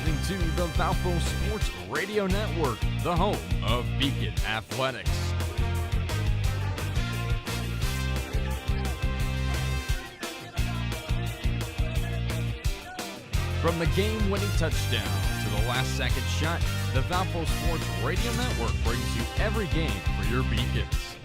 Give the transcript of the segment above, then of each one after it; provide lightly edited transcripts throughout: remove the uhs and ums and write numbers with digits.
listening to the Valpo Sports Radio Network, the home of Beacon Athletics. From the game-winning touchdown to the last-second shot, the Valpo Sports Radio Network brings you every game for your Beacons.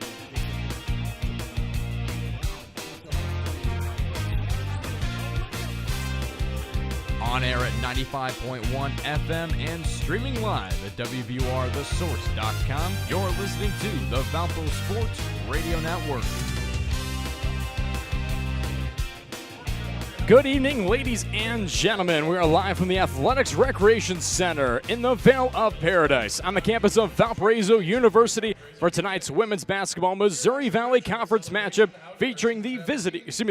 On air at 95.1 FM and streaming live at WVURTheSource.com, you're listening to the Valpo Sports Radio Network. Good evening, ladies and gentlemen. We are live from the Athletics Recreation Center in the Vale of Paradise on the campus of Valparaiso University for tonight's women's basketball Missouri Valley Conference matchup featuring the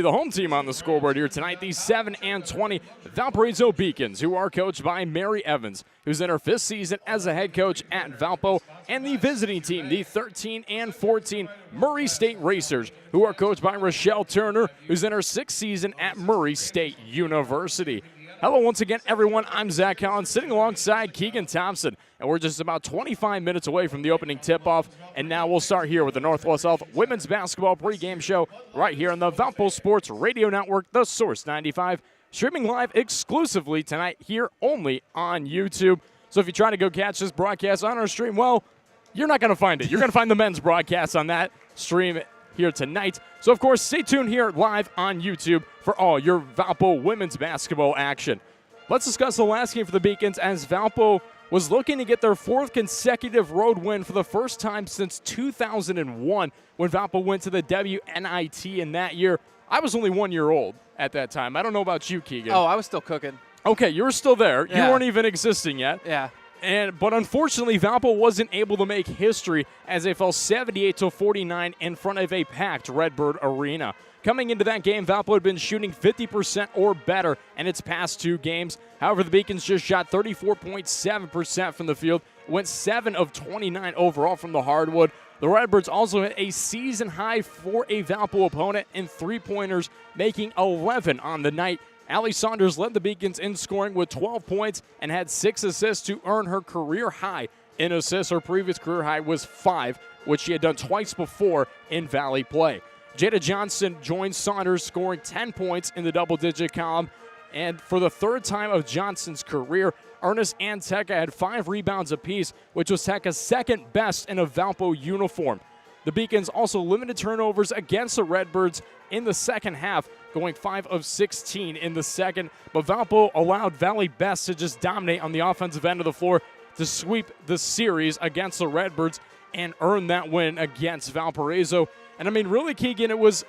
home team on the scoreboard here tonight, the 7-20 Valparaiso Beacons, who are coached by Mary Evans, who's in her 5th season as a head coach at Valpo, and the visiting team, the 13-14 Murray State Racers, who are coached by Rochelle Turner, who's in her 6th season at Murray State University. Hello once again, everyone. I'm Zach Collins, sitting alongside Keegan Thompson, and we're just about 25 minutes away from the opening tip-off, and now we'll start here with the Northwest Health Women's Basketball pregame show right here on the Valpo Sports Radio Network, The Source 95, streaming live exclusively tonight here only on YouTube. So if you try to go catch this broadcast on our stream, well, you're not going to find it. You're going to find the men's broadcast on that stream here tonight. So, of course, stay tuned here live on YouTube for all your Valpo women's basketball action. Let's discuss the last game for the Beacons, as Valpo was looking to get their 4th consecutive road win for the first time since 2001 when Valpo went to the WNIT in that year. I was only 1 year old at that time. I don't know about you, Keegan. Oh, I was still cooking. Okay, you were still there. Yeah. You weren't even existing yet. Yeah. But unfortunately, Valpo wasn't able to make history as they fell 78-49 in front of a packed Redbird Arena. Coming into that game, Valpo had been shooting 50% or better in its past 2 games. However, the Beacons just shot 34.7% from the field, went 7 of 29 overall from the hardwood. The Redbirds also hit a season high for a Valpo opponent in 3-pointers, making 11 on the night. Allie Saunders led the Beacons in scoring with 12 points and had 6 assists to earn her career high in assists. Her previous career high was 5, which she had done twice before in Valley play. Jada Johnson joined Saunders, scoring 10 points in the double-digit column. And for the 3rd time of Johnson's career, Ernest and Tekka had 5 rebounds apiece, which was Tekka's 2nd best in a Valpo uniform. The Beacons also limited turnovers against the Redbirds in the second half, going 5 of 16 in the second. But Valpo allowed Valley Best to just dominate on the offensive end of the floor to sweep the series against the Redbirds and earn that win against Valparaiso. And I mean, really, Keegan, it was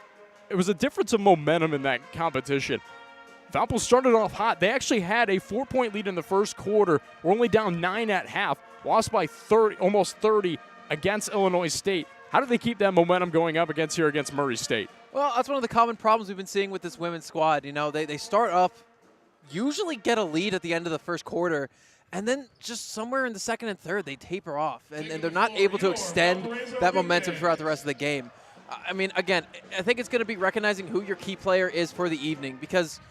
a difference of momentum in that competition. Valpo started off hot. They actually had a 4-point lead in the first quarter. We're only down 9 at half, lost by 30, almost 30 against Illinois State. How did they keep that momentum going up against Murray State? Well, that's one of the common problems we've been seeing with this women's squad. You know, they start up, usually get a lead at the end of the first quarter, and then just somewhere in the second and third, they taper off, and they're not able to extend that momentum throughout the rest of the game. I mean, again, I think it's going to be recognizing who your key player is for the evening, because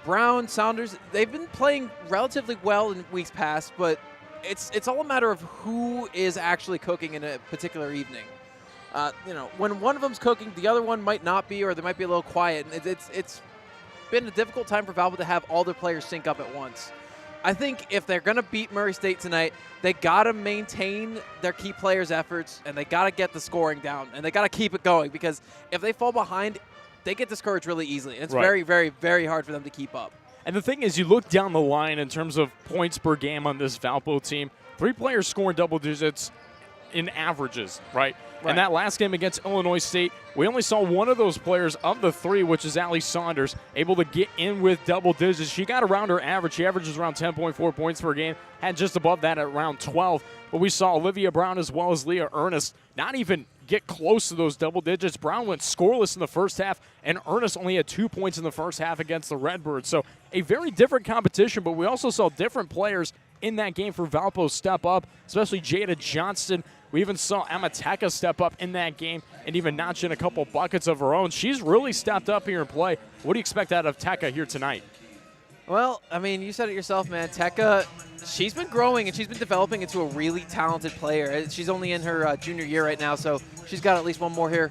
Brown, Saunders, they've been playing relatively well in weeks past, but it's all a matter of who is actually cooking in a particular evening. When one of them's cooking, the other one might not be, or they might be a little quiet. And it's been a difficult time for Valpo to have all their players sync up at once. I think if they're going to beat Murray State tonight, they got to maintain their key players' efforts, and they got to get the scoring down, and they got to keep it going, because if they fall behind, they get discouraged really easily. And it's very, very, very hard for them to keep up. And the thing is, you look down the line in terms of points per game on this Valpo team, 3 players scoring double digits in averages, right? And that last game against Illinois State, we only saw one of those players of the 3, which is Allie Saunders, able to get in with double digits. She got around her average. She averages around 10.4 points per game, had just above that at around 12. But we saw Olivia Brown as well as Leah Ernest not even get close to those double digits. Brown went scoreless in the first half, and Ernest only had 2 points in the first half against the Redbirds. So a very different competition, but we also saw different players in that game for Valpo step up, especially Jada Johnson. We even saw Emma Tekka step up in that game and even notch in a couple buckets of her own. She's really stepped up here in play. What do you expect out of Tekka here tonight? Well, I mean, you said it yourself, man. Tekka, she's been growing and she's been developing into a really talented player. She's only in her junior year right now, so she's got at least one more here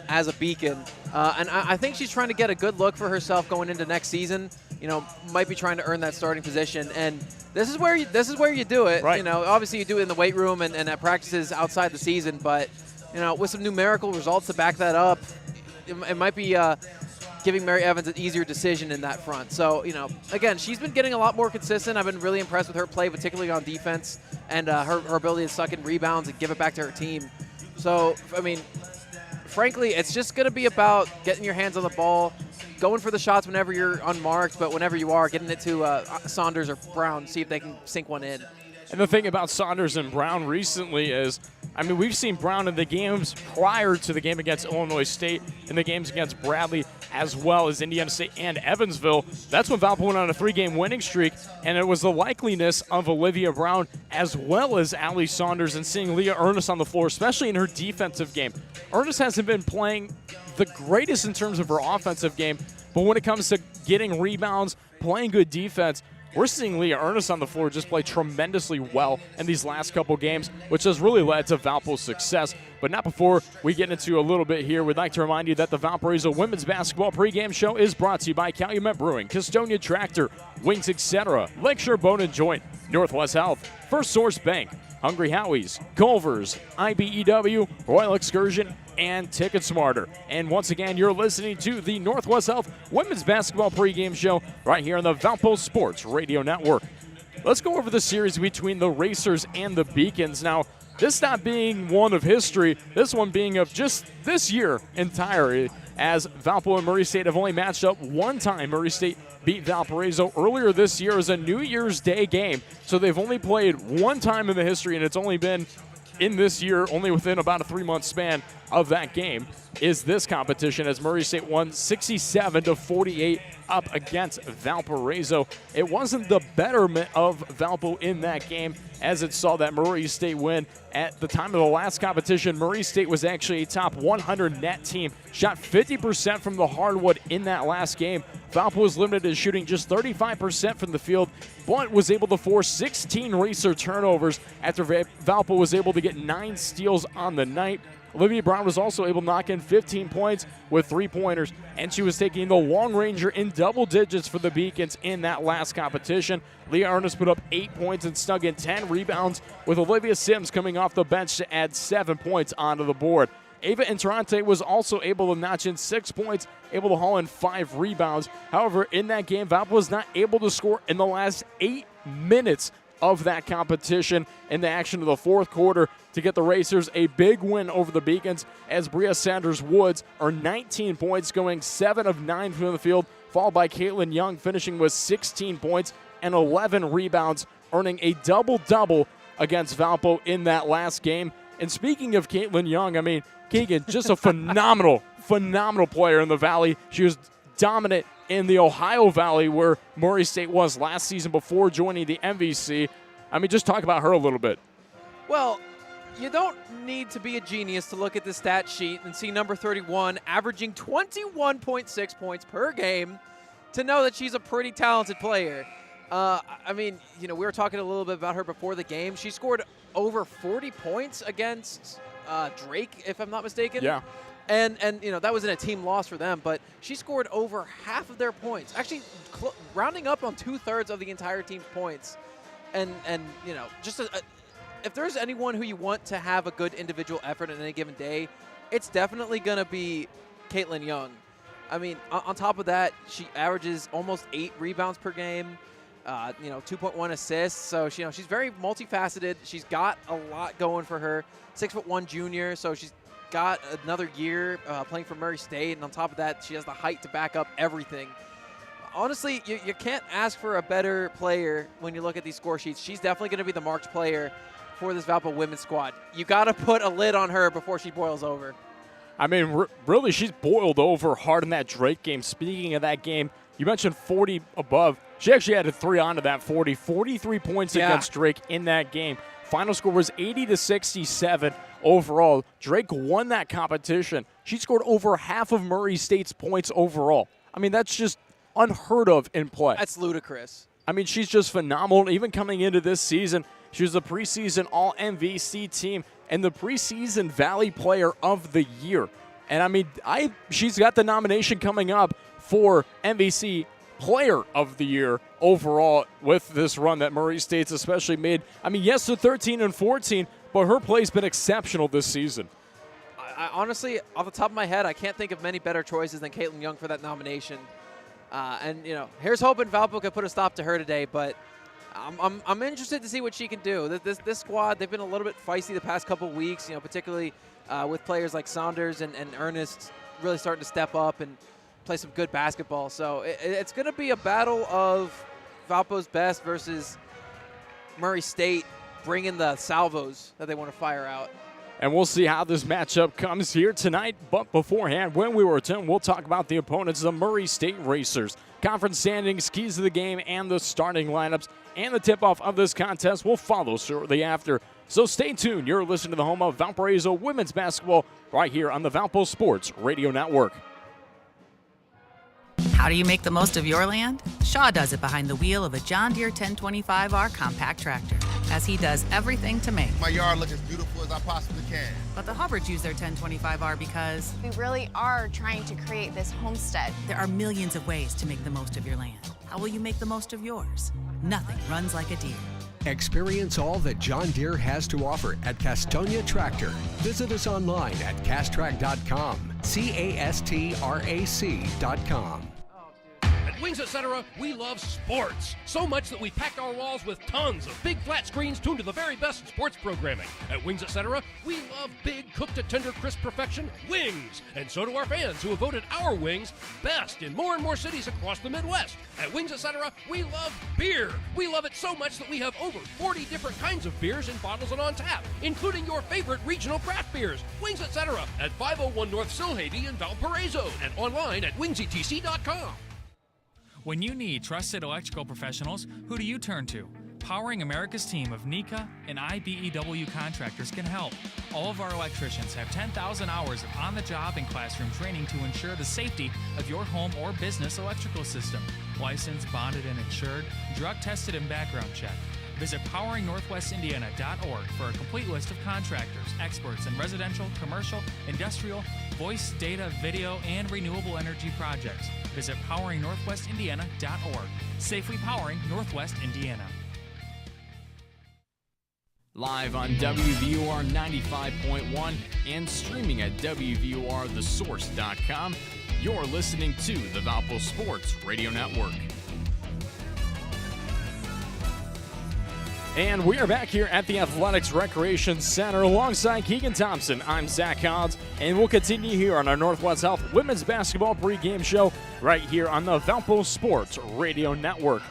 as a beacon. And I think she's trying to get a good look for herself going into next season. You know, might be trying to earn that starting position. And this is where you do it. Right. You know, obviously you do it in the weight room and at practices outside the season, but you know, with some numerical results to back that up, it might be giving Mary Evans an easier decision in that front. So, you know, again, she's been getting a lot more consistent. I've been really impressed with her play, particularly on defense, and her ability to suck in rebounds and give it back to her team. So, I mean, frankly, it's just going to be about getting your hands on the ball, going for the shots whenever you're unmarked, but whenever you are, getting it to Saunders or Brown, see if they can sink one in. And the thing about Saunders and Brown recently is, I mean, we've seen Brown in the games prior to the game against Illinois State, in the games against Bradley, as well as Indiana State and Evansville. That's when Valpo went on a 3-game winning streak, and it was the likeliness of Olivia Brown as well as Allie Saunders and seeing Leah Ernest on the floor, especially in her defensive game. Ernest hasn't been playing the greatest in terms of her offensive game, but when it comes to getting rebounds, playing good defense, we're seeing Leah Ernest on the floor just play tremendously well in these last couple games, which has really led to Valpo's success. But not before we get into a little bit here. We'd like to remind you that the Valparaiso Women's Basketball pregame show is brought to you by Calumet Brewing, Custonia Tractor, Wings Etc., Lakeshore Bone and Joint, Northwest Health, First Source Bank, Hungry Howie's, Culver's, IBEW, Royal Excursion, and Ticket Smarter. And once again, you're listening to the Northwest Health Women's Basketball pregame show right here on the Valpo Sports Radio Network. Let's go over the series between the Racers and the Beacons. Now, this not being one of history, this one being of just this year entirely, as Valpo and Murray State have only matched up one time. Murray State beat Valparaiso earlier this year as a New Year's Day game. So they've only played one time in the history, and it's only been in this year, only within about a 3-month span of that game, is this competition, as Murray State won 67-48 up against Valparaiso. It wasn't the betterment of Valpo in that game, as it saw that Murray State win. At the time of the last competition, Murray State was actually a top 100 net team, shot 50% from the hardwood in that last game. Valpo was limited to shooting just 35% from the field, but was able to force 16 Racer turnovers after Valpo was able to get 9 steals on the night. Olivia Brown was also able to knock in 15 points with 3-pointers, and she was taking the long ranger in double digits for the Beacons in that last competition. Leah Ernest put up 8 points and snug in 10 rebounds, with Olivia Sims coming off the bench to add 7 points onto the board. Ava Interante was also able to notch in 6 points, able to haul in 5 rebounds. However, in that game, Valpo was not able to score in the last 8 minutes of that competition in the action of the fourth quarter to get the Racers a big win over the Beacons, as Bria Sanders-Woods earned 19 points, going 7 of 9 from the field, followed by Caitlin Young finishing with 16 points and 11 rebounds, earning a double-double against Valpo in that last game. And speaking of Caitlin Young, I mean, Keegan, just a phenomenal player in the Valley. She was dominant in the Ohio Valley, where Murray State was last season before joining the MVC. I mean, just talk about her a little bit. Well, you don't need to be a genius to look at the stat sheet and see number 31 averaging 21.6 points per game to know that she's a pretty talented player. I mean, you know, we were talking a little bit about her before the game. She scored over 40 points against Drake, if I'm not mistaken. Yeah. And you know, that was in a team loss for them, but she scored over half of their points, actually rounding up on 2/3 of the entire team's points. And you know, just if there's anyone who you want to have a good individual effort on any given day, it's definitely going to be Caitlin Young. I mean, on top of that, she averages almost 8 rebounds per game, you know, 2.1 assists. So she, you know, she's very multifaceted. She's got a lot going for her. 6'1" junior, so she's got another year playing for Murray State, and on top of that, she has the height to back up everything. Honestly, you can't ask for a better player when you look at these score sheets. She's definitely going to be the marked player for this Valpo women's squad. You got to put a lid on her before she boils over. I mean, really, she's boiled over hard in that Drake game. Speaking of that game, you mentioned 40 above. She actually added 3 onto that 40. 43 points against Drake in that game. Final score was 80-67 overall. Drake won that competition. She scored over half of Murray State's points overall. I mean, that's just unheard of in play. That's ludicrous. I mean, she's just phenomenal. Even coming into this season, she was the preseason All-MVC team and the preseason Valley Player of the Year. And I mean, she's got the nomination coming up for MVC Player of the Year overall with this run that Murray State's especially made. I mean, yes, they're 13-14, but her play's been exceptional this season. I honestly, off the top of my head, I can't think of many better choices than Caitlin Young for that nomination. And here's hoping Valpo can put a stop to her today. But I'm interested to see what she can do. This squad, they've been a little bit feisty the past couple of weeks. Particularly with players like Saunders and Ernest really starting to step up and play some good basketball. So it's going to be a battle of Valpo's best versus Murray State bringing the salvos that they want to fire out. And we'll see how this matchup comes here tonight. But beforehand, when we return, we'll talk about the opponents, the Murray State Racers. Conference standings, keys to the game, and the starting lineups. And the tip-off of this contest will follow shortly after. So stay tuned. You're listening to the home of Valparaiso women's basketball right here on the Valpo Sports Radio Network. How do you make the most of your land? Shaw does it behind the wheel of a John Deere 1025R compact tractor, as he does everything to make my yard look as beautiful as I possibly can. But the Hubbards use their 1025R because we really are trying to create this homestead. There are millions of ways to make the most of your land. How will you make the most of yours? Nothing runs like a Deere. Experience all that John Deere has to offer at Castonia Tractor. Visit us online at castrac.com, castrac.com. At Wings Etc., we love sports. So much that we packed our walls with tons of big flat screens tuned to the very best sports programming. At Wings Etc., we love big, cooked to tender, crisp perfection wings. And so do our fans who have voted our wings best in more and more cities across the Midwest. At Wings Etc., we love beer. We love it so much that we have over 40 different kinds of beers in bottles and on tap, including your favorite regional craft beers. Wings Etc. at 501 North Silhavy in Valparaiso and online at wingsetc.com. When you need trusted electrical professionals, who do you turn to? Powering America's team of NECA and IBEW contractors can help. All of our electricians have 10,000 hours of on-the-job and classroom training to ensure the safety of your home or business electrical system. Licensed, bonded, and insured, drug-tested, and background checked. Visit poweringnorthwestindiana.org for a complete list of contractors, experts in residential, commercial, industrial, voice, data, video, and renewable energy projects. Visit poweringnorthwestindiana.org. Safely powering Northwest Indiana. Live on WVUR 95.1 and streaming at WVURTheSource.com, you're listening to the Valpo Sports Radio Network. And we are back here at the Athletics Recreation Center alongside Keegan Thompson. I'm Zach Collins, and we'll continue here on our Northwest Health Women's Basketball pregame show right here on the Valpo Sports Radio Network.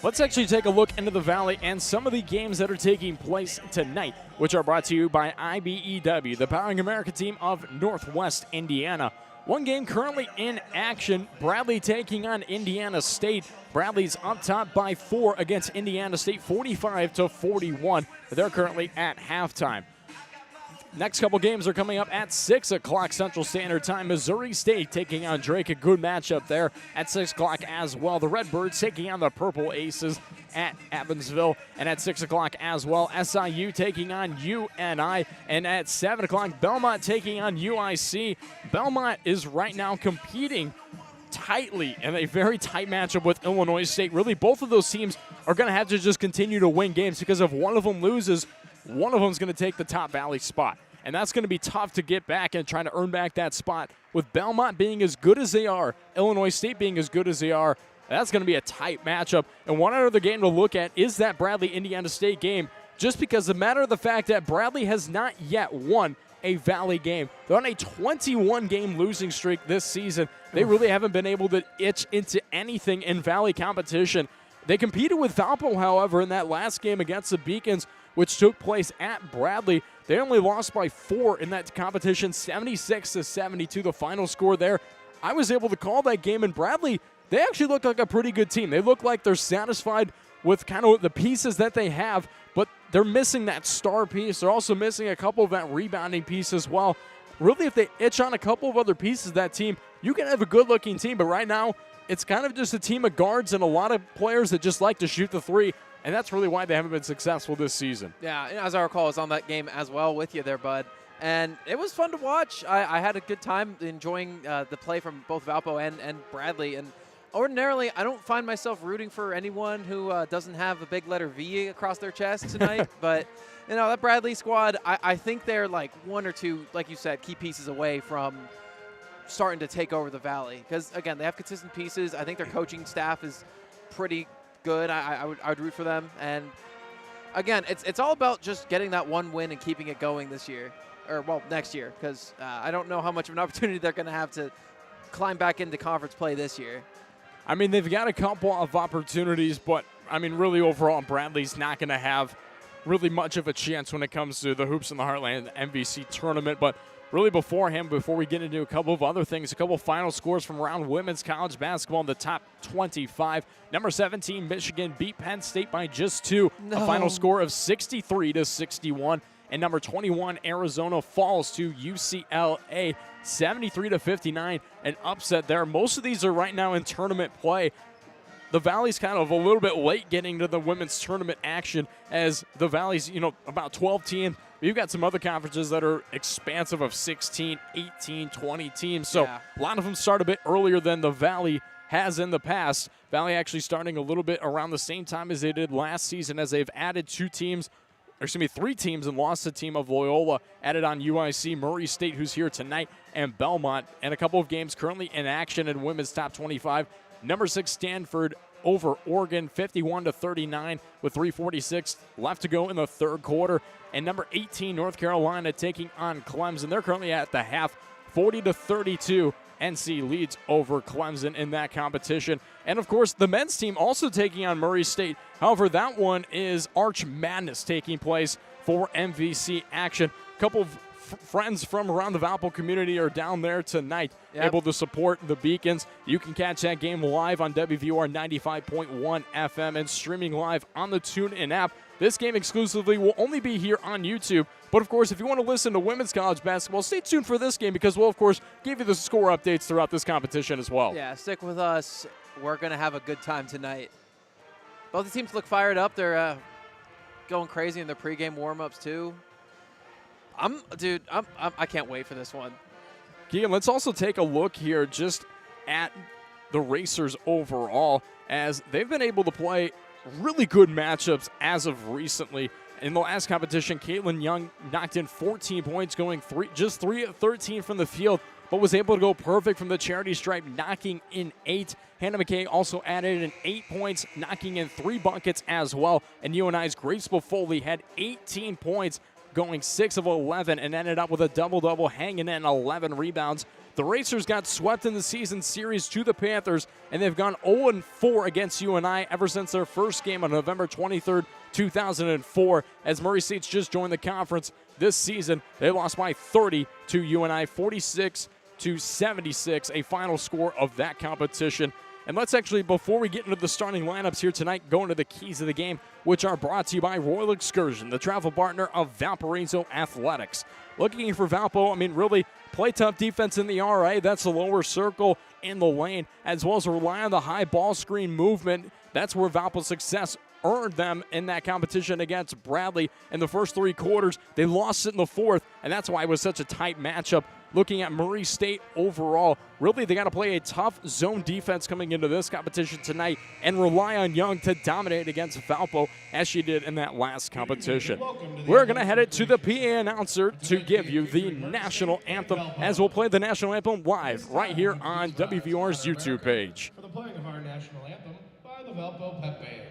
Let's actually take a look into the Valley and some of the games that are taking place tonight, which are brought to you by IBEW, the Powering America team of Northwest Indiana. One game currently in action, Bradley taking on Indiana State. Bradley's up top by 4 against Indiana State, 45-41. They're currently at halftime. Next couple games are coming up at 6 o'clock Central Standard Time. Missouri State taking on Drake, a good matchup there at 6 o'clock as well. The Redbirds taking on the Purple Aces at Evansville. And at 6 o'clock as well, SIU taking on UNI. And at 7 o'clock, Belmont taking on UIC. Belmont is right now competing tightly in a very tight matchup with Illinois State. Really, both of those teams are going to have to just continue to win games because if one of them loses, one of them is going to take the top Valley spot. And that's going to be tough to get back and trying to earn back that spot. With Belmont being as good as they are, Illinois State being as good as they are, that's going to be a tight matchup. And one other game to look at is that Bradley-Indiana State game, just because the matter of the fact that Bradley has not yet won a Valley game. They're on a 21-game losing streak this season. They really haven't been able to itch into anything in Valley competition. They competed with Valpo, however, in that last game against the Beacons, which took place at Bradley. They only lost by 4 in that competition, 76-72, the final score there. I was able to call that game, and Bradley, they actually look like a pretty good team. They look like they're satisfied with kind of the pieces that they have, but they're missing that star piece. They're also missing a couple of that rebounding piece as well. really if they itch on a couple of other pieces of that team, you can have a good-looking team. But right now, it's kind of just a team of guards and a lot of players that just like to shoot the three, and that's really why they haven't been successful this season. Yeah, and as I recall, I was on that game as well with you there, bud. And it was fun to watch. I had a good time enjoying the play from both Valpo and Bradley. And ordinarily, I don't find myself rooting for anyone who doesn't have a big letter V across their chest tonight. But, you know, that Bradley squad, I think they're like one or two, like you said, key pieces away from starting to take over the Valley. Because, again, they have consistent pieces. I think their coaching staff is pretty good. I would root for them. And, again, it's all about just getting that one win and keeping it going this year. Or, well, next year. Because I don't know how much of an opportunity they're going to have to climb back into conference play this year. I mean, they've got a couple of opportunities, but, I mean, really overall, Bradley's not going to have really much of a chance when it comes to the Hoops in the Heartland MVC tournament. But really before we get into a couple of other things, a couple of final scores from around women's college basketball in the top 25. Number 17, Michigan beat Penn State by just 2. No. A final score of 63-61. And number 21, Arizona falls to UCLA, 73-59, an upset there. Most of these are right now in tournament play. The Valley's kind of a little bit late getting to the women's tournament action, as the Valley's, about 12 teams. You've got some other conferences that are expansive of 16, 18, 20 teams. So Yeah. a lot of them start a bit earlier than the Valley has in the past. Valley actually starting a little bit around the same time as they did last season, as they've added 3 teams and lost the team of Loyola, added on UIC, Murray State, who's here tonight, and Belmont, and a couple of games currently in action in women's top 25. Number 6, Stanford over Oregon, 51-39 with 3:46 left to go in the third quarter. And number 18, North Carolina, taking on Clemson. They're currently at the half, 40-32. NC leads over Clemson in that competition. And, of course, the men's team also taking on Murray State. However, that one is Arch Madness taking place for MVC action. A couple of friends from around the Valpo community are down there tonight, able to support the Beacons. You can catch that game live on WVOR 95.1 FM and streaming live on the TuneIn app. This game exclusively will only be here on YouTube. But, of course, if you want to listen to women's college basketball, stay tuned for this game, because we'll, of course, give you the score updates throughout this competition as well. Yeah, stick with us. We're going to have a good time tonight. Both the teams look fired up. They're going crazy in their pregame warm-ups, too. I can't wait for this one. Keegan, let's also take a look here just at the Racers overall, as they've been able to play really good matchups as of recently. In the last competition, Caitlin Young knocked in 14 points, going 3 of 13 from the field, but was able to go perfect from the charity stripe, knocking in 8. Hannah McKay also added in 8 points, knocking in 3 buckets as well. And UNI's Grace Foley had 18 points, going 6 of 11, and ended up with a double-double, hanging in 11 rebounds. The Racers got swept in the season series to the Panthers, and they've gone 0-4 against UNI ever since their first game on November 23rd, 2004. As Murray State's just joined the conference this season, they lost by 30 to UNI, 46-76, a final score of that competition. And let's actually, before we get into the starting lineups here tonight, go into the keys of the game, which are brought to you by Royal Excursion, the travel partner of Valparaiso Athletics. Looking for Valpo, really play tough defense in the RA. That's the lower circle in the lane, as well as rely on the high ball screen movement. That's where Valpo's success earned them in that competition against Bradley in the first 3 quarters. They lost it in the fourth, and that's why it was such a tight matchup. Looking at Murray State overall, really they got to play a tough zone defense coming into this competition tonight and rely on Young to dominate against Valpo as she did in that last competition. We're going to head it to the PA announcer to give you the national anthem, as we'll play the national anthem live right here on WVR's YouTube page. For the playing of our national anthem by the Valpo Pep Band.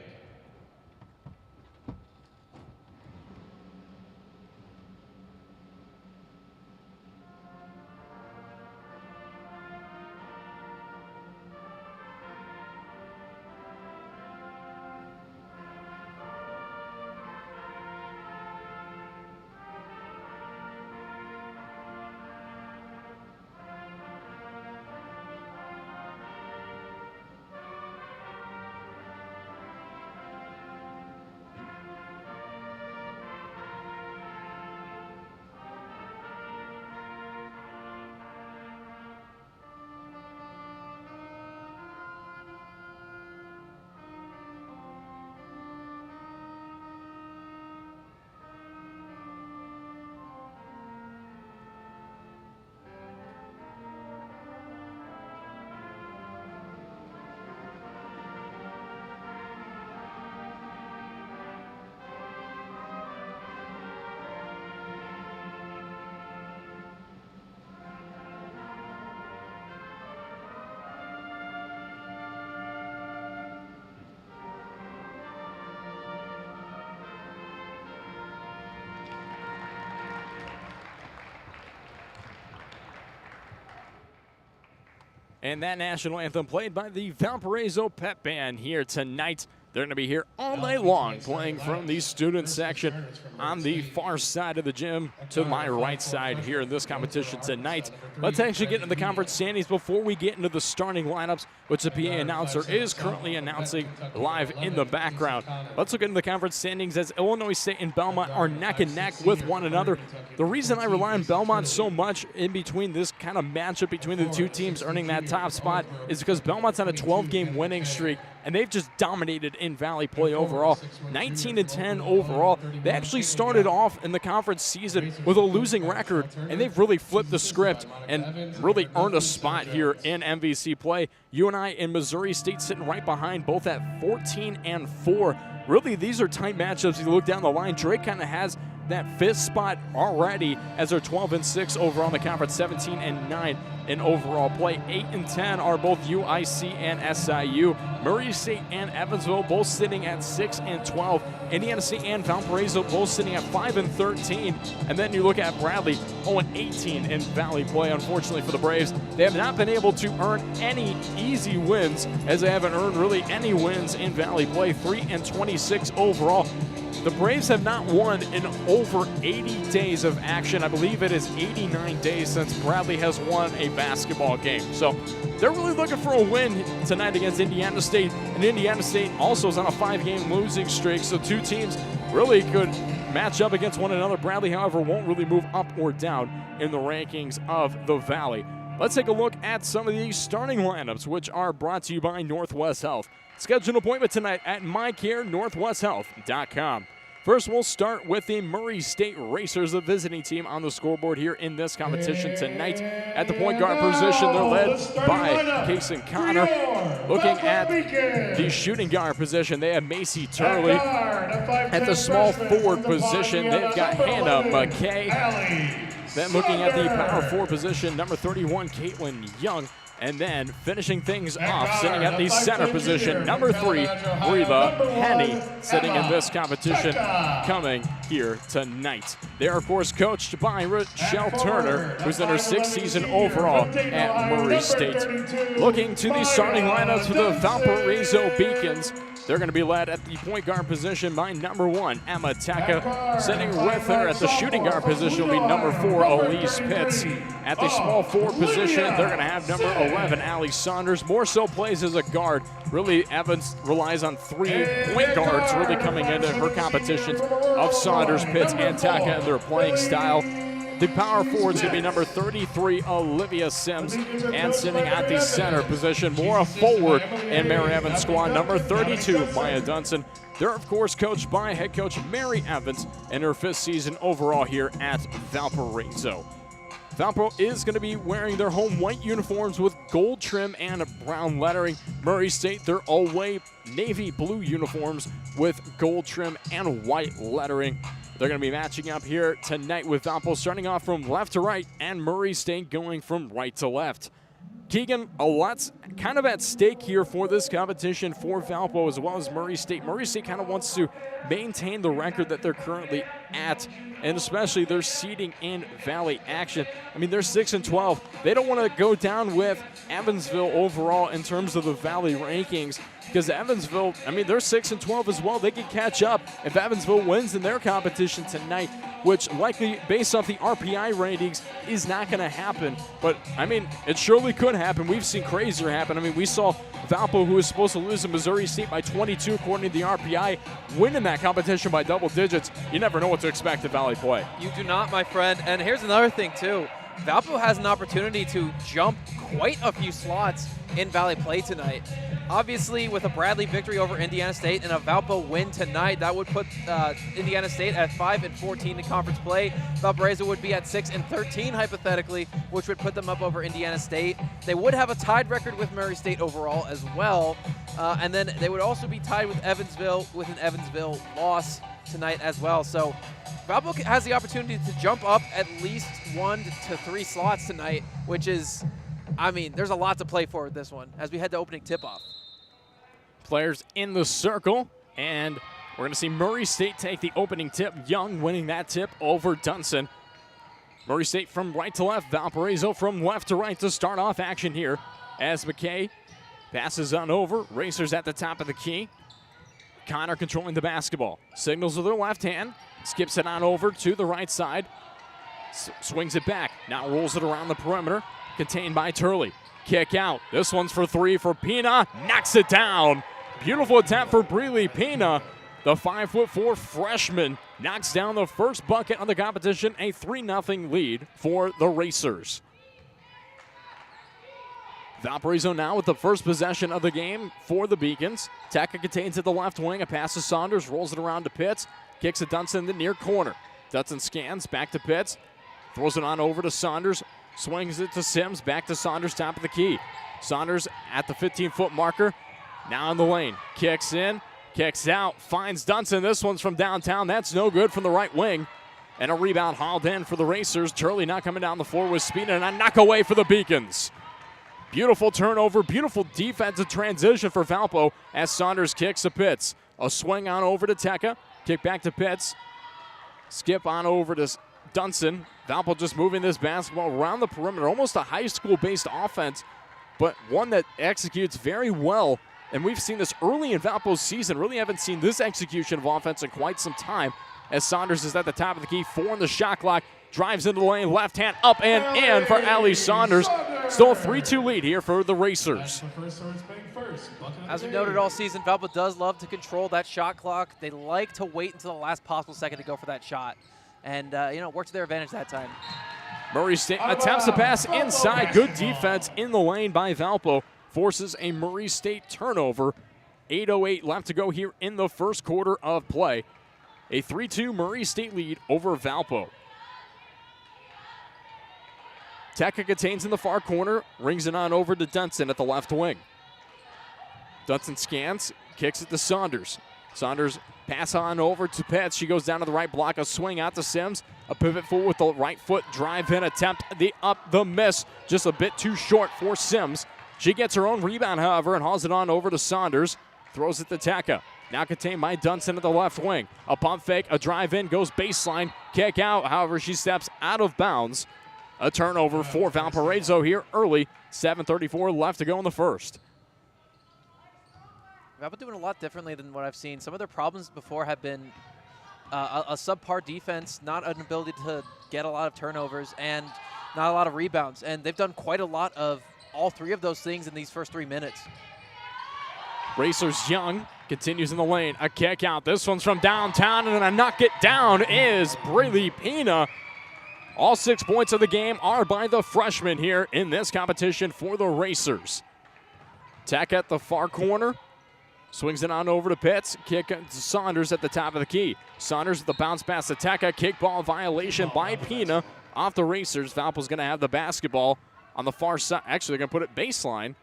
And that national anthem played by the Valparaiso Pep Band here tonight. They're going to be here all night long playing from the student section on the far side of the gym to my right side here in this competition tonight. Let's actually get into the conference standings before we get into the starting lineups, which the PA announcer is currently announcing live in the background. Let's look into the conference standings as Illinois State and Belmont are neck and neck with one another. The reason I rely on Belmont so much in between this kind of matchup between the two teams earning that top spot is because Belmont's on a 12-game winning streak, and they've just dominated in Valley play overall. 19-10 overall. They actually started off in the conference season with a losing record, and they've really flipped the script and really earned a spot here in MVC play. UNI and Missouri State sitting right behind, both at 14-4. Really, these are tight matchups. You look down the line, Drake kind of has that fifth spot already as they're 12-6 overall in the conference, 17-9 in overall play. 8-10 are both UIC and SIU. Murray State and Evansville both sitting at 6-12. Indiana State and Valparaiso both sitting at 5-13. And then you look at Bradley, 0-18 in Valley play. Unfortunately for the Braves, they have not been able to earn any easy wins, as they haven't earned really any wins in Valley play. 3-26 overall. The Braves have not won in over 80 days of action. I believe it is 89 days since Bradley has won a basketball game. So they're really looking for a win tonight against Indiana State. And Indiana State also is on a 5-game losing streak. So two teams really could match up against one another. Bradley, however, won't really move up or down in the rankings of the Valley. Let's take a look at some of these starting lineups, which are brought to you by Northwest Health. Schedule an appointment tonight at mycarenorthwesthealth.com. First, we'll start with the Murray State Racers, the visiting team on the scoreboard here in this competition tonight. At the point guard position, they're led by Kason Connor. Looking at the shooting guard position, they have Macy Turley. At the small forward position, they've got Hannah McKay. Then looking at the power forward position, number 31, Caitlin Young. And then finishing things off, sitting at the center position, number 3, Reva Henny, sitting in this competition, coming here tonight. They're, of course, coached by Rochelle Turner, who's in her 6th season overall at Murray State. Looking to the starting lineups for the Valparaiso Beacons, they're going to be led at the point guard position by number 1, Emma Taka. Sitting with her at the shooting guard position will be number 4, Elise Pitts. At the small forward position, they're going to have number 11, Allie Saunders. More so plays as a guard. Really, Evans relies on 3 point guards really coming into her competitions of Saunders, Pitts, and Taka in their playing style. The power forward is going to be number 33, Olivia Sims, and sitting at the center position, more a forward in Mary Evans' squad, number 32, Maya Dunson. They're, of course, coached by head coach Mary Evans in her 5th season overall here at Valparaiso. Valpo is going to be wearing their home white uniforms with gold trim and brown lettering. Murray State, their away navy blue uniforms with gold trim and white lettering. They're going to be matching up here tonight with Valpo starting off from left to right and Murray State going from right to left. Keegan, a lot's kind of at stake here for this competition for Valpo as well as Murray State. Murray State kind of wants to maintain the record that they're currently at, and especially their seeding in Valley action. I mean, they're 6-12. They don't want to go down with Evansville overall in terms of the Valley rankings, because Evansville, I mean, they're 6-12 as well. They can catch up if Evansville wins in their competition tonight, which likely, based off the RPI ratings, is not going to happen. But, I mean, it surely could happen. We've seen crazier happen. I mean, we saw Valpo, who was supposed to lose to Missouri State by 22, according to the RPI, win in that competition by double digits. You never know what to expect at Valley play. You do not, my friend. And here's another thing, too. Valpo has an opportunity to jump quite a few slots in Valley play tonight. Obviously, with a Bradley victory over Indiana State and a Valpo win tonight, that would put Indiana State at 5-14 in conference play. Valparaiso would be at 6-13 hypothetically, which would put them up over Indiana State. They would have a tied record with Murray State overall as well, and then they would also be tied with Evansville with an Evansville loss tonight as well. So Valpo has the opportunity to jump up at least 1 to 3 slots tonight, which is, I mean, there's a lot to play for with this one as we head to opening tip-off. Players in the circle, and we're going to see Murray State take the opening tip. Young winning that tip over Dunson. Murray State from right to left, Valparaiso from left to right to start off action here. as McKay passes on over. Racers at the top of the key. Connor controlling the basketball. Signals with her left hand. Skips it on over to the right side. Swings it back. Now rolls it around the perimeter. Contained by Turley. Kick out. This one's for three for Pina. Knocks it down. Beautiful attempt for Breeley Pina. The 5'4" freshman knocks down the first bucket of the competition. A 3-0 lead for the Racers. Valparaiso now with the first possession of the game for the Beacons. Taka contains at the left wing. A pass to Saunders. Rolls it around to Pitts. Kicks it Dunson in the near corner. Dunson scans. Back to Pitts. Throws it on over to Saunders. Swings it to Sims. Back to Saunders. Top of the key. Saunders at the 15-foot marker. Now in the lane. Kicks in. Kicks out. Finds Dunson. This one's from downtown. That's no good from the right wing. And a rebound hauled in for the Racers. Turley not coming down the floor with speed. And a knock away for the Beacons. Beautiful turnover, beautiful defensive transition for Valpo as Saunders kicks to Pitts. A swing on over to Teka, kick back to Pitts. Skip on over to Dunson. Valpo just moving this basketball around the perimeter, almost a high school-based offense, but one that executes very well. And we've seen this early in Valpo's season. Really haven't seen this execution of offense in quite some time as Saunders is at the top of the key, 4 in the shot clock. Drives into the lane, left hand up and in for Allie Saunders. Still a 3-2 lead here for the Racers. As we noted all season, Valpo does love to control that shot clock. They like to wait until the last possible second to go for that shot. And, worked to their advantage that time. Murray State attempts to pass inside. Good defense in the lane by Valpo. Forces a Murray State turnover. 8:08 left to go here in the first quarter of play. A 3-2 Murray State lead over Valpo. Teka contains in the far corner, rings it on over to Dunson at the left wing. Dunson scans, kicks it to Saunders. Saunders pass on over to Pitts. She goes down to the right block, a swing out to Sims. A pivot full with the right foot, drive-in attempt, the miss. Just a bit too short for Sims. She gets her own rebound, however, and hauls it on over to Saunders. Throws it to Teka. Now contained by Dunson at the left wing. A pump fake, a drive-in, goes baseline, kick out. However, she steps out of bounds. A turnover for Valparaiso here early. 7:34 left to go in the first. Valpo doing a lot differently than what I've seen. Some of their problems before have been a subpar defense, not an ability to get a lot of turnovers, and not a lot of rebounds. And they've done quite a lot of all three of those things in these first 3 minutes. Racers Young continues in the lane. A kick out. This one's from downtown, and a knock it down is Breeley Pina. All 6 points of the game are by the freshman here in this competition for the Racers. Tech at the far corner. Swings it on over to Pitts. Kick to Saunders at the top of the key. Saunders with the bounce pass to Teka. Kickball violation by Pina off the Racers. Valpo's going to have the basketball on the far side. Actually, they're going to put it baseline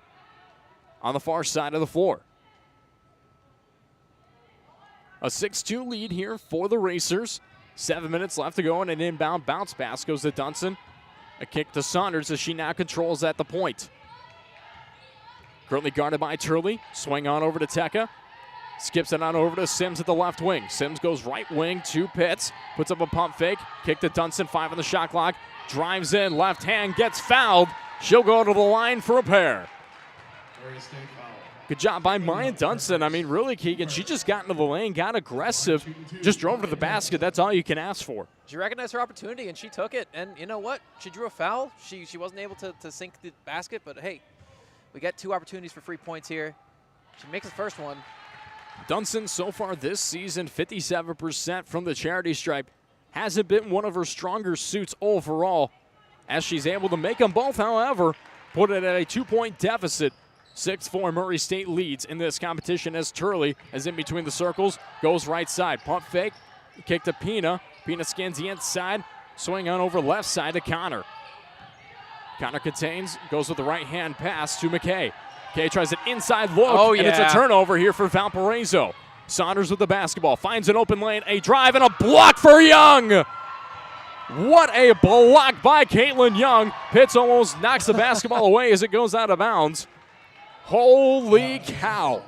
on the far side of the floor. A 6-2 lead here for the Racers. 7 minutes left to go, and an inbound bounce pass goes to Dunson. A kick to Saunders as she now controls at the point. Currently guarded by Turley. Swing on over to Teka. Skips it on over to Sims at the left wing. Sims goes right wing to Pitts. Puts up a pump fake. Kick to Dunson, 5 on the shot clock. Drives in, left hand, gets fouled. She'll go to the line for a pair. Good job by Maya Dunson. I mean, really, Keegan, she just got into the lane, got aggressive, just drove to the basket. That's all you can ask for. She recognized her opportunity, and she took it. And you know what? She drew a foul. She wasn't able to sink the basket, but hey, we got 2 opportunities for free points here. She makes the first one. Dunson so far this season, 57% from the charity stripe. Hasn't been one of her stronger suits overall. As she's able to make them both, however, put it at a 2-point deficit. 6-4 Murray State leads in this competition as Turley is in between the circles, goes right side. Pump fake, kick to Pina. Pina scans the inside, swing on over left side to Connor. Connor contains, goes with the right-hand pass to McKay. McKay tries an inside look, and it's a turnover here for Valparaiso. Saunders with the basketball, finds an open lane, a drive, and a block for Young. What a block by Caitlin Young. Pitts almost knocks the basketball away as it goes out of bounds. Holy cow.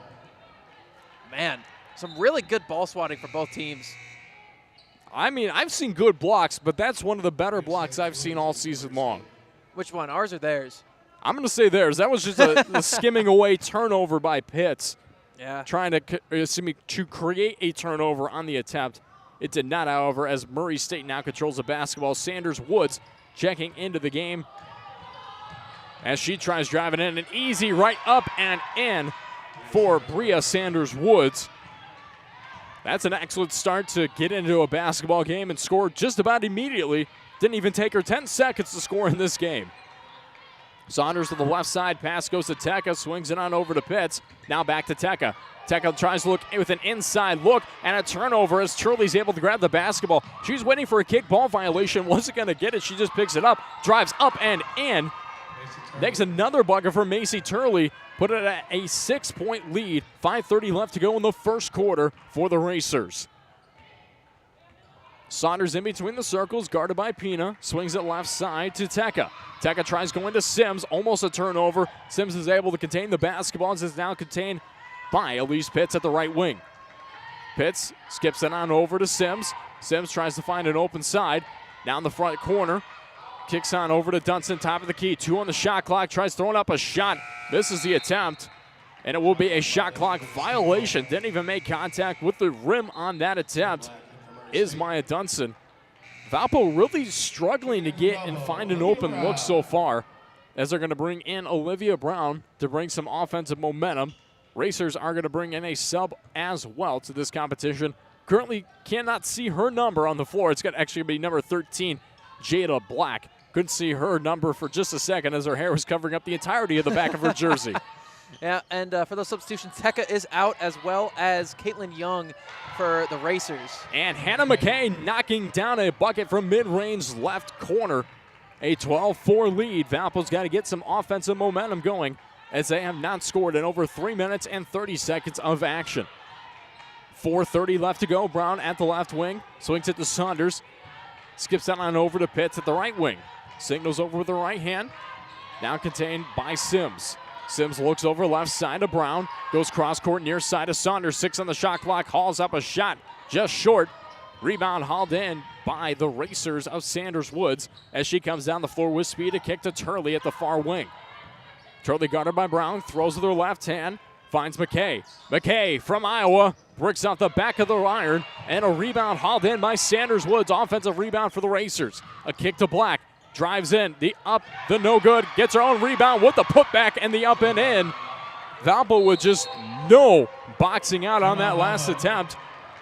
Man, some really good ball swatting for both teams. I mean, I've seen good blocks, but that's one of the better blocks I've seen all season long. Which one, ours or theirs? I'm going to say theirs. That was just a skimming away turnover by Pitts. Yeah. Trying to create a turnover on the attempt. It did not, however, as Murray State now controls the basketball. Sanders Woods checking into the game as she tries driving in. An easy right up and in for Bria Sanders Woods. That's an excellent start to get into a basketball game and score just about immediately. Didn't even take her 10 seconds to score in this game. Saunders to the left side. Pass goes to Teka. Swings it on over to Pitts. Now back to Teka. Teka tries to look with an inside look and a turnover as Turley's able to grab the basketball. She's waiting for a kick ball violation. Wasn't going to get it. She just picks it up. Drives up and in. Next, another bucket for Macy Turley. Put it at a 6-point lead. 5:30 left to go in the first quarter for the Racers. Saunders in between the circles, guarded by Pina. Swings it left side to Teka. Teka tries going to Sims, almost a turnover. Sims is able to contain the basketball and is now contained by Elise Pitts at the right wing. Pitts skips it on over to Sims. Sims tries to find an open side. Down the front corner. Kicks on over to Dunson, top of the key. 2 on the shot clock, tries throwing up a shot. Misses the attempt, and it will be a shot clock violation. Didn't even make contact with the rim on that attempt is Maya Dunson. Valpo really struggling to get and find an open look so far as they're going to bring in Olivia Brown to bring some offensive momentum. Racers are going to bring in a sub as well to this competition. Currently cannot see her number on the floor. It's going to actually be number 13, Jada Black. Couldn't see her number for just a second as her hair was covering up the entirety of the back of her jersey. Yeah, and for those substitutions, Teka is out as well as Caitlin Young for the Racers. And Hannah McKay knocking down a bucket from mid-range left corner. A 12-4 lead. Valpo's got to get some offensive momentum going as they have not scored in over 3 minutes and 30 seconds of action. 4:30 left to go. Brown at the left wing. Swings it to Saunders. Skips that on over to Pitts at the right wing. Signals over with the right hand. Now contained by Sims. Sims looks over left side to Brown. Goes cross court near side to Saunders. 6 on the shot clock. Hauls up a shot just short. Rebound hauled in by the Racers of Sanders Woods as she comes down the floor with speed. A kick to Turley at the far wing. Turley guarded by Brown. Throws with her left hand. Finds McKay. McKay from Iowa. Bricks out the back of the iron. And a rebound hauled in by Sanders Woods. Offensive rebound for the Racers. A kick to Black. Drives in. The up. The no good. Gets her own rebound with the putback and the up and in. Valpo with just no boxing out on that last attempt.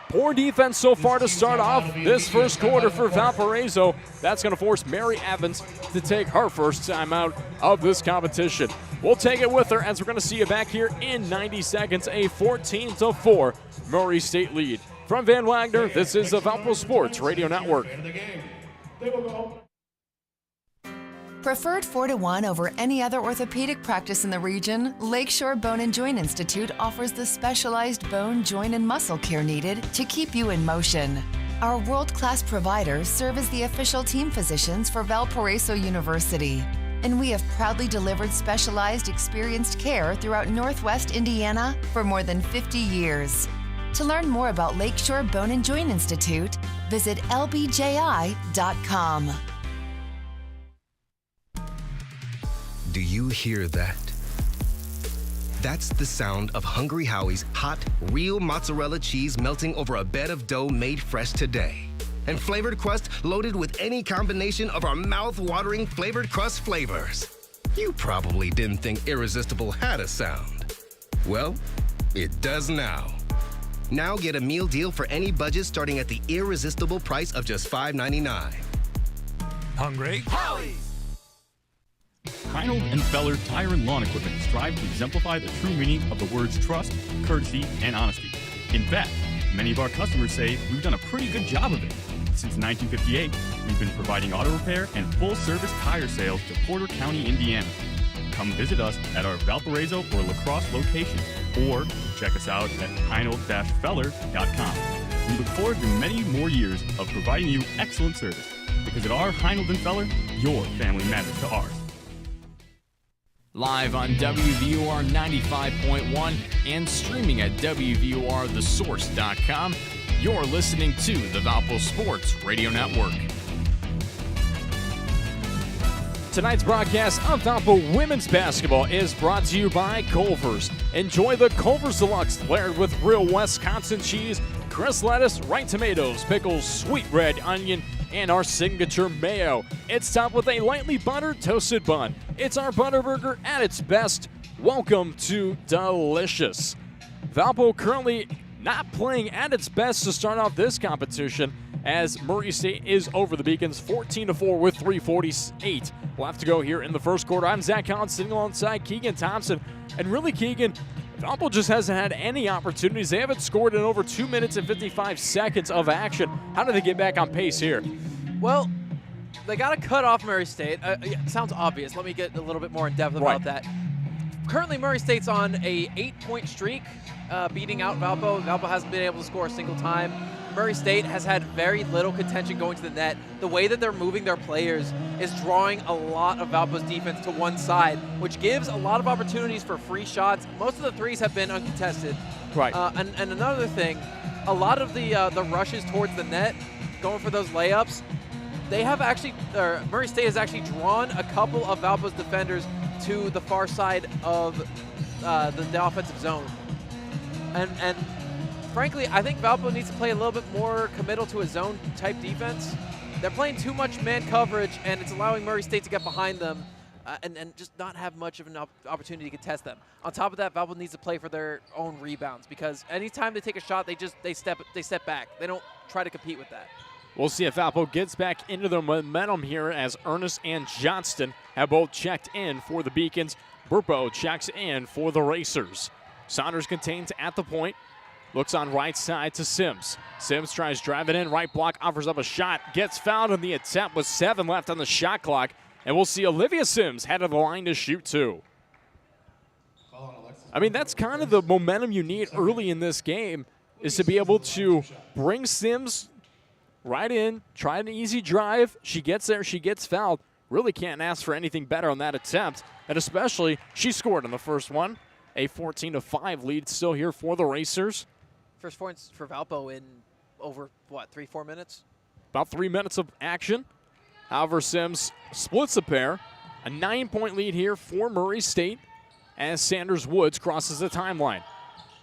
Poor defense so far to start off this first quarter for Valparaiso. That's going to force Mary Evans to take her first time out of this competition. We'll take it with her as we're going to see you back here in 90 seconds. A 14-4 Murray State lead. From Van Wagner, this is the Valpo Sports Radio Network. Preferred 4-1 over any other orthopedic practice in the region, Lakeshore Bone and Joint Institute offers the specialized bone, joint, and muscle care needed to keep you in motion. Our world-class providers serve as the official team physicians for Valparaiso University, and we have proudly delivered specialized, experienced care throughout Northwest Indiana for more than 50 years. To learn more about Lakeshore Bone and Joint Institute, visit lbji.com. Do you hear that? That's the sound of Hungry Howie's hot, real mozzarella cheese melting over a bed of dough made fresh today. And flavored crust loaded with any combination of our mouth-watering flavored crust flavors. You probably didn't think Irresistible had a sound. Well, it does now. Now get a meal deal for any budget starting at the irresistible price of just $5.99. Hungry? Howie's! Heinold and Feller Tire and Lawn Equipment strive to exemplify the true meaning of the words trust, courtesy, and honesty. In fact, many of our customers say we've done a pretty good job of it. Since 1958, we've been providing auto repair and full-service tire sales to Porter County, Indiana. Come visit us at our Valparaiso or La Crosse locations, or check us out at heinold-feller.com. We look forward to many more years of providing you excellent service, because at our Heinold and Feller, your family matters to ours. Live on WVUR 95.1 and streaming at WVURTheSource.com, you're listening to the Valpo Sports Radio Network. Tonight's broadcast of Valpo women's basketball is brought to you by Culver's. Enjoy the Culver's Deluxe layered with real Wisconsin cheese, crisp lettuce, ripe tomatoes, pickles, sweet red onion, and our signature mayo. It's topped with a lightly buttered toasted bun. It's our butter burger at its best. Welcome to Delicious. Valpo currently not playing at its best to start off this competition, as Murray State is over the Beacons 14-4 with 3:48 left to go here in the first quarter. I'm Zach Collins sitting alongside Keegan Thompson. And really, Keegan, Valpo just hasn't had any opportunities. They haven't scored in over 2 minutes and 55 seconds of action. How do they get back on pace here? Well, they got to cut off Murray State. It sounds obvious. Let me get a little bit more in depth about that. Currently, Murray State's on a 8-point streak, beating out Valpo. Valpo hasn't been able to score a single time. Murray State has had very little contention going to the net. The way that they're moving their players is drawing a lot of Valpo's defense to one side, which gives a lot of opportunities for free shots. Most of the threes have been uncontested. Right. And another thing, a lot of the rushes towards the net, going for those layups, they have actually, Murray State has actually drawn a couple of Valpo's defenders to the far side of the offensive zone. And frankly, I think Valpo needs to play a little bit more committal to a zone-type defense. They're playing too much man coverage, and it's allowing Murray State to get behind them and just not have much of an opportunity to contest them. On top of that, Valpo needs to play for their own rebounds, because anytime they take a shot, they step back. They don't try to compete with that. We'll see if Valpo gets back into their momentum here, as Ernest and Johnston have both checked in for the Beacons. Burpo checks in for the Racers. Saunders contains at the point. Looks on right side to Sims. Sims tries driving in, right block, offers up a shot, gets fouled in the attempt with 7 left on the shot clock. And we'll see Olivia Sims head of the line to shoot 2. I mean, that's kind of the momentum you need early in this game, is to be able to bring Sims right in, try an easy drive. She gets there, she gets fouled. Really can't ask for anything better on that attempt. And especially, she scored on the first one. A 14-5 lead still here for the Racers. First points for Valpo in over, 3-4 minutes? About 3 minutes of action. However, Sims splits a pair. A 9-point lead here for Murray State as Sanders Woods crosses the timeline.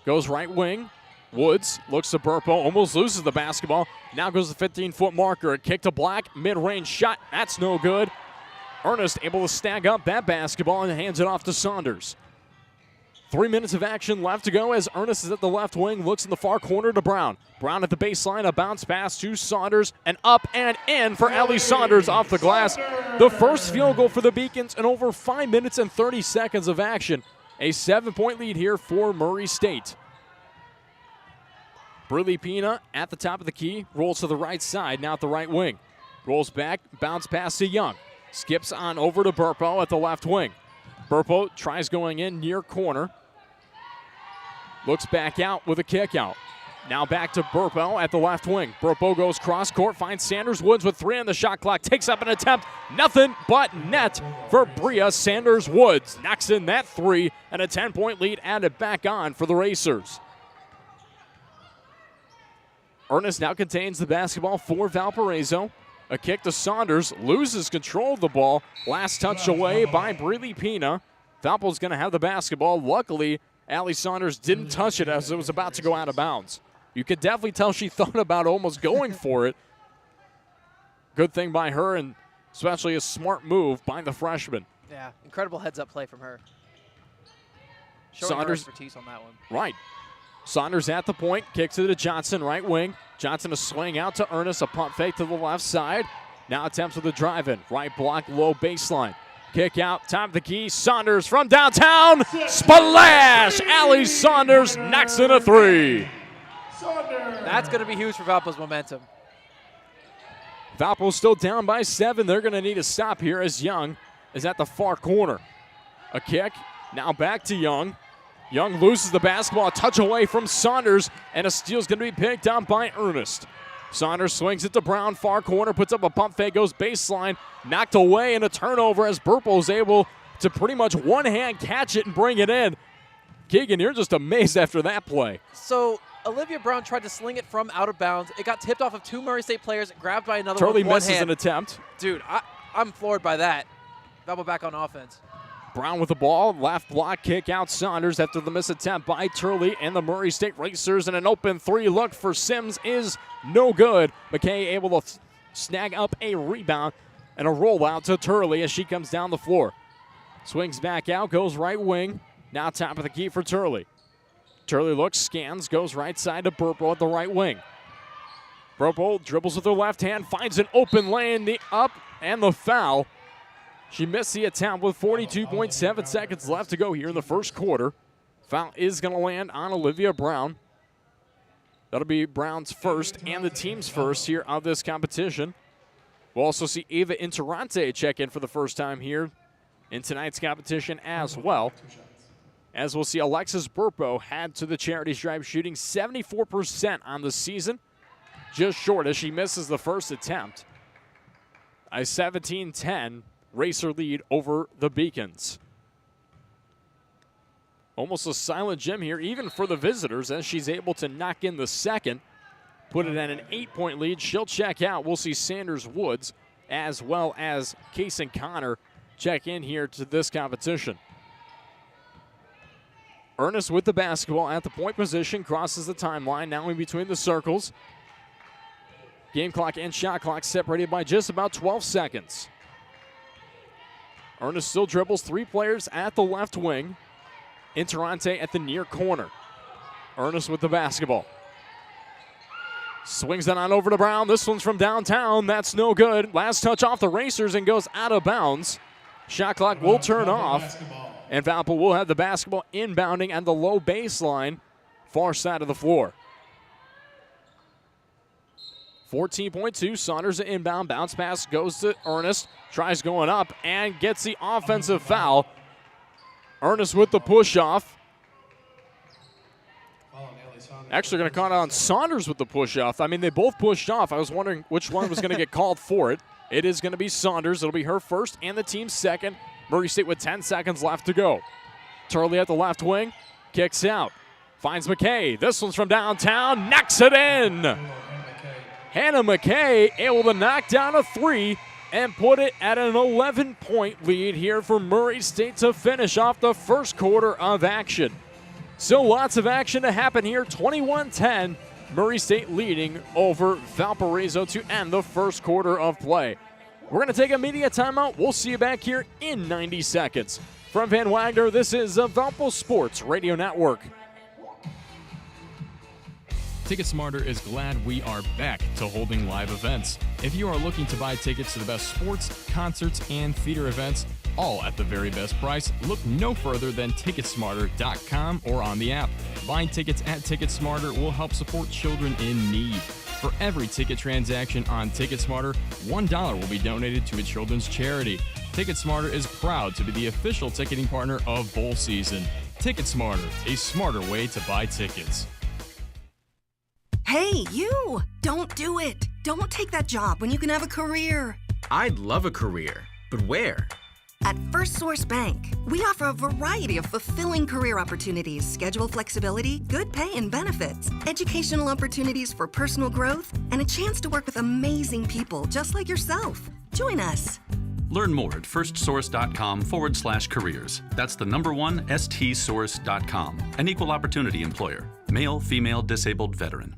Goes right wing. Woods looks to Burpo, almost loses the basketball. Now goes the 15-foot marker. A kick to Black, mid-range shot. That's no good. Ernest able to snag up that basketball and hands it off to Saunders. 3 minutes of action left to go as Ernest is at the left wing, looks in the far corner to Brown. Brown at the baseline, a bounce pass to Saunders, and up and in for Allie Saunders off the glass. The first field goal for the Beacons in over 5 minutes and 30 seconds of action. A 7-point lead here for Murray State. Briley Pina at the top of the key, rolls to the right side, now at the right wing. Rolls back, bounce pass to Young. Skips on over to Burpo at the left wing. Burpo tries going in near corner. Looks back out with a kick out. Now back to Burpo at the left wing. Burpo goes cross court, finds Sanders Woods with 3 on the shot clock. Takes up an attempt. Nothing but net for Bria Sanders Woods. Knocks in that 3 and a 10-point lead added back on for the Racers. Ernest now contains the basketball for Valparaiso. A kick to Saunders, loses control of the ball. Last touch away by Briley Pina. Valpo's going to have the basketball. Luckily, Allie Saunders didn't touch it as it was about to go out of bounds. You could definitely tell she thought about almost going for it. Good thing by her, and especially a smart move by the freshman. Yeah, incredible heads-up play from her. Showing Saunders, her expertise on that one. Right. Saunders at the point, kicks it to Johnson, right wing. Johnson a swing out to Ernest, a pump fake to the left side. Now attempts with a drive-in, right block, low baseline. Kick out, top of the key, Saunders from downtown, splash! Allie Saunders knocks in a 3. That's going to be huge for Valpo's momentum. Valpo still down by 7. They're going to need a stop here as Young is at the far corner. A kick, now back to Young. Young loses the basketball, a touch away from Saunders, and a steal's going to be picked up by Ernest. Saunders swings it to Brown, far corner, puts up a pump fake, goes baseline, knocked away, and a turnover as Burpo is able to pretty much one-hand catch it and bring it in. Keegan, you're just amazed after that play. So Olivia Brown tried to sling it from out of bounds. It got tipped off of 2 Murray State players, grabbed by another Totally one with misses one hand. an attempt. Dude, I'm floored by that. Valpo back on offense. Brown with the ball, left block, kick out Saunders after the miss attempt by Turley and the Murray State Racers, and an open three look for Sims is no good. McKay able to snag up a rebound and a rollout to Turley as she comes down the floor. Swings back out, goes right wing. Now top of the key for Turley. Turley looks, scans, goes right side to Burpo at the right wing. Burpo dribbles with her left hand, finds an open lane, the up and the foul. She missed the attempt with 42.7 seconds left to go here in the first quarter. Foul is going to land on Olivia Brown. That'll be Brown's first and the team's first here of this competition. We'll also see Ava Interante check in for the first time here in tonight's competition as well. As we'll see Alexis Burpo head to the charity stripe, shooting 74% on the season. Just short as she misses the first attempt. A 17-10 Racer lead over the Beacons. Almost a silent gem here, even for the visitors, as she's able to knock in the second. Put it at an 8-point lead. She'll check out. We'll see Sanders Woods as well as Kaysen Connor check in here to this competition. Ernest with the basketball at the point position, crosses the timeline, now in between the circles. Game clock and shot clock separated by just about 12 seconds. Ernest still dribbles, three players at the left wing. Interante at the near corner. Ernest with the basketball. Swings that on over to Brown. This one's from downtown. That's no good. Last touch off the Racers and goes out of bounds. Shot clock will turn off. And Valpo will have the basketball inbounding at the low baseline, far side of the floor. 14.2, Saunders inbound, bounce pass goes to Ernest, tries going up and gets the offensive foul. Ernest with the push off. Actually going to call it on Saunders with the push off. I mean, they both pushed off. I was wondering which one was going to get called for it. It is going to be Saunders. It'll be her first and the team's second. Murray State with 10 seconds left to go. Turley at the left wing, kicks out, finds McKay. This one's from downtown, knocks it in. Hannah McKay able to knock down a three and put it at an 11-point lead here for Murray State to finish off the first quarter of action. Still lots of action to happen here. 21-10, Murray State leading over Valparaiso to end the first quarter of play. We're going to take a media timeout. We'll see you back here in 90 seconds. From Van Wagner, this is the Valpo Sports Radio Network. TicketSmarter is glad we are back to holding live events. If you are looking to buy tickets to the best sports, concerts, and theater events, all at the very best price, look no further than TicketSmarter.com or on the app. Buying tickets at TicketSmarter will help support children in need. For every ticket transaction on TicketSmarter, $1 will be donated to a children's charity. TicketSmarter is proud to be the official ticketing partner of bowl season. TicketSmarter, a smarter way to buy tickets. Hey, you! Don't do it! Don't take that job when you can have a career. I'd love a career, but where? At First Source Bank, we offer a variety of fulfilling career opportunities, schedule flexibility, good pay and benefits, educational opportunities for personal growth, and a chance to work with amazing people just like yourself. Join us. Learn more at firstsource.com/careers. That's the number one, stsource.com. An equal opportunity employer. Male, female, disabled, veteran.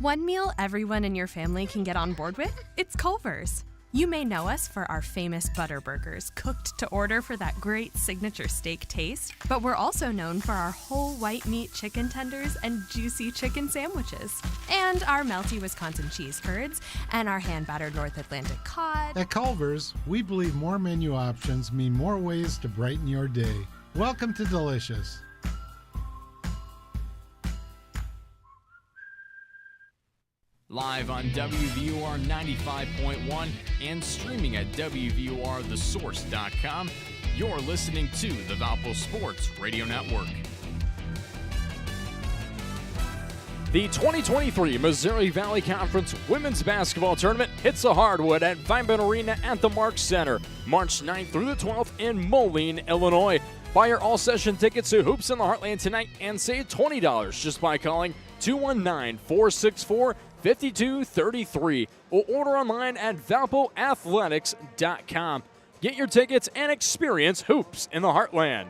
One meal everyone in your family can get on board with? It's Culver's. You may know us for our famous butter burgers, cooked to order for that great signature steak taste, but we're also known for our whole white meat chicken tenders and juicy chicken sandwiches, and our melty Wisconsin cheese curds, and our hand-battered North Atlantic cod. At Culver's, we believe more menu options mean more ways to brighten your day. Welcome to Delicious. Live on WVUR 95.1 and streaming at WVURTheSource.com, you're listening to the Valpo Sports Radio Network. The 2023 Missouri Valley Conference Women's Basketball Tournament hits the hardwood at Vibin Arena at the Mark Center, March 9th through the 12th in Moline, Illinois. Buy your all-session tickets to Hoops in the Heartland tonight and save $20 just by calling 219-464-5233 or order online at valpoathletics.com. Get your tickets and experience hoops in the Heartland.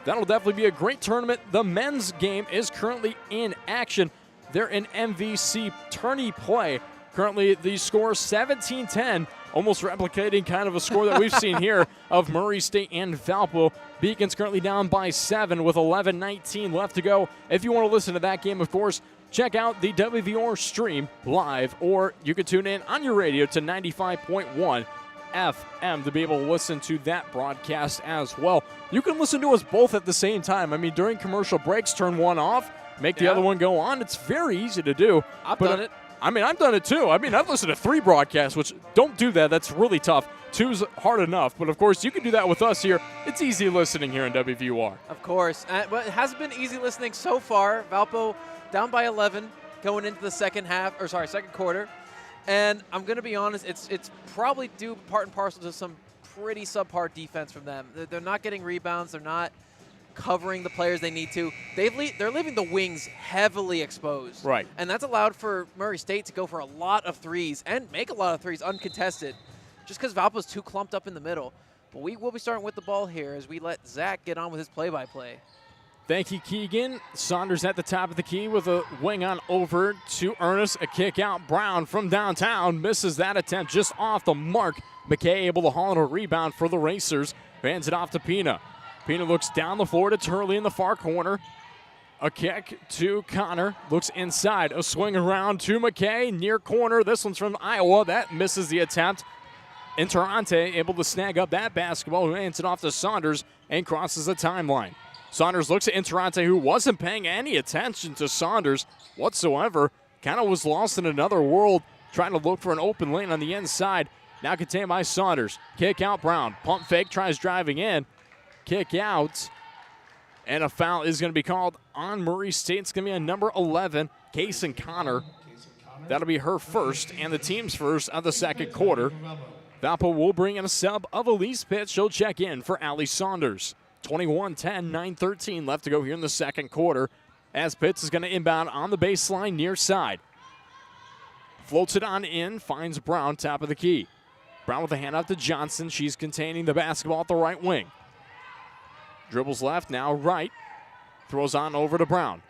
That'll definitely be a great tournament. The men's game is currently in action. They're in MVC tourney play. Currently, the score 17-10, almost replicating kind of a score that we've seen here of Murray State and Valpo. Beacons currently down by 7 with 11:19 left to go. If you want to listen to that game, of course, check out the WVR stream live, or you can tune in on your radio to 95.1 FM to be able to listen to that broadcast as well. You can listen to us both at the same time. I mean, during commercial breaks, turn one off, make the other one go on. It's very easy to do. I've done it. I mean, I've done it too. I mean, I've listened to 3 broadcasts, which don't do that. That's really tough. 2's hard enough. But, of course, you can do that with us here. It's easy listening here in WVUR. Of course. But it hasn't been easy listening so far. Valpo down by 11 going into the second quarter. And I'm going to be honest, it's probably due part and parcel to some pretty subpar defense from them. They're not getting rebounds. They're not covering the players they need to. They're leaving the wings heavily exposed. Right. And that's allowed for Murray State to go for a lot of threes and make a lot of threes uncontested just because Valpo's too clumped up in the middle. But we will be starting with the ball here as we let Zach get on with his play-by-play. Thank you, Keegan. Saunders at the top of the key with a wing on over to Ernest. A kick out. Brown from downtown misses that attempt just off the mark. McKay able to haul in a rebound for the Racers. Hands it off to Pina. Pina looks down the floor to Turley in the far corner. A kick to Connor. Looks inside. A swing around to McKay. Near corner. This one's from Iowa. That misses the attempt. Interante able to snag up that basketball. Hands it off to Saunders and crosses the timeline. Saunders looks at Interante, who wasn't paying any attention to Saunders whatsoever. Kind of was lost in another world, trying to look for an open lane on the inside. Now contained by Saunders. Kick out Brown. Pump fake, tries driving in. Kick out. And a foul is going to be called on Murray State. It's going to be on number 11, Kaysen Connor. That'll be her first and the team's first of the second quarter. Valpo will bring in a sub of Elise Pitts. She'll check in for Allie Saunders. 21-10, 9:13 left to go here in the second quarter as Pitts is going to inbound on the baseline near side. Floats it on in, finds Brown, top of the key. Brown with a hand out to Johnson. She's containing the basketball at the right wing. Dribbles left, now right. Throws on over to Brown.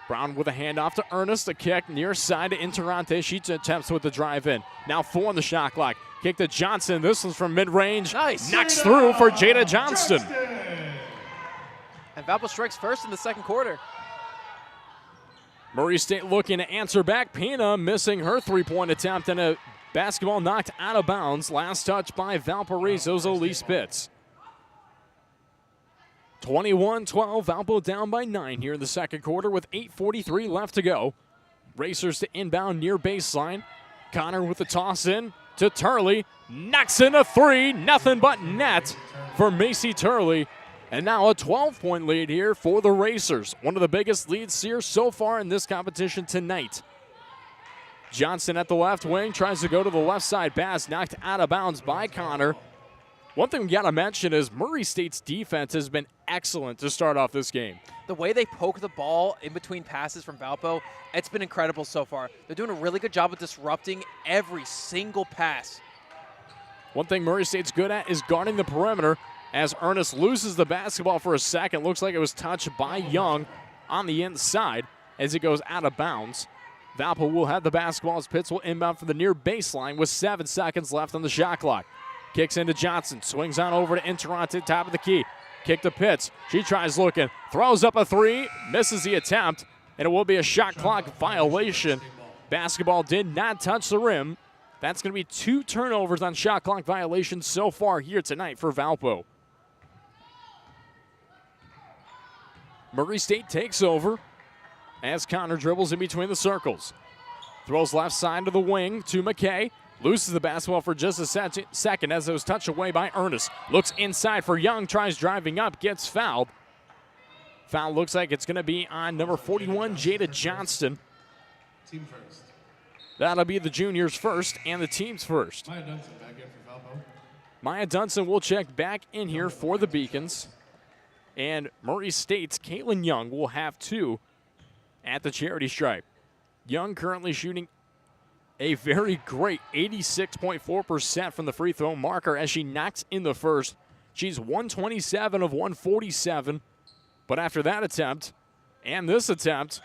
Brown with a handoff to Ernest. A kick near side to Interante. She attempts with the drive in. Now 4 on the shot clock. Kick to Johnson. This one's from mid-range. Nice. Knocks through for Jada Johnston. And Valpo strikes first in the second quarter. Murray State looking to answer back. Pina missing her three-point attempt and a basketball knocked out of bounds. Last touch by Valparaiso's Elise Pitts. 21-12, Valpo down by 9 here in the second quarter with 8:43 left to go. Racers to inbound near baseline. Connor with the toss in to Turley. Knocks in a 3. Nothing but net for Macy Turley. And now a 12-point lead here for the Racers. One of the biggest leads here so far in this competition tonight. Johnson at the left wing tries to go to the left side pass. Knocked out of bounds by Connor. One thing we got to mention is Murray State's defense has been excellent to start off this game. The way they poke the ball in between passes from Valpo, it's been incredible so far. They're doing a really good job of disrupting every single pass. One thing Murray State's good at is guarding the perimeter as Ernest loses the basketball for a second. Looks like it was touched by Young on the inside as it goes out of bounds. Valpo will have the basketball as Pitts will inbound from the near baseline with 7 seconds left on the shot clock. Kicks into Johnson, swings on over to Interante, top of the key. Kick to Pitts. She tries looking, throws up a 3, misses the attempt, and it will be a shot clock violation. Basketball did not touch the rim. That's going to be 2 turnovers on shot clock violations so far here tonight for Valpo. Murray State takes over as Connor dribbles in between the circles. Throws left side to the wing to McKay. Loses the basketball for just a second as it was touched away by Ernest. Looks inside for Young, tries driving up, gets fouled. Foul looks like it's going to be on number 41, Jada Johnston. Team first. That'll be the juniors first and the team's first. Maya Dunson back in for Valpo. Maya Dunson will check back in here for the Beacons. And Murray State's Caitlin Young will have 2 at the charity stripe. Young currently shooting a very great 86.4% from the free throw marker as she knocks in the first. She's 127 of 147. But after that attempt and this attempt,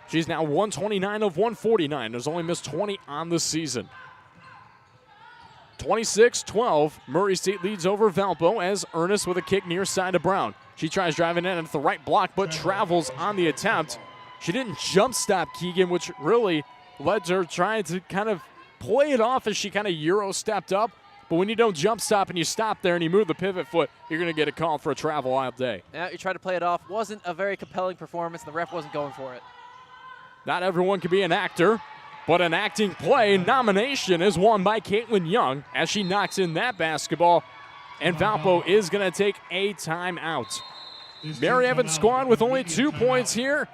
she's now 129 of 149. There's only missed 20 on the season. 26-12, Murray State leads over Valpo as Ernest with a kick near side of Brown. She tries driving in at the right block, but travels on the attempt. She didn't jump stop Keegan, which really led to her trying to kind of play it off as she kind of Euro stepped up. But when you don't jump stop and you stop there and you move the pivot foot, you're going to get a call for a travel all day. Yeah, you tried to play it off. Wasn't a very compelling performance. The ref wasn't going for it. Not everyone can be an actor, but an acting play nomination is won by Caitlin Young as she knocks in that basketball. And Valpo is going to take a timeout. Mary Evans squad with only 2 points here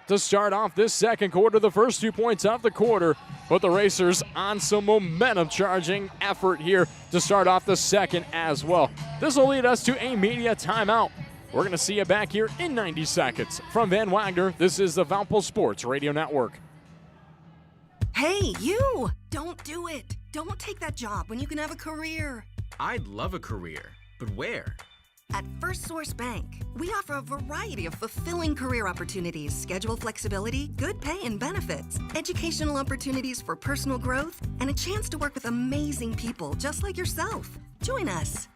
to start off this second quarter, the first 2 points of the quarter. But the Racers on some momentum charging effort here to start off the second as well. This will lead us to a media timeout. We're going to see you back here in 90 seconds. From Van Wagner, this is the Valpo Sports Radio Network. Hey, you! Don't do it. Don't take that job when you can have a career. I'd love a career, but where? At First Source Bank, we offer a variety of fulfilling career opportunities, schedule flexibility, good pay and benefits, educational opportunities for personal growth, and a chance to work with amazing people just like yourself. Join us.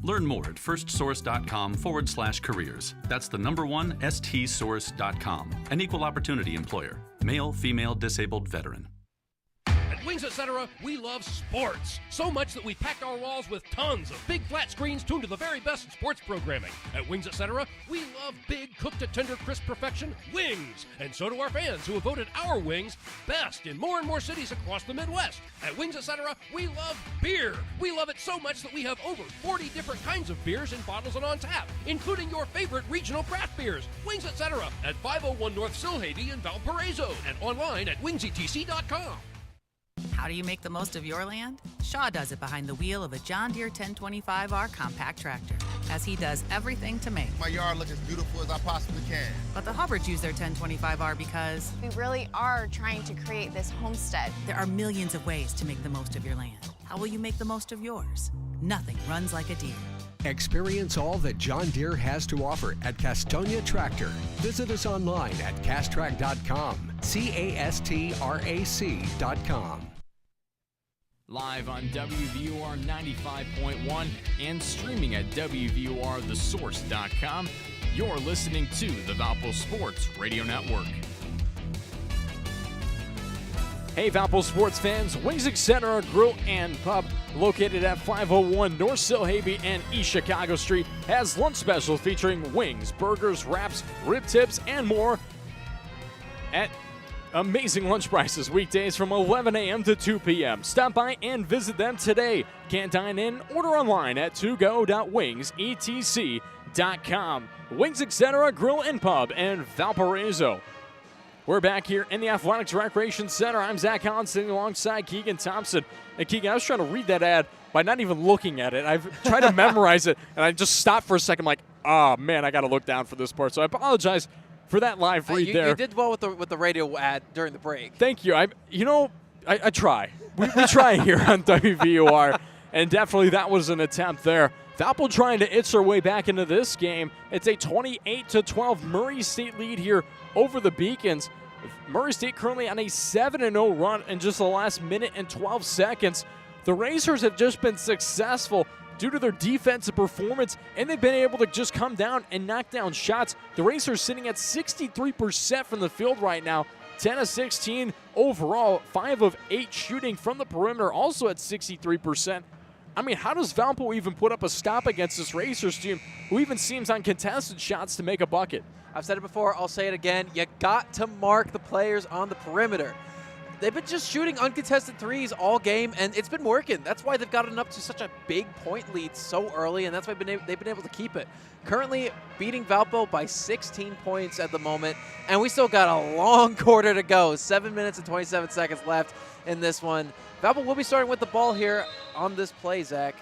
Learn more at firstsource.com/careers. That's the number one stsource.com. An equal opportunity employer. Male, female, disabled, veteran. At Wings Etc., we love sports. So much that we packed our walls with tons of big flat screens tuned to the very best in sports programming. At Wings Etc., we love big, cooked to tender, crisp perfection wings. And so do our fans who have voted our wings best in more and more cities across the Midwest. At Wings Etc., we love beer. We love it so much that we have over 40 different kinds of beers in bottles and on tap, including your favorite regional craft beers. Wings Etc. at 501 North Silhavy in Valparaiso and online at wingsetc.com. How do you make the most of your land? Shaw does it behind the wheel of a John Deere 1025R compact tractor, as he does everything to make My yard look as beautiful as I possibly can. But the Hubbards use their 1025R because We really are trying to create this homestead. there are millions of ways to make the most of your land. How will you make the most of yours? Nothing runs like a Deere. Experience all that John Deere has to offer at Castonia Tractor. Visit us online at castrac.com, castrac.com. Live on WVUR 95.1 and streaming at WVURTheSource.com. You're listening to the Valpo Sports Radio Network. Hey, Valpo sports fans, Wings Etc. Grill and Pub, located at 501 North Silhavy and East Chicago Street, has lunch specials featuring wings, burgers, wraps, rib tips, and more at amazing lunch prices weekdays from 11 a.m. to 2 p.m. Stop by and visit them today. Can't dine in? Order online at togo.wingsetc.com. Wings Etc. Grill and Pub in Valparaiso. We're back here in the Athletics Recreation Center. I'm Zach Collins sitting alongside Keegan Thompson. And Keegan, I was trying to read that ad by not even looking at it. I've tried to memorize it, and I just stopped for a second. I'm like, oh, man, I got to look down for this part. So I apologize for that live read there. You did well with the radio ad during the break. Thank you. I try. We try here on WVUR, and definitely that was an attempt there. Valpo trying to itch their way back into this game. It's a 28-12 Murray State lead here over the Beacons. Murray State currently on a 7-0 run in just the last minute and 12 seconds. The Racers have just been successful due to their defensive performance, and they've been able to just come down and knock down shots. The Racers sitting at 63% from the field right now, 10 of 16 overall, 5 of 8 shooting from the perimeter, also at 63%. I mean, how does Valpo even put up a stop against this Racers team who even seems on contested shots to make a bucket? I've said it before, I'll say it again. You got to mark the players on the perimeter. They've been just shooting uncontested threes all game, and it's been working. That's why they've gotten up to such a big point lead so early, and that's why they've been able to keep it. Currently beating Valpo by 16 points at the moment, and we still got a long quarter to go. 7 minutes and 27 seconds left in this one. Valpo will be starting with the ball here on this play, Zach.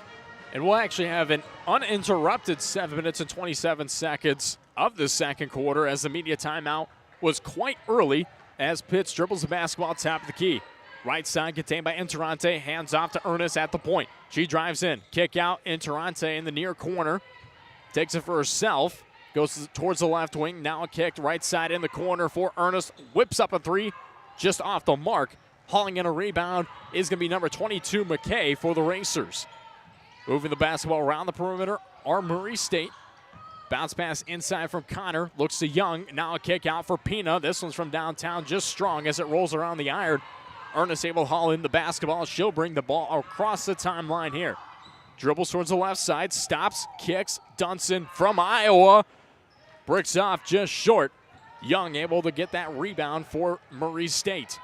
And we'll actually have an uninterrupted 7 minutes and 27 seconds of the second quarter as the media timeout was quite early as Pitts dribbles the basketball top of the key. Right side contained by Interante. Hands off to Ernest at the point. She drives in. Kick out. Interante in the near corner. Takes it for herself. Goes towards the left wing. Now a kick. Right side in the corner for Ernest. Whips up a three. Just off the mark. Hauling in a rebound is going to be number 22, McKay, for the Racers. Moving the basketball around the perimeter are Murray State. Bounce pass inside from Connor. Looks to Young. Now a kick out for Pina. This one's from downtown, just strong as it rolls around the iron. Ernest able to haul in the basketball. She'll bring the ball across the timeline here. Dribbles towards the left side. Stops. Kicks. Dunson from Iowa. Bricks off just short. Young able to get that rebound for Murray State.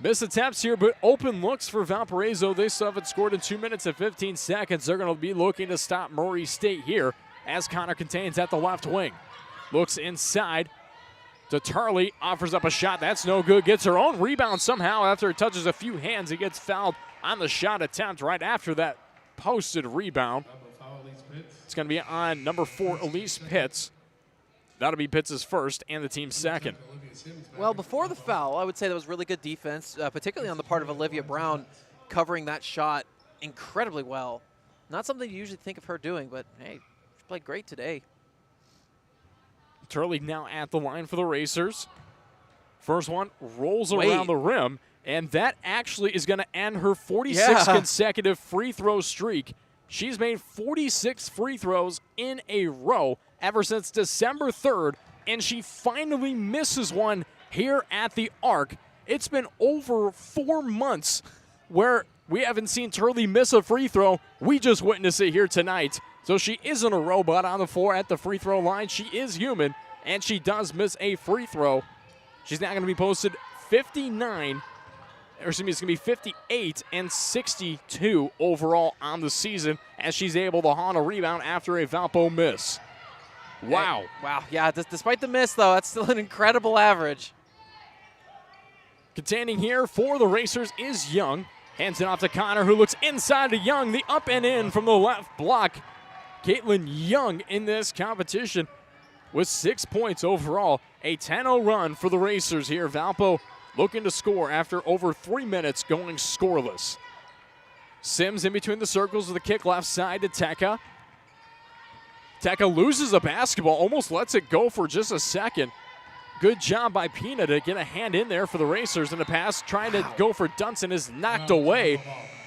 Missed attempts here, but open looks for Valparaiso. They still haven't scored in 2 minutes and 15 seconds. They're going to be looking to stop Murray State here as Connor contains at the left wing. Looks inside to Turley. Offers up a shot. That's no good. Gets her own rebound somehow after it touches a few hands. He gets fouled on the shot attempt right after that posted rebound. It's going to be on number 4, Elise Pitts. That'll be Pitts' first and the team's second. Well, before the foul, I would say that was really good defense, particularly on the part of Olivia Brown, covering that shot incredibly well. Not something you usually think of her doing, but hey, she played great today. Turley now at the line for the Racers. First one rolls around the rim, and that actually is going to end her 46 consecutive free throw streak. She's made 46 free throws in a row ever since December 3rd, and she finally misses one here at the Arc. It's been over 4 months where we haven't seen Turley miss a free throw. We just witnessed it here tonight. So she isn't a robot on the floor at the free throw line. She is human, and she does miss a free throw. She's now going to be posted 59, or excuse me, it's going to be 58 and 62 overall on the season as she's able to haunt a rebound after a Valpo miss. Wow. Wow. Yeah, despite the miss, though, that's still an incredible average. Containing here for the Racers is Young. Hands it off to Connor, who looks inside to Young. The up and in from the left block. Caitlin Young in this competition with 6 points overall. A 10-0 run for the Racers here. Valpo looking to score after over 3 minutes going scoreless. Sims in between the circles with a kick left side to Teka. Teka loses a basketball, almost lets it go for just a second. Good job by Pina to get a hand in there for the Racers, and the pass trying to go for Dunson is knocked away.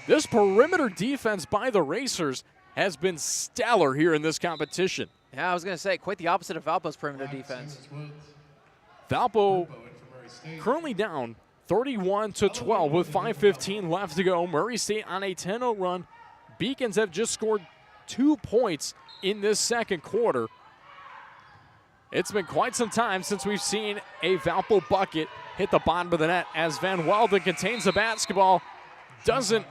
This perimeter defense by the Racers has been stellar here in this competition. Yeah, I was going to say, quite the opposite of Valpo's perimeter defense. Valpo currently down 31-12 with 5:15 left to go. Murray State on a 10-0 run. Beacons have just scored 2 points in this second quarter. It's been quite some time since we've seen a Valpo bucket hit the bottom of the net as Van Welden contains the basketball, doesn't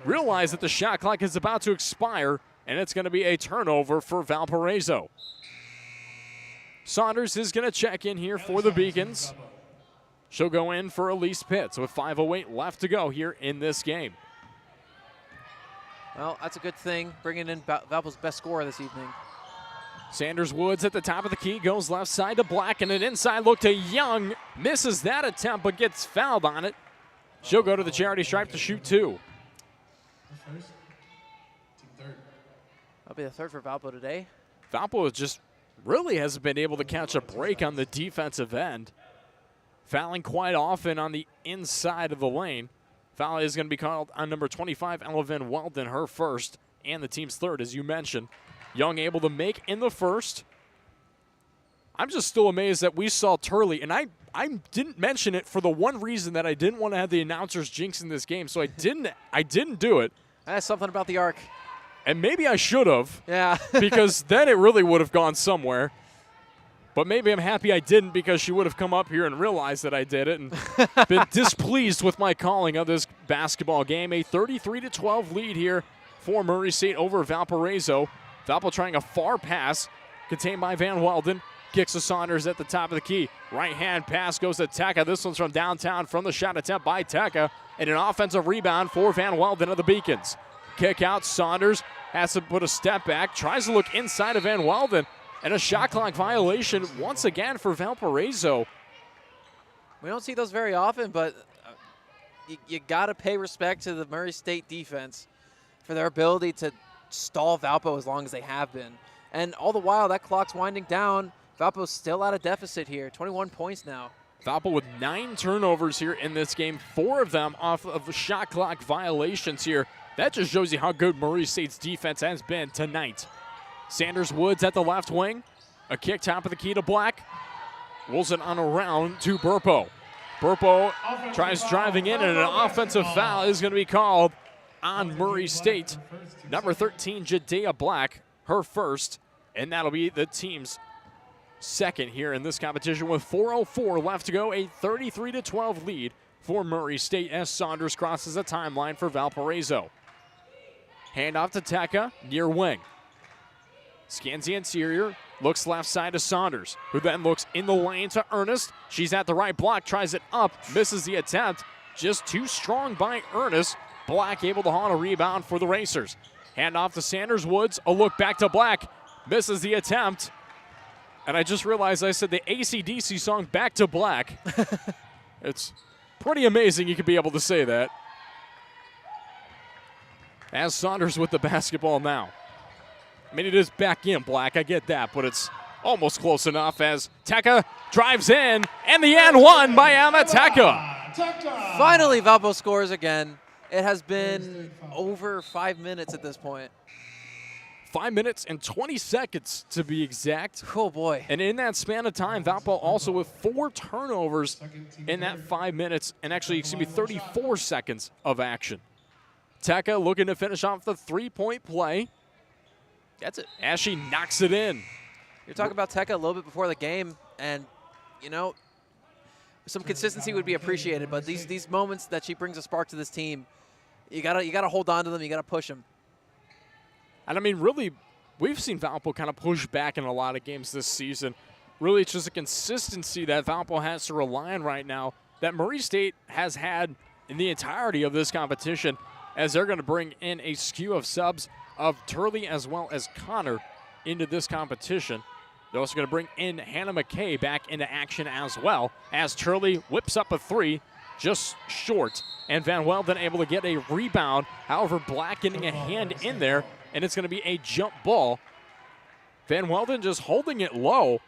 realize that the shot clock is about to expire, and it's going to be a turnover for Valparaiso. Saunders is going to check in here for the Beacons. She'll go in for Elise Pitts with 5:08 left to go here in this game. Well, that's a good thing, bringing in Valpo's best scorer this evening. Sanders Woods at the top of the key, goes left side to Black, and an inside look to Young. Misses that attempt, but gets fouled on it. She'll go to the charity stripe to shoot 2. That'll be the third for Valpo today. Valpo just really hasn't been able to catch a break on the defensive end. Fouling quite often on the inside of the lane. Foul is going to be called on number 25, Ella Van Welden, her first, and the team's third, as you mentioned. Young able to make in the first. I'm just still amazed that we saw Turley, and I didn't mention it for the one reason that I didn't want to have the announcers jinx in this game, so I didn't do it. That's something about the Arc. And maybe I should have. Yeah. Because then it really would have gone somewhere. But maybe I'm happy I didn't, because she would have come up here and realized that I did it and been displeased with my calling of this basketball game. A 33-12 lead here for Murray State over Valparaiso. Valpo trying a far pass, contained by Van Welden. Kicks to Saunders at the top of the key. Right hand pass goes to Teka. This one's from downtown from the shot attempt by Teka. And an offensive rebound for Van Welden of the Beacons. Kick out, Saunders has to put a step back. Tries to look inside of Van Welden. And a shot clock violation once again for Valparaiso. We don't see those very often, but you got to pay respect to the Murray State defense for their ability to stall Valpo as long as they have been. And all the while, that clock's winding down. Valpo's still at a deficit here, 21 points now. Valpo with 9 turnovers here in this game, 4 of them off of shot clock violations here. That just shows you how good Murray State's defense has been tonight. Sanders Woods at the left wing. A kick top of the key to Black. Wilson on around to Burpo. Burpo tries driving in, and an offensive foul is going to be called on Murray State. Number 13, Jadea Black, her first, and that'll be the team's second here in this competition with 4:04 left to go. A 33-12 lead for Murray State as Saunders crosses the timeline for Valparaiso. Handoff to Teka, near wing. Scans the interior, looks left side to Saunders, who then looks in the lane to Ernest. She's at the right block, tries it up, misses the attempt. Just too strong by Ernest. Black able to haul a rebound for the Racers. Handoff to Sanders Woods, a look back to Black, misses the attempt. And I just realized I said the AC/DC song Back to Black. It's pretty amazing you could be able to say that. As Saunders with the basketball now. I mean, it is back in Black, I get that, but it's almost close enough as Teka drives in, and the and one by Emma Teka. Finally, Valpo scores again. It has been over 5 minutes at this point. 5 minutes and 20 seconds to be exact. Oh, boy. And in that span of time, Valpo also with 4 turnovers in that 5 minutes, and actually, 34 seconds of action. Teka looking to finish off the three-point play. That's it. As she knocks it in. You're talking about Teka a little bit before the game, and, you know, some consistency would be appreciated, but these moments that she brings a spark to this team, you gotta hold on to them, you gotta push them. And I mean, really, we've seen Valpo kind of push back in a lot of games this season. Really, it's just a consistency that Valpo has to rely on right now that Murray State has had in the entirety of this competition, as they're going to bring in a skew of subs of Turley as well as Connor into this competition. They're also going to bring in Hannah McKay back into action as well, as Turley whips up a 3, just short, and Van Welden able to get a rebound. However, Black getting a hand in there, and it's going to be a jump ball. Van Welden just holding it low,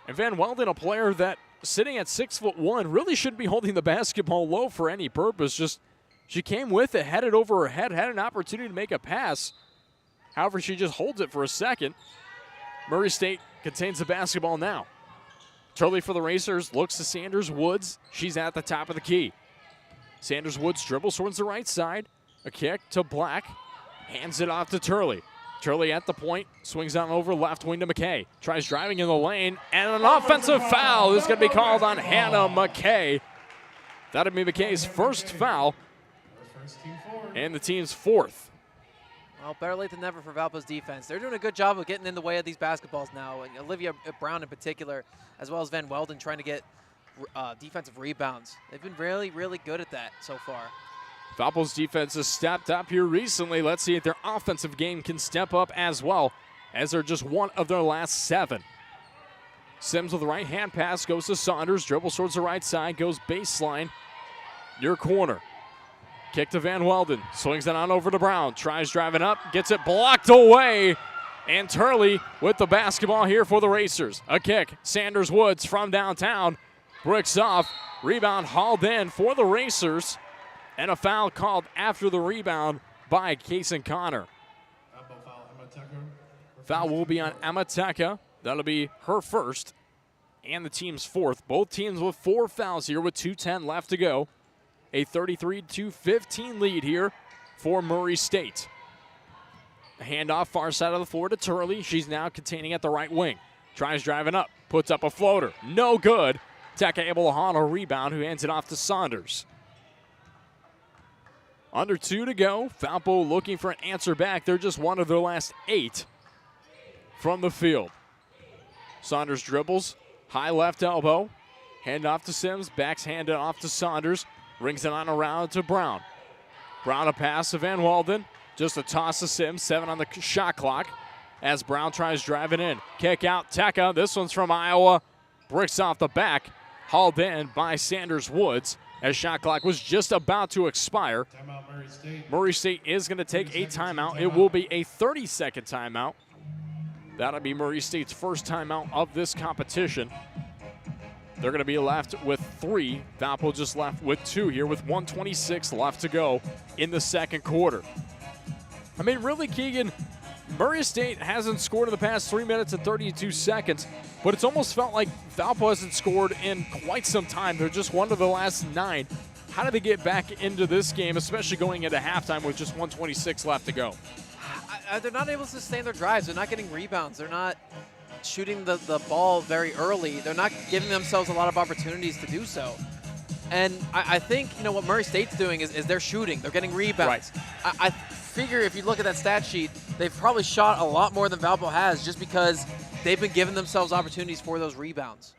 and Van Welden, a player that sitting at 6'1", really shouldn't be holding the basketball low for any purpose. Just she came with it, had it over her head, had an opportunity to make a pass. However, she just holds it for a second. Murray State contains the basketball now. Turley for the Racers looks to Sanders Woods. She's at the top of the key. Sanders Woods dribbles towards the right side. A kick to Black. Hands it off to Turley. Turley at the point. Swings on over left wing to McKay. Tries driving in the lane. And an offensive foul is going to be called on Hannah McKay. That'll be McKay's first foul. And the team's fourth. Well, better late than never for Valpo's defense. They're doing a good job of getting in the way of these basketballs now. And Olivia Brown in particular, as well as Van Welden, trying to get defensive rebounds. They've been really, really good at that so far. Valpo's defense has stepped up here recently. Let's see if their offensive game can step up as well, as they're just one of their last 7. Sims with the right hand pass goes to Saunders. Dribbles towards the right side, goes baseline, near corner. Kick to Van Welden, swings it on over to Brown, tries driving up, gets it blocked away, and Turley with the basketball here for the Racers. A kick, Sanders Woods from downtown, bricks off, rebound hauled in for the Racers, and a foul called after the rebound by Kaysen Connor. Foul will be on Emma Teka. That'll be her first and the team's fourth. Both teams with 4 fouls here with 2:10 left to go. A 33-15 lead here for Murray State. A handoff far side of the floor to Turley. She's now containing at the right wing. Tries driving up, puts up a floater. No good. Teka able to haul a rebound, who hands it off to Saunders. Under 2 to go. Valpo looking for an answer back. They're just one of their last 8 from the field. Saunders dribbles, high left elbow. Hand off to Sims, backhand it off to Saunders. Rings it on around to Brown. Brown a pass to Van Welden. Just a toss to Sims, 7 on the shot clock. As Brown tries driving in. Kick out Teka. This one's from Iowa. Bricks off the back. Hauled in by Sanders Woods. as shot clock was just about to expire. Timeout, Murray State. Murray State is going to take a timeout. It will be a 30-second timeout. That'll be Murray State's first timeout of this competition. They're going to be left with 3. Valpo just left with 2 here with 1:26 left to go in the second quarter. I mean, really, Keegan, Murray State hasn't scored in the past 3 minutes and 32 seconds, but it's almost felt like Valpo hasn't scored in quite some time. They're just one of the last 9. How do they get back into this game, especially going into halftime with just 1:26 left to go? They're not able to sustain their drives. They're not getting rebounds. They're not shooting the ball very early. They're not giving themselves a lot of opportunities to do so. And I think, what Murray State's doing is they're shooting. They're getting rebounds. Right. I figure if you look at that stat sheet, they've probably shot a lot more than Valpo has just because they've been giving themselves opportunities for those rebounds.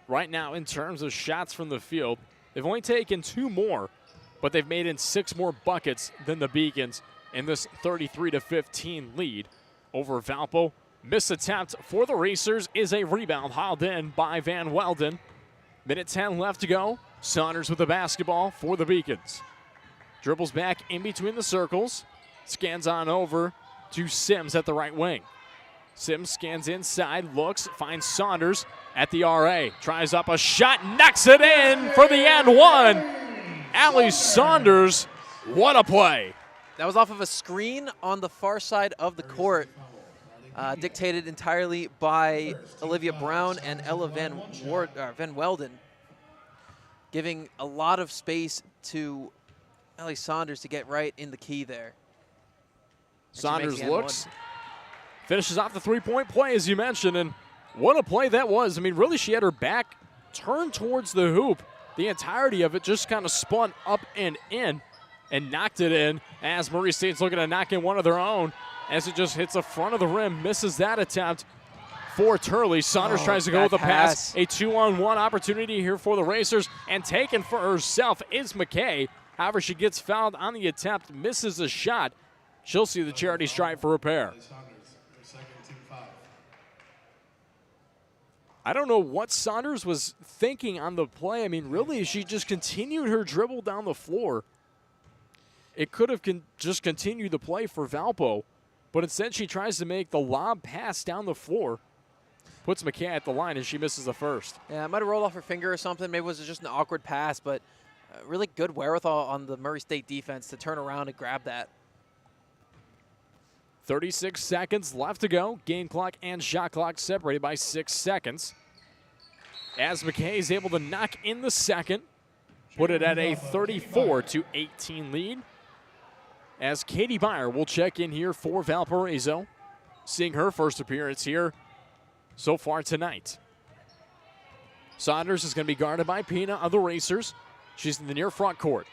Right now, in terms of shots from the field, they've only taken 2 more, but they've made in 6 more buckets than the Beacons in this 33-15 lead over Valpo. Missed attempt for the Racers is a rebound hauled in by Van Welden. Minute 10 left to go. Saunders with the basketball for the Beacons. Dribbles back in between the circles. Scans on over to Sims at the right wing. Sims scans inside, looks, finds Saunders at the RA. Tries up a shot, knocks it in for the and one. Allie Saunders, what a play. That was off of a screen on the far side of the court. Dictated entirely by Olivia Brown and Ella Van Welden, giving a lot of space to Ellie Saunders to get right in the key there. Saunders looks, finishes off the three-point play, as you mentioned, and what a play that was. I mean, really, she had her back turned towards the hoop. The entirety of it just kind of spun up and in and knocked it in as Murray State's looking to knock in one of their own. As it just hits the front of the rim, misses that attempt for Turley. Saunders tries to go with a pass. A 2-on-1 opportunity here for the Racers, and taken for herself is McKay. However, she gets fouled on the attempt, misses a shot. She'll see the charity stripe for repair. I don't know what Saunders was thinking on the play. I mean, really, she just continued her dribble down the floor. It could have just continued the play for Valpo. But instead, she tries to make the lob pass down the floor. Puts McKay at the line, and she misses the first. Yeah, it might have rolled off her finger or something. Maybe it was just an awkward pass, but really good wherewithal on the Murray State defense to turn around and grab that. 36 seconds left to go. Game clock and shot clock separated by 6 seconds. As McKay is able to knock in the second, put it at a 34-18 lead. As Katie Byer will check in here for Valparaiso, seeing her first appearance here so far tonight. Saunders is going to be guarded by Pina of the Racers. She's in the near front court.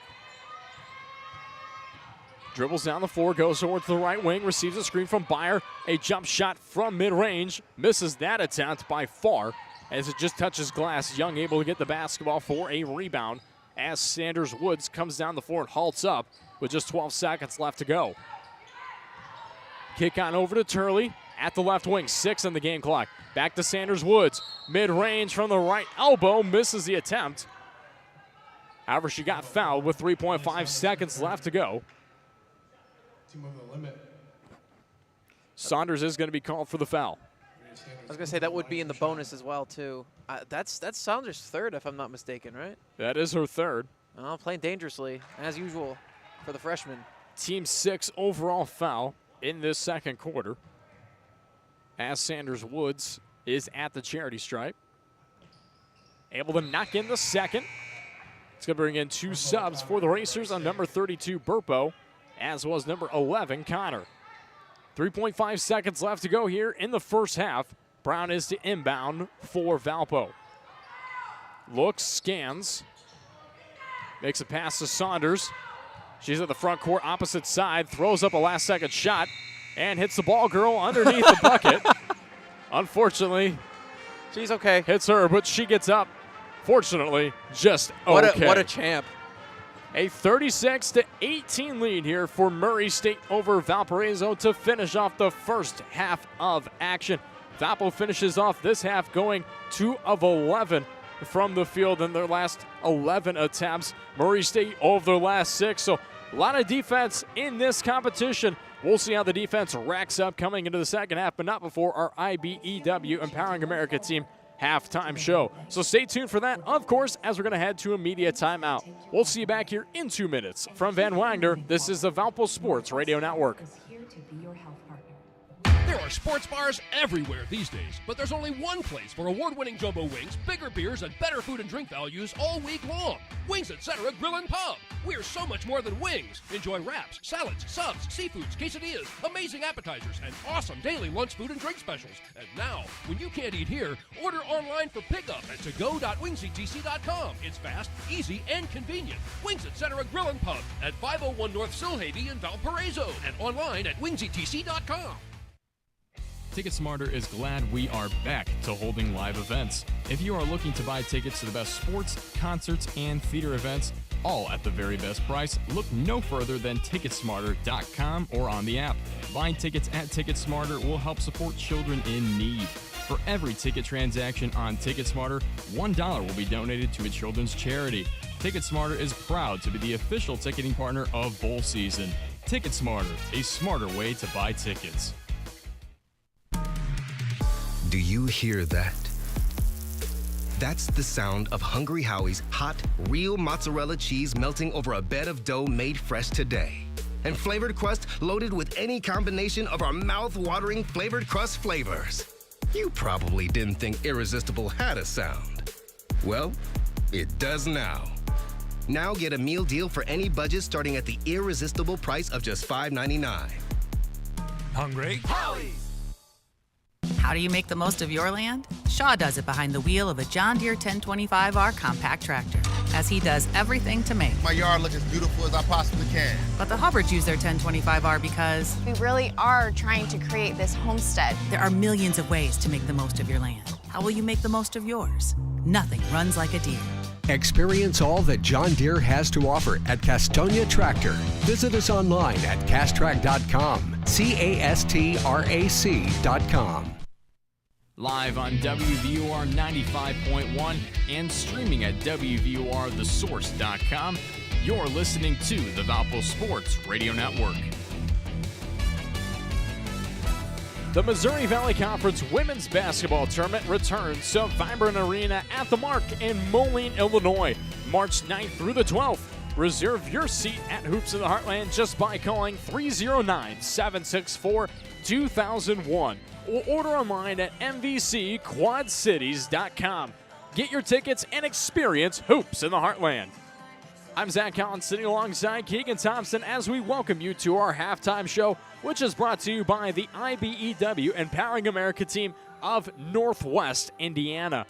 Dribbles down the floor, goes over to the right wing, receives a screen from Byer. A jump shot from mid-range, misses that attempt by far as it just touches glass. Young able to get the basketball for a rebound as Sanders Woods comes down the floor and halts up with just 12 seconds left to go. Kick on over to Turley at the left wing, 6 on the game clock. Back to Sanders Woods, mid-range from the right elbow, misses the attempt. However, she got fouled with 3.5 seconds left to go. Team over the limit. Saunders is going to be called for the foul. I was going to say that would be in the bonus as well, too. That's Saunders' third, if I'm not mistaken, right? That is her third. Well, playing dangerously, as usual, for the freshman. Team 6 overall foul in this second quarter. As Sanders Woods is at the charity stripe. Able to knock in the second. It's going to bring in 2 subs for the Racers on number 32, Burpo, as was number 11, Connor. 3.5 seconds left to go here in the first half. Brown is to inbound for Valpo. Looks, scans. Makes a pass to Saunders. She's at the front court, opposite side. Throws up a last-second shot and hits the ball girl underneath the bucket. Unfortunately, she's okay. Hits her, but she gets up. Fortunately, just okay. What a champ. A 36-18 lead here for Murray State over Valparaiso to finish off the first half of action. Valpo finishes off this half going 2 of 11 from the field in their last 11 attempts. Murray State, all of their last 6. So a lot of defense in this competition. We'll see how the defense racks up coming into the second half, but not before our IBEW Empowering America team halftime show. So stay tuned for that, of course, as we're going to head to a media timeout. We'll see you back here in 2 minutes. From Van Wagner, this is the Valpo Sports Radio Network. There are sports bars everywhere these days, but there's only one place for award-winning jumbo wings, bigger beers, and better food and drink values all week long. Wings Etc. Grill and Pub. We're so much more than wings. Enjoy wraps, salads, subs, seafoods, quesadillas, amazing appetizers, and awesome daily lunch food and drink specials. And now, when you can't eat here, order online for pickup at togo.wingsetc.com. It's fast, easy, and convenient. Wings Etc. Grill and Pub at 501 North Silhavy in Valparaiso and online at wingsetc.com. Ticket Smarter is glad we are back to holding live events. If you are looking to buy tickets to the best sports, concerts, and theater events, all at the very best price, look no further than Ticketsmarter.com or on the app. Buying tickets at Ticketsmarter will help support children in need. For every ticket transaction on Ticketsmarter, $1 will be donated to a children's charity. Ticketsmarter is proud to be the official ticketing partner of bowl season. Ticketsmarter, a smarter way to buy tickets. Do you hear that? That's the sound of Hungry Howie's hot, real mozzarella cheese melting over a bed of dough made fresh today. And flavored crust loaded with any combination of our mouth-watering flavored crust flavors. You probably didn't think Irresistible had a sound. Well, it does now. Now get a meal deal for any budget starting at the irresistible price of just $5.99. Hungry Howie's! How do you make the most of your land? Shaw does it behind the wheel of a John Deere 1025R compact tractor, as he does everything to make my yard look as beautiful as I possibly can. But the Hubbards use their 1025R because we really are trying to create this homestead. There are millions of ways to make the most of your land. How will you make the most of yours? Nothing runs like a Deere. Experience all that John Deere has to offer at Castonia Tractor. Visit us online at castrac.com, castrac.com. Live on WVUR 95.1 and streaming at WVURTheSource.com, you're listening to the Valpo Sports Radio Network. The Missouri Valley Conference Women's Basketball Tournament returns to Vibrant Arena at the Mark in Moline, Illinois, March 9th through the 12th. Reserve your seat at Hoops in the Heartland just by calling 309-764-2001 or order online at mvcquadcities.com. Get your tickets and experience Hoops in the Heartland. I'm Zach Collins sitting alongside Keegan Thompson as we welcome you to our halftime show, which is brought to you by the IBEW Empowering America team of Northwest Indiana.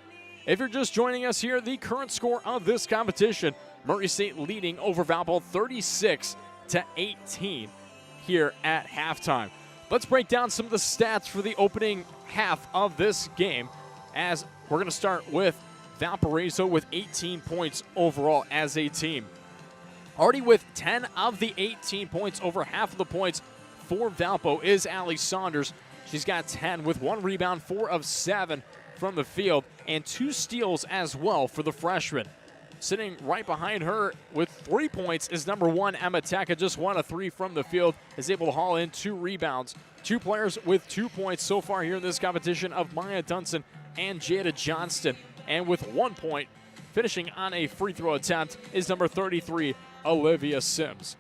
If you're just joining us here, the current score of this competition, Murray State leading over Valpo 36-18 here at halftime. Let's break down some of the stats for the opening half of this game, as we're going to start with Valparaiso with 18 points overall as a team. Already with 10 of the 18 points, over half of the points for Valpo is Allie Saunders. She's got 10 with 1 rebound, 4 of 7 from the field, and 2 steals as well for the freshman. Sitting right behind her with 3 points is number 1, Emma Taka, just 1 of 3 from the field, is able to haul in 2 rebounds. 2 players with 2 points so far here in this competition of Maya Dunson and Jada Johnston. And with 1 point, finishing on a free throw attempt, is number 33, Olivia Sims.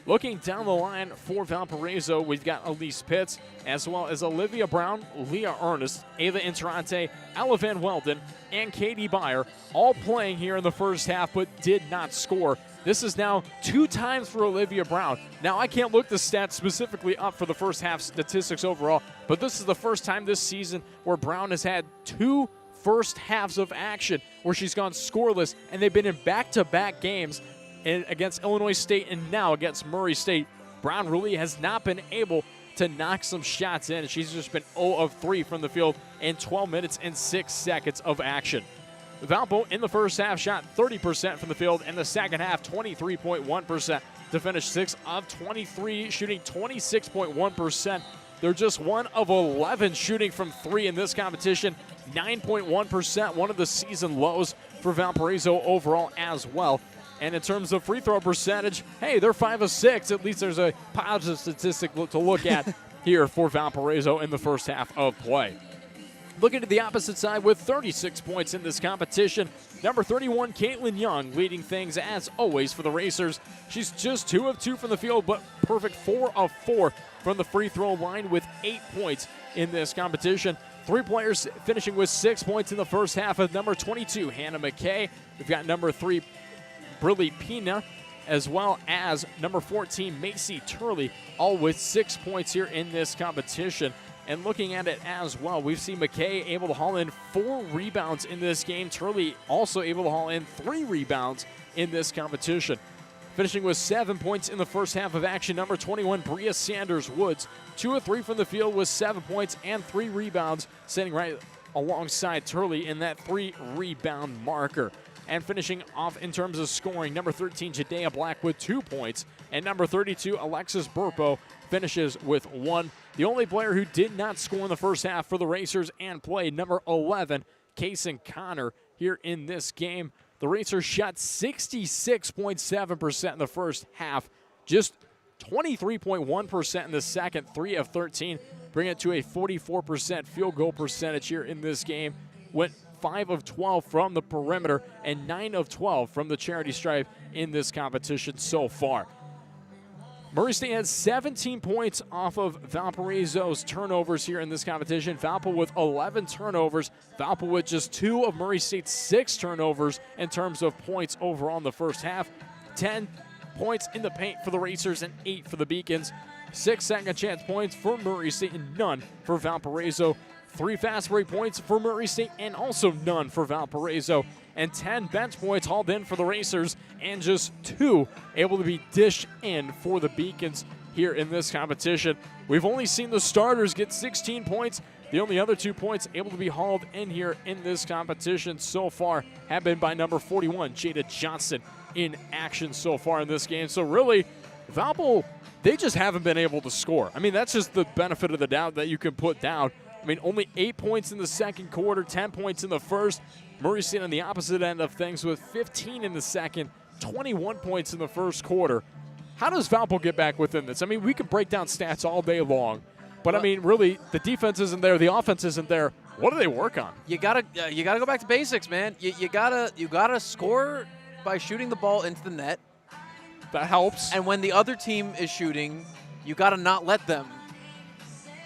Looking down the line for Valparaiso, we've got Elise Pitts, as well as Olivia Brown, Leah Ernest, Ava Interante, Ella Van Welden, and Katie Byer, all playing here in the first half but did not score. This is now 2 times for Olivia Brown. Now, I can't look the stats specifically up for the first half statistics overall, but this is the first time this season where Brown has had 2 first halves of action where she's gone scoreless, and they've been in back-to-back games against Illinois State and now against Murray State. Brown really has not been able to knock some shots in. She's just been 0 of 3 from the field in 12 minutes and 6 seconds of action. Valpo in the first half shot 30% from the field, in the second half 23.1% to finish 6 of 23, shooting 26.1%. They're just 1 of 11 shooting from 3 in this competition, 9.1%, one of the season lows for Valparaiso overall as well. And in terms of free throw percentage, hey, they're 5 of 6. At least there's a positive statistic to look at here for Valparaiso in the first half of play. Looking to the opposite side with 36 points in this competition, number 31, Caitlin Young, leading things as always for the Racers. She's just 2 of 2 from the field, but perfect 4 of 4 from the free throw line with 8 points in this competition. 3 players finishing with 6 points in the first half of number 22, Hannah McKay. We've got number 3, Briley Pina, as well as number 14, Macy Turley, all with 6 points here in this competition. And looking at it as well, we've seen McKay able to haul in 4 rebounds in this game. Turley also able to haul in 3 rebounds in this competition. Finishing with 7 points in the first half of action, number 21, Bria Sanders-Woods. 2 of 3 from the field with 7 points and 3 rebounds, sitting right alongside Turley in that 3-rebound marker. And finishing off in terms of scoring, number 13, Jadea Black with 2 points. And number 32, Alexis Burpo, finishes with 1. The only player who did not score in the first half for the Racers and played, number 11, Kaysen Connor, here in this game. The Racers shot 66.7% in the first half, just 23.1% in the second, 3 of 13, bringing it to a 44% field goal percentage here in this game. Went 5 of 12 from the perimeter and 9 of 12 from the charity stripe in this competition so far. Murray State has 17 points off of Valparaiso's turnovers here in this competition. Valpo with 11 turnovers. Valpo with just 2 of Murray State's 6 turnovers in terms of points overall in the first half. 10 points in the paint for the Racers and 8 for the Beacons. 6 second chance points for Murray State and none for Valparaiso. 3 fast break points for Murray State and also none for Valparaiso. And 10 bench points hauled in for the Racers and just 2 able to be dished in for the Beacons here in this competition. We've only seen the starters get 16 points. The only other 2 points able to be hauled in here in this competition so far have been by number 41, Jada Johnson, in action so far in this game. So really, Valpo, they just haven't been able to score. I mean, that's just the benefit of the doubt that you can put down. I mean, only 8 points in the second quarter, 10 points in the first. Murray State on the opposite end of things with 15 in the second, 21 points in the first quarter. How does Valpo get back within this? I mean, we could break down stats all day long, but I mean, really, the defense isn't there, the offense isn't there. What do they work on? You gotta go back to basics, man. You gotta score by shooting the ball into the net. That helps. And when the other team is shooting, you gotta not let them.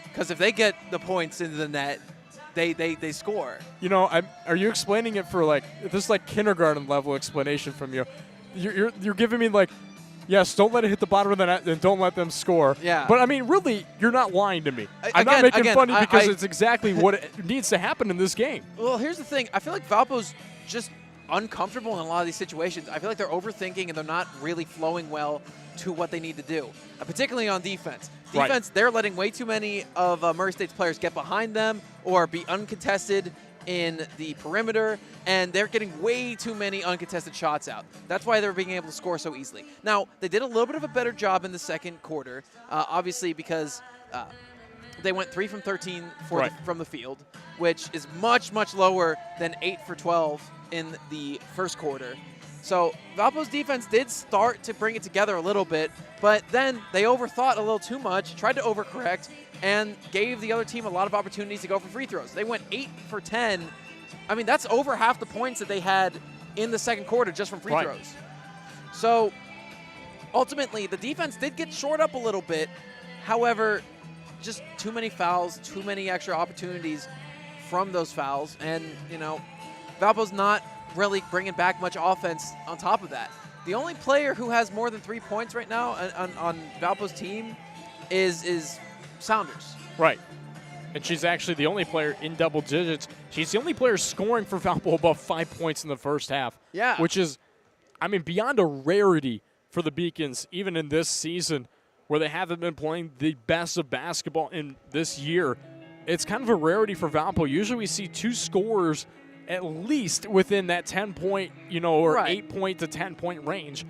Because if they get the points into the net, they score. You know, are you explaining it for this is like kindergarten level explanation from you? You're giving me yes, don't let it hit the bottom of the net and don't let them score. Yeah. But I mean, really, you're not lying to me. I'm not making fun of you because it's exactly what it needs to happen in this game. Well, here's the thing. I feel like Valpo's just uncomfortable in a lot of these situations. I feel like they're overthinking and they're not really flowing well to what they need to do, particularly on defense. Defense, they're letting way too many of Murray State's players get behind them or be uncontested in the perimeter, and they're getting way too many uncontested shots out. That's why they're being able to score so easily. Now, they did a little bit of a better job in the second quarter, obviously because they went 3 from 13 from the field, which is much, much lower than 8 for 12 in the first quarter. So Valpo's defense did start to bring it together a little bit, but then they overthought a little too much, tried to overcorrect, and gave the other team a lot of opportunities to go for free throws. They went 8 for 10. I mean, that's over half the points that they had in the second quarter just from free throws. So ultimately, the defense did get short up a little bit. However, just too many fouls, too many extra opportunities from those fouls. And, you know, Valpo's not really bringing back much offense on top of that. The only player who has more than 3 points right now on Valpo's team is Saunders. Right. And she's actually the only player in double digits. She's the only player scoring for Valpo above 5 points in the first half. Yeah. Which is, I mean, beyond a rarity for the Beacons, even in this season where they haven't been playing the best of basketball in this year. It's kind of a rarity for Valpo. Usually we see 2 scorers at least within that 10-point, or 8-point to 10-point range.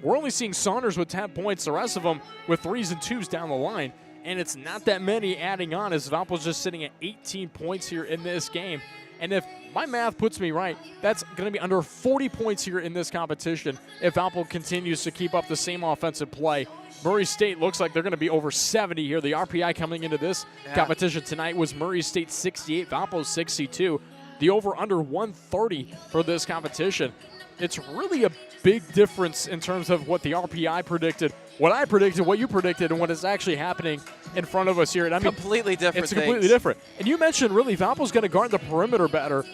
We're only seeing Saunders with 10 points, the rest of them with 3s and 2s down the line, and it's not that many adding on as Valpo's just sitting at 18 points here in this game. And if my math puts me right, that's going to be under 40 points here in this competition if Valpo continues to keep up the same offensive play. Murray State looks like they're going to be over 70 here. The RPI coming into this competition tonight was Murray State 68, Valpo 62. The over-under 130 for this competition. It's really a big difference in terms of what the RPI predicted, what I predicted, what you predicted, and what is actually happening in front of us here. And I mean, completely different. It's completely different. And you mentioned really Valpo's going to guard the perimeter better.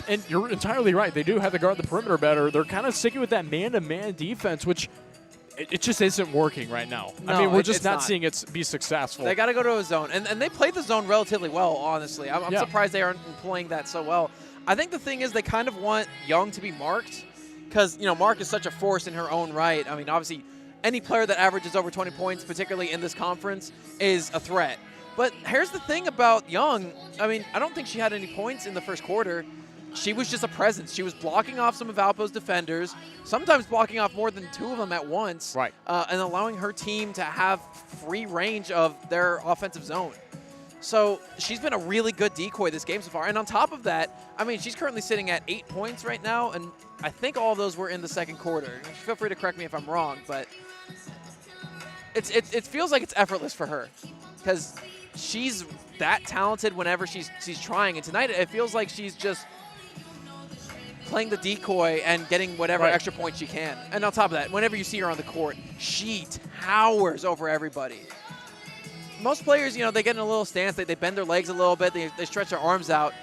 And you're entirely right. They do have to guard the perimeter better. They're kind of sticking with that man-to-man defense, which it just isn't working right now. No, I mean, we're just not seeing it be successful. They got to go to a zone. And they played the zone relatively well, honestly. I'm surprised they aren't employing that so well. I think the thing is they kind of want Young to be marked because, Mark is such a force in her own right. I mean, obviously, any player that averages over 20 points, particularly in this conference, is a threat. But here's the thing about Young. I mean, I don't think she had any points in the first quarter. She was just a presence. She was blocking off some of Valpo's defenders, sometimes blocking off more than two of them at once, right? And allowing her team to have free range of their offensive zone. So she's been a really good decoy this game so far. And on top of that, I mean, she's currently sitting at 8 points right now, and I think all of those were in the second quarter. Feel free to correct me if I'm wrong, but it feels like it's effortless for her because she's that talented whenever she's trying. And tonight it feels like she's just playing the decoy and getting whatever extra points she can. And on top of that, whenever you see her on the court, she towers over everybody. Most players, they get in a little stance. They bend their legs a little bit. They stretch their arms out.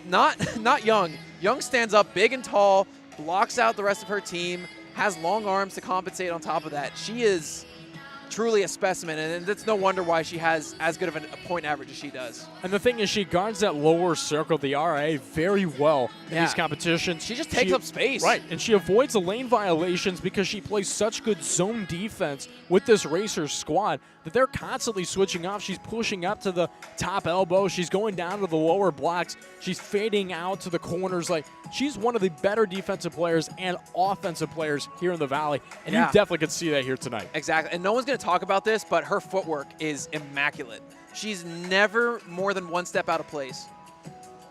Not Young. Young stands up big and tall, blocks out the rest of her team, has long arms to compensate on top of that. She is truly a specimen, and it's no wonder why she has as good of a point average as she does. And the thing is, she guards that lower circle, the RA, very well in these competitions. She just takes up space. Right, and she avoids the lane violations because she plays such good zone defense with this Racers squad that they're constantly switching off. She's pushing up to the top elbow. She's going down to the lower blocks. She's fading out to the corners. Like, she's one of the better defensive players and offensive players here in the Valley, and you definitely could see that here tonight. Exactly, and no one's going to talk about this, but her footwork is immaculate. She's never more than one step out of place,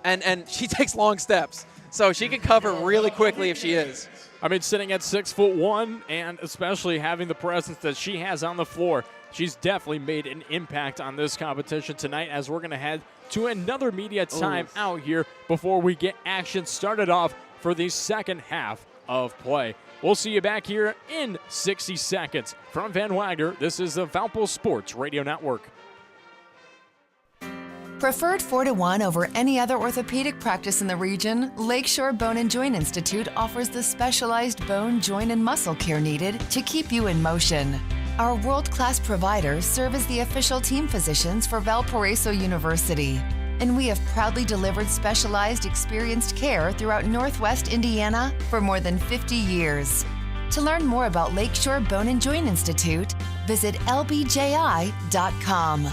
and she takes long steps, so she can cover really quickly if she is. I mean, sitting at 6'1", and especially having the presence that she has on the floor, she's definitely made an impact on this competition tonight, as we're going to head to another media time out here before we get action started off for the second half of play. We'll see you back here in 60 seconds. From Van Wagner, this is the Valpo Sports Radio Network. Preferred 4-1 over any other orthopedic practice in the region, Lakeshore Bone and Joint Institute offers the specialized bone, joint, and muscle care needed to keep you in motion. Our world-class providers serve as the official team physicians for Valparaiso University, and we have proudly delivered specialized, experienced care throughout Northwest Indiana for more than 50 years. To learn more about Lakeshore Bone and Joint Institute, visit lbji.com.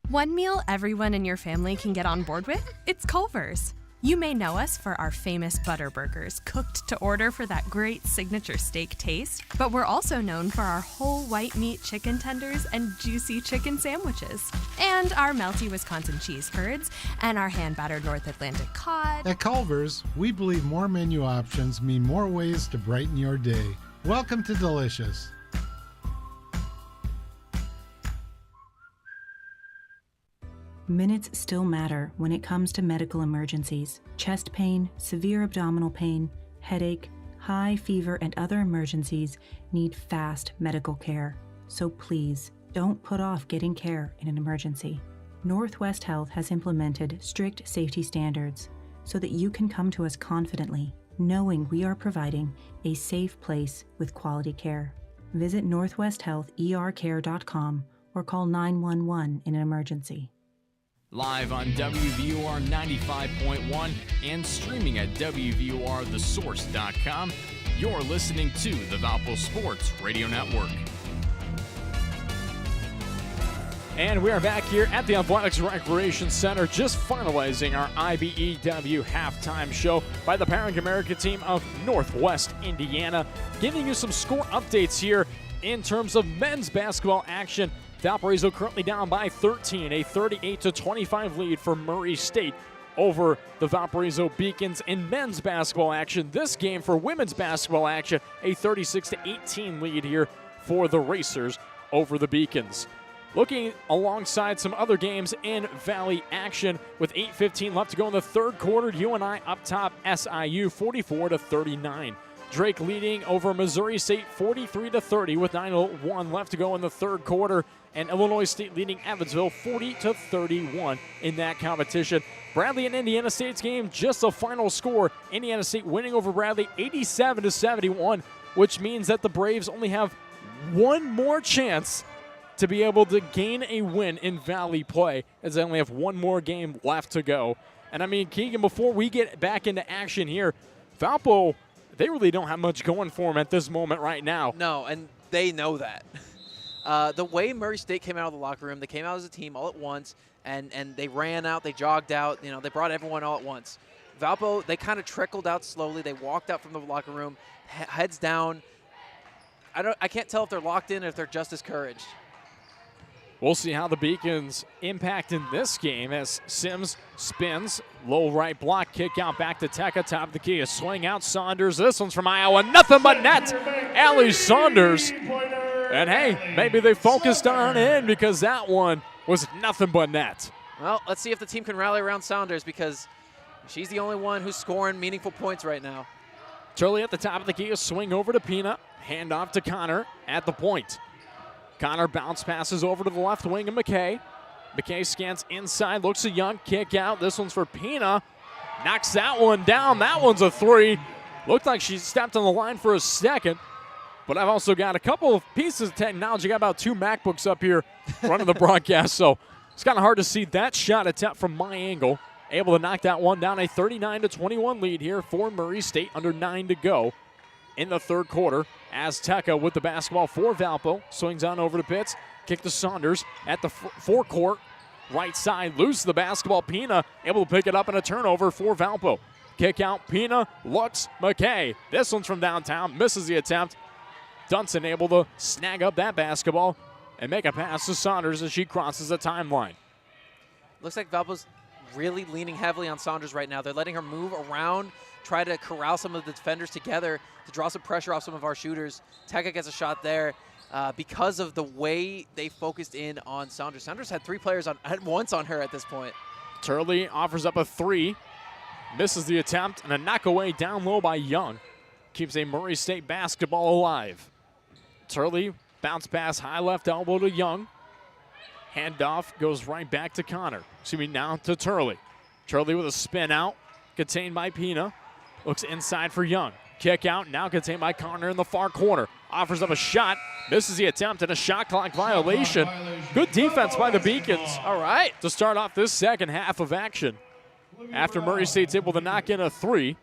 One meal everyone in your family can get on board with? It's Culver's. You may know us for our famous butter burgers, cooked to order for that great signature steak taste, but we're also known for our whole white meat chicken tenders and juicy chicken sandwiches, and our melty Wisconsin cheese curds, and our hand-battered North Atlantic cod. At Culver's, we believe more menu options mean more ways to brighten your day. Welcome to Delicious. Minutes still matter when it comes to medical emergencies. Chest pain, severe abdominal pain, headache, high fever, and other emergencies need fast medical care. So please, don't put off getting care in an emergency. Northwest Health has implemented strict safety standards so that you can come to us confidently, knowing we are providing a safe place with quality care. Visit northwesthealthercare.com or call 911 in an emergency. Live on WVUR 95.1 and streaming at WVURTheSource.com, you're listening to the Valpo Sports Radio Network. And we are back here at the Athletics Recreation Center, just finalizing our IBEW halftime show by the Parent America team of Northwest Indiana, giving you some score updates here in terms of men's basketball action Valparaiso currently down by 13, a 38-25 lead for Murray State over the Valparaiso Beacons. In men's basketball action, this game for women's basketball action, a 36-18 lead here for the Racers over the Beacons. Looking alongside some other games in Valley action with 8:15 left to go in the third quarter, UNI up top SIU 44-39. Drake leading over Missouri State 43-30 with 9:01 left to go in the third quarter, and Illinois State leading Evansville 40-31 in that competition. Bradley and Indiana State's game, just a final score. Indiana State winning over Bradley 87-71, which means that the Braves only have one more chance to be able to gain a win in Valley play, as they only have one more game left to go. And I mean, Keegan, before we get back into action here, Valpo, they really don't have much going for them at this moment right now. No, and they know that. The way Murray State came out of the locker room, they came out as a team all at once, and they ran out, they jogged out, they brought everyone all at once. Valpo, they kind of trickled out slowly. They walked out from the locker room, heads down. I can't tell if they're locked in or if they're just discouraged. We'll see how the Beacons impact in this game as Sims spins. Low right block, kick out back to Teka. Top of the key, a swing out Saunders. This one's from Iowa. Nothing but net. Allie Saunders. And hey, maybe they focused on in because that one was nothing but net. Well, let's see if the team can rally around Saunders because she's the only one who's scoring meaningful points right now. Turley at the top of the key, a swing over to Pina. Hand off to Connor at the point. Connor bounce passes over to the left wing of McKay. McKay scans inside, looks a Young, kick out. This one's for Pina. Knocks that one down. That one's a three. Looked like she stepped on the line for a second. But I've also got a couple of pieces of technology. Got about 2 MacBooks up here running the broadcast. So it's kind of hard to see that shot attempt from my angle. Able to knock that one down. A 39-21 lead here for Murray State. Under 9 to go in the third quarter. Azteca with the basketball for Valpo. Swings on over to Pitts. Kick to Saunders at the forecourt. Right side, loose the basketball. Pina able to pick it up in a turnover for Valpo. Kick out, Pina, looks, McKay. This one's from downtown, misses the attempt. Dunson able to snag up that basketball and make a pass to Saunders as she crosses the timeline. Looks like Valpo's really leaning heavily on Saunders right now. They're letting her move around, try to corral some of the defenders together to draw some pressure off some of our shooters. Teka gets a shot there because of the way they focused in on Saunders. Saunders had 3 players at once on her at this point. Turley offers up a 3, misses the attempt, and a knockaway down low by Young. Keeps a Murray State basketball alive. Turley bounce pass, high left elbow to Young. Handoff goes right back to Connor. Now to Turley. Turley with a spin out, contained by Pina. Looks inside for Young. Kick out, now contained by Connor in the far corner. Offers up a shot, misses the attempt, and a shot clock violation. Good defense by the Beacons. All right. To start off this second half of action. After Murray State's able to knock in a 3,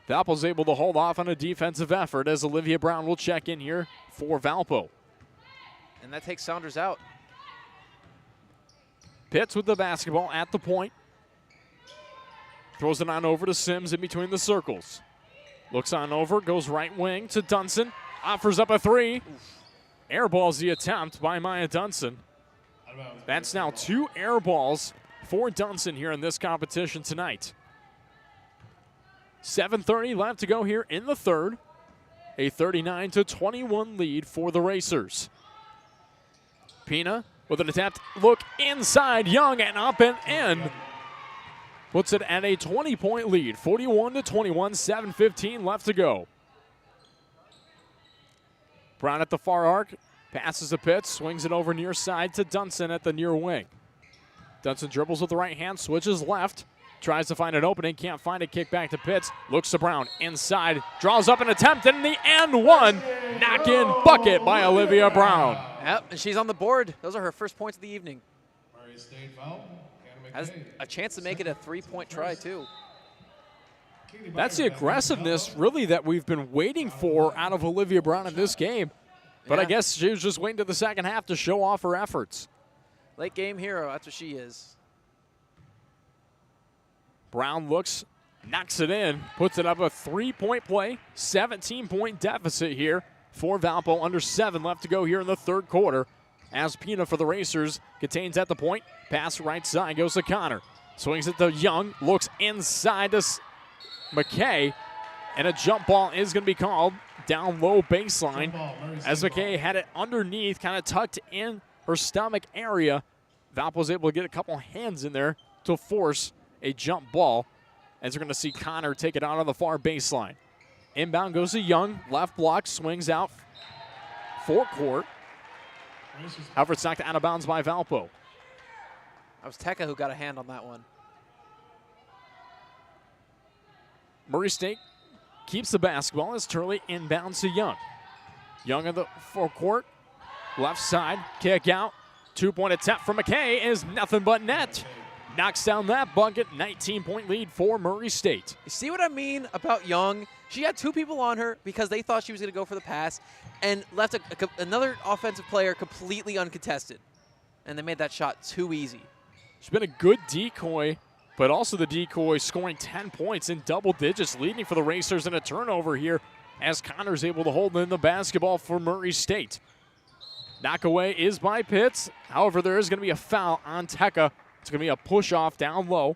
Valpo's able to hold off on a defensive effort as Olivia Brown will check in here for Valpo. And that takes Saunders out. Pitts with the basketball at the point. Throws it on over to Sims in between the circles. Looks on over, goes right wing to Dunson. Offers up a 3. Airballs the attempt by Maya Dunson. That's now 2 air balls for Dunson here in this competition tonight. 7:30 left to go here in the third. A 39-21 lead for the Racers. Pina with an attempt, look inside, Young, and up and in. Puts it at a 20-point lead, 41-21, 7:15 left to go. Brown at the far arc, passes the Pitts, swings it over near side to Dunson at the near wing. Dunson dribbles with the right hand, switches left, tries to find an opening, can't find it, kick back to Pitts, looks to Brown, inside, draws up an attempt, and in the end one, knock-in bucket by Olivia Brown. Yep, and she's on the board. Those are her first points of the evening. Murray State foul. Has a chance to make it a 3-point try, too. That's the aggressiveness, really, that we've been waiting for out of Olivia Brown in this game. But I guess she was just waiting to the second half to show off her efforts. Late game hero, that's what she is. Brown looks, knocks it in, puts it up a 3-point play, 17-point deficit here for Valpo. Under 7 left to go here in the third quarter. as Pina for the Racers contains at the point. Pass right side goes to Connor. Swings it to Young, looks inside to McKay, and a jump ball is going to be called down low baseline as McKay had it underneath, kind of tucked in her stomach area. Valpo was able to get a couple hands in there to force a jump ball, as we're going to see Connor take it out on the far baseline. Inbound goes to Young, left block, swings out forecourt. However, it's knocked out of bounds by Valpo. That was Teka who got a hand on that one. Murray State keeps the basketball as Turley inbounds to Young. Young in the forecourt, left side, kick out. 2-point attempt from McKay is nothing but net. Knocks down that bucket, 19-point lead for Murray State. You see what I mean about Young? She had two people on her because they thought she was going to go for the pass and left another offensive player completely uncontested. And they made that shot too easy. She's been a good decoy, but also the decoy scoring 10 points in double digits, leading for the Racers in a turnover here as Connor's able to hold in the basketball for Murray State. Knockaway is by Pitts. However, there is going to be a foul on Teka. It's going to be a push-off down low.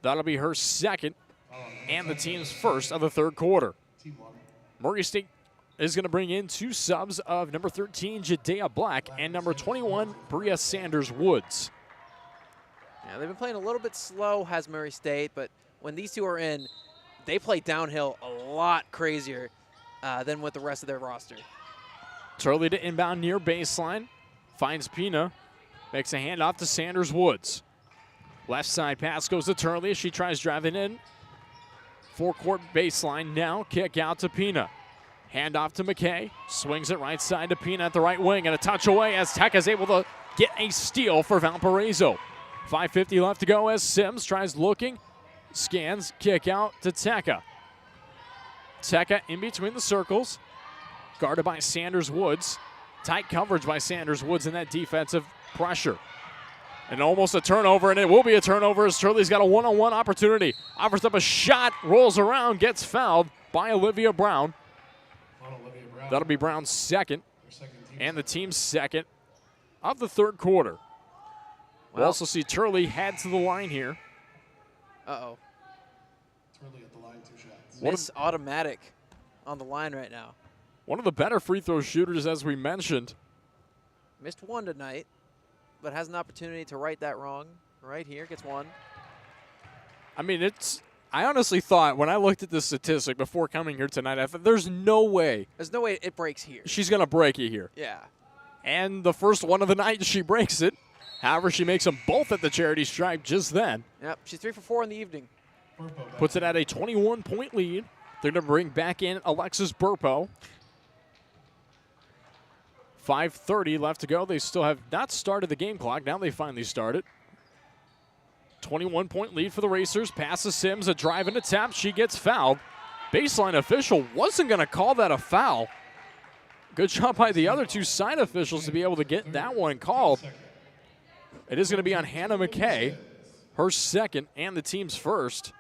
That'll be her second and the team's first of the third quarter. Murray State is going to bring in two subs of number 13, Jadea Black, and number 21, Bria Sanders-Woods. Yeah, they've been playing a little bit slow, has Murray State, but when these two are in, they play downhill a lot crazier than with the rest of their roster. Turley to inbound near baseline. Finds Pina. Makes a handoff to Sanders-Woods. Left side pass goes to Turley as she tries driving in. Forecourt baseline now. Kick out to Pina. Handoff to McKay. Swings it right side to Pina at the right wing. And a touch away as Teka is able to get a steal for Valparaiso. 5:50 left to go as Sims tries looking. Scans. Kick out to Teka. Teka in between the circles. Guarded by Sanders-Woods. Tight coverage by Sanders-Woods in that defensive pressure. And almost a turnover, and it will be a turnover as Turley's got a one-on-one opportunity. Offers up a shot, rolls around, gets fouled by Olivia Brown. That'll be Brown's second, and the team's second of the third quarter. We'll also see Turley head to the line here. Uh-oh. Turley at the line, 2 shots. Miss automatic on the line right now. One of the better free throw shooters, as we mentioned. Missed one tonight, but has an opportunity to right that wrong. Right here, gets one. I mean, I honestly thought when I looked at this statistic before coming here tonight, I thought there's no way. There's no way it breaks here. She's going to break it here. Yeah. And the first one of the night, she breaks it. However, she makes them both at the charity stripe just then. Yep, she's 3 for 4 in the evening. Puts it at a 21-point lead. They're going to bring back in Alexis Burpo. 5:30 left to go. They still have not started the game clock. Now they finally started. 21-point lead for the Racers. Pass to Sims, a drive and a tap. She gets fouled. Baseline official wasn't going to call that a foul. Good job by the other two side officials to be able to get that one called. It is going to be on Hannah McKay, her second and the team's first.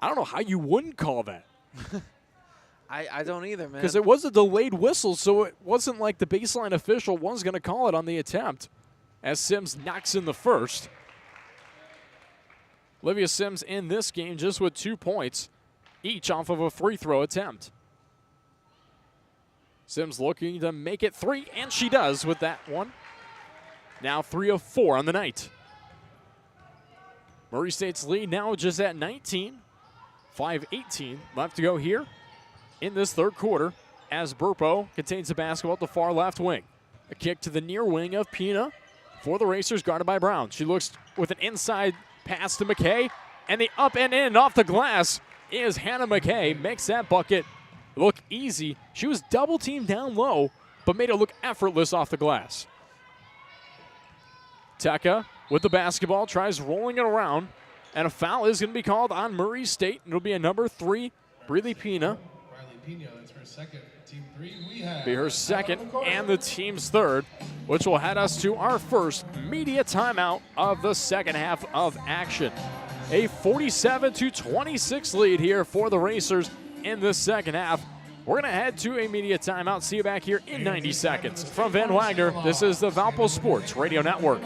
I don't know how you wouldn't call that. I don't either, man. Because it was a delayed whistle, so it wasn't like the baseline official was going to call it on the attempt as Sims knocks in the first. Olivia Sims in this game just with 2 points, each off of a free throw attempt. Sims looking to make it 3, and she does with that one. Now 3 of 4 on the night. Murray State's lead now just at 19. 5:18 left to go here in this third quarter as Burpo contains the basketball at the far left wing. A kick to the near wing of Pina for the Racers, guarded by Brown. She looks with an inside pass to McKay, and the up and in off the glass is Hannah McKay. Makes that bucket look easy. She was double teamed down low, but made it look effortless off the glass. Teka with the basketball, tries rolling it around, and a foul is going to be called on Murray State. It'll be a number 3, Briley Pina. Pina, that's her second. Team 3, we have. Be her second and the team's third, which will head us to our first media timeout of the second half of action. A 47-26 lead here for the Racers in the second half. We're going to head to a media timeout. See you back here in 90 seconds. From Van Wagner, this is the Valpo Sports Radio Network.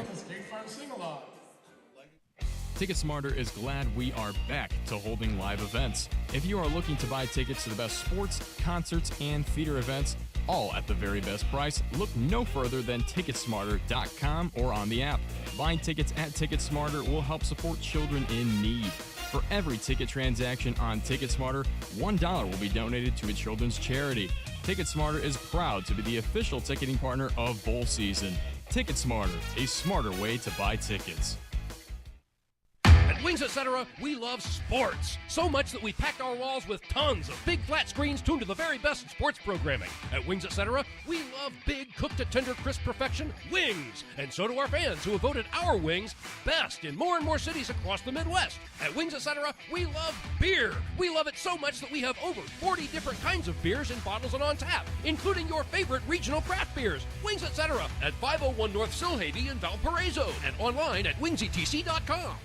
TicketSmarter is glad we are back to holding live events. If you are looking to buy tickets to the best sports, concerts, and theater events, all at the very best price, look no further than TicketSmarter.com or on the app. Buying tickets at TicketSmarter will help support children in need. For every ticket transaction on TicketSmarter, $1 will be donated to a children's charity. TicketSmarter is proud to be the official ticketing partner of bowl season. TicketSmarter, a smarter way to buy tickets. At Wings Etc., we love sports. So much that we packed our walls with tons of big flat screens tuned to the very best in sports programming. At Wings Etc., we love big, cooked to tender, crisp perfection wings. And so do our fans who have voted our wings best in more and more cities across the Midwest. At Wings Etc., we love beer. We love it so much that we have over 40 different kinds of beers in bottles and on tap, including your favorite regional craft beers. Wings Etc. at 501 North Silhavy in Valparaiso and online at wingsetc.com.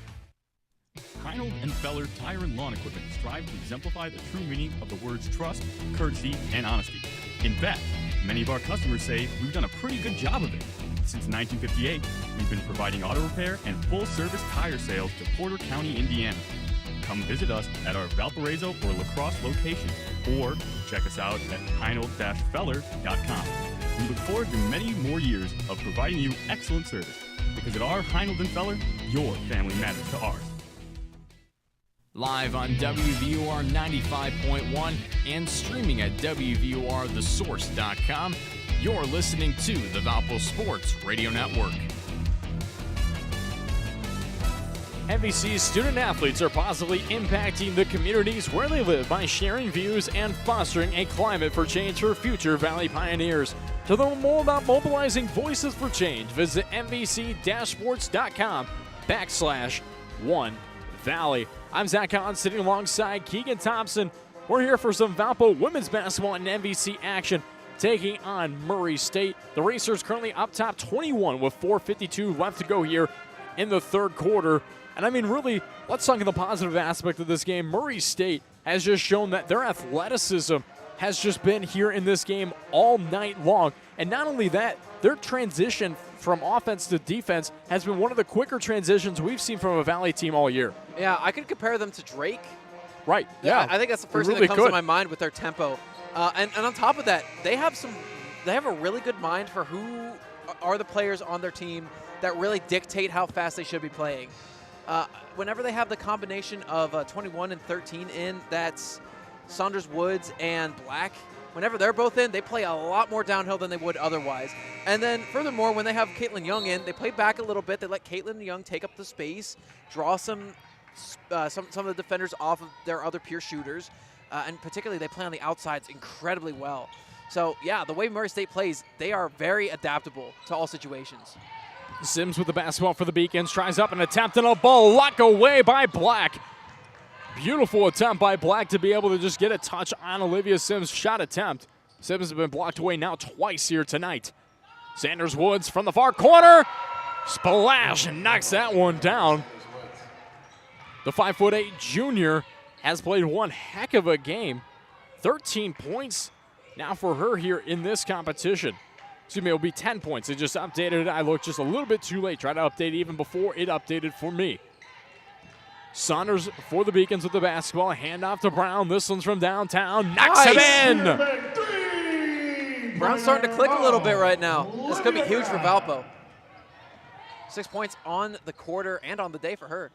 Heinold and Feller Tire and Lawn Equipment strive to exemplify the true meaning of the words trust, courtesy, and honesty. In fact, many of our customers say we've done a pretty good job of it. Since 1958, we've been providing auto repair and full-service tire sales to Porter County, Indiana. Come visit us at our Valparaiso or La Crosse locations, or check us out at heinold-feller.com. We look forward to many more years of providing you excellent service, because at our Heinold and Feller, your family matters to ours. Live on WVUR 95.1 and streaming at WVURTheSource.com, you're listening to the Valpo Sports Radio Network. MVC's student athletes are positively impacting the communities where they live by sharing views and fostering a climate for change for future Valley pioneers. To learn more about mobilizing voices for change, visit MVC-sports.com/OneValley. I'm Zach Hahn, sitting alongside Keegan Thompson. We're here for some Valpo women's basketball and MVC action, taking on Murray State. The Racers currently up top 21 with 4:52 left to go here in the third quarter. And I mean, really, let's talk in the positive aspect of this game. Murray State has just shown that their athleticism has just been here in this game all night long. And not only that, their transition from offense to defense has been one of the quicker transitions we've seen from a Valley team all year. Yeah, I could compare them to Drake. Right, yeah. I think that's the first thing that comes to my mind with their tempo. And on top of that, they have a really good mind for who are the players on their team that really dictate how fast they should be playing. Whenever they have the combination of 21 and 13 in, that's Saunders Woods and Black. Whenever they're both in, they play a lot more downhill than they would otherwise. And then furthermore, when they have Caitlin Young in, they play back a little bit. They let Caitlin Young take up the space, draw some of the defenders off of their other peer shooters. And particularly, they play on the outsides incredibly well. So, yeah, the way Murray State plays, they are very adaptable to all situations. Sims with the basketball for the Beacons, tries up an attempt and a block away by Black. Beautiful attempt by Black to be able to just get a touch on Olivia Sims' shot attempt. Sims has been blocked away now twice here tonight. Sanders Woods from the far corner. Splash and knocks that one down. The 5'8" junior has played one heck of a game. 13 points now for her here in this competition. Excuse me, it'll be 10 points. They just updated it. I looked just a little bit too late. Tried to update even before it updated for me. Saunders for the Beacons with the basketball. Handoff to Brown. This one's from downtown. Knocks it in. Brown's starting to click a little bit right now. This could be huge for Valpo. 6 points on the quarter and on the day for her.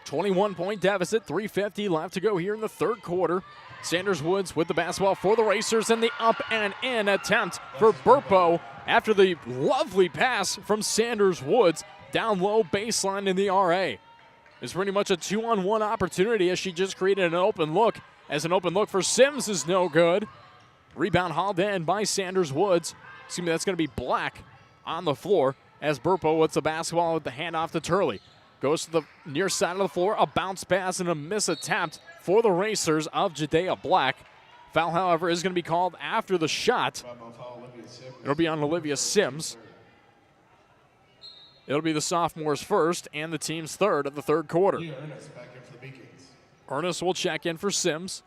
21-point deficit. 3:50 left to go here in the third quarter. Sanders Woods with the basketball for the Racers and the up and in attempt for Burpo after the lovely pass from Sanders Woods down low baseline in the RA. It's pretty much a 2-on-1 opportunity as she just created an open look, as an open look for Sims is no good. Rebound hauled in by Sanders Woods. Excuse me, that's going to be Black on the floor as Burpo with the basketball with the handoff to Turley. Goes to the near side of the floor, a bounce pass and a miss attempt for the Racers of Jadea Black. Foul, however, is going to be called after the shot. It'll be on Olivia Sims. It'll be the sophomores first and the team's third of the third quarter. Ernest will check in for Sims.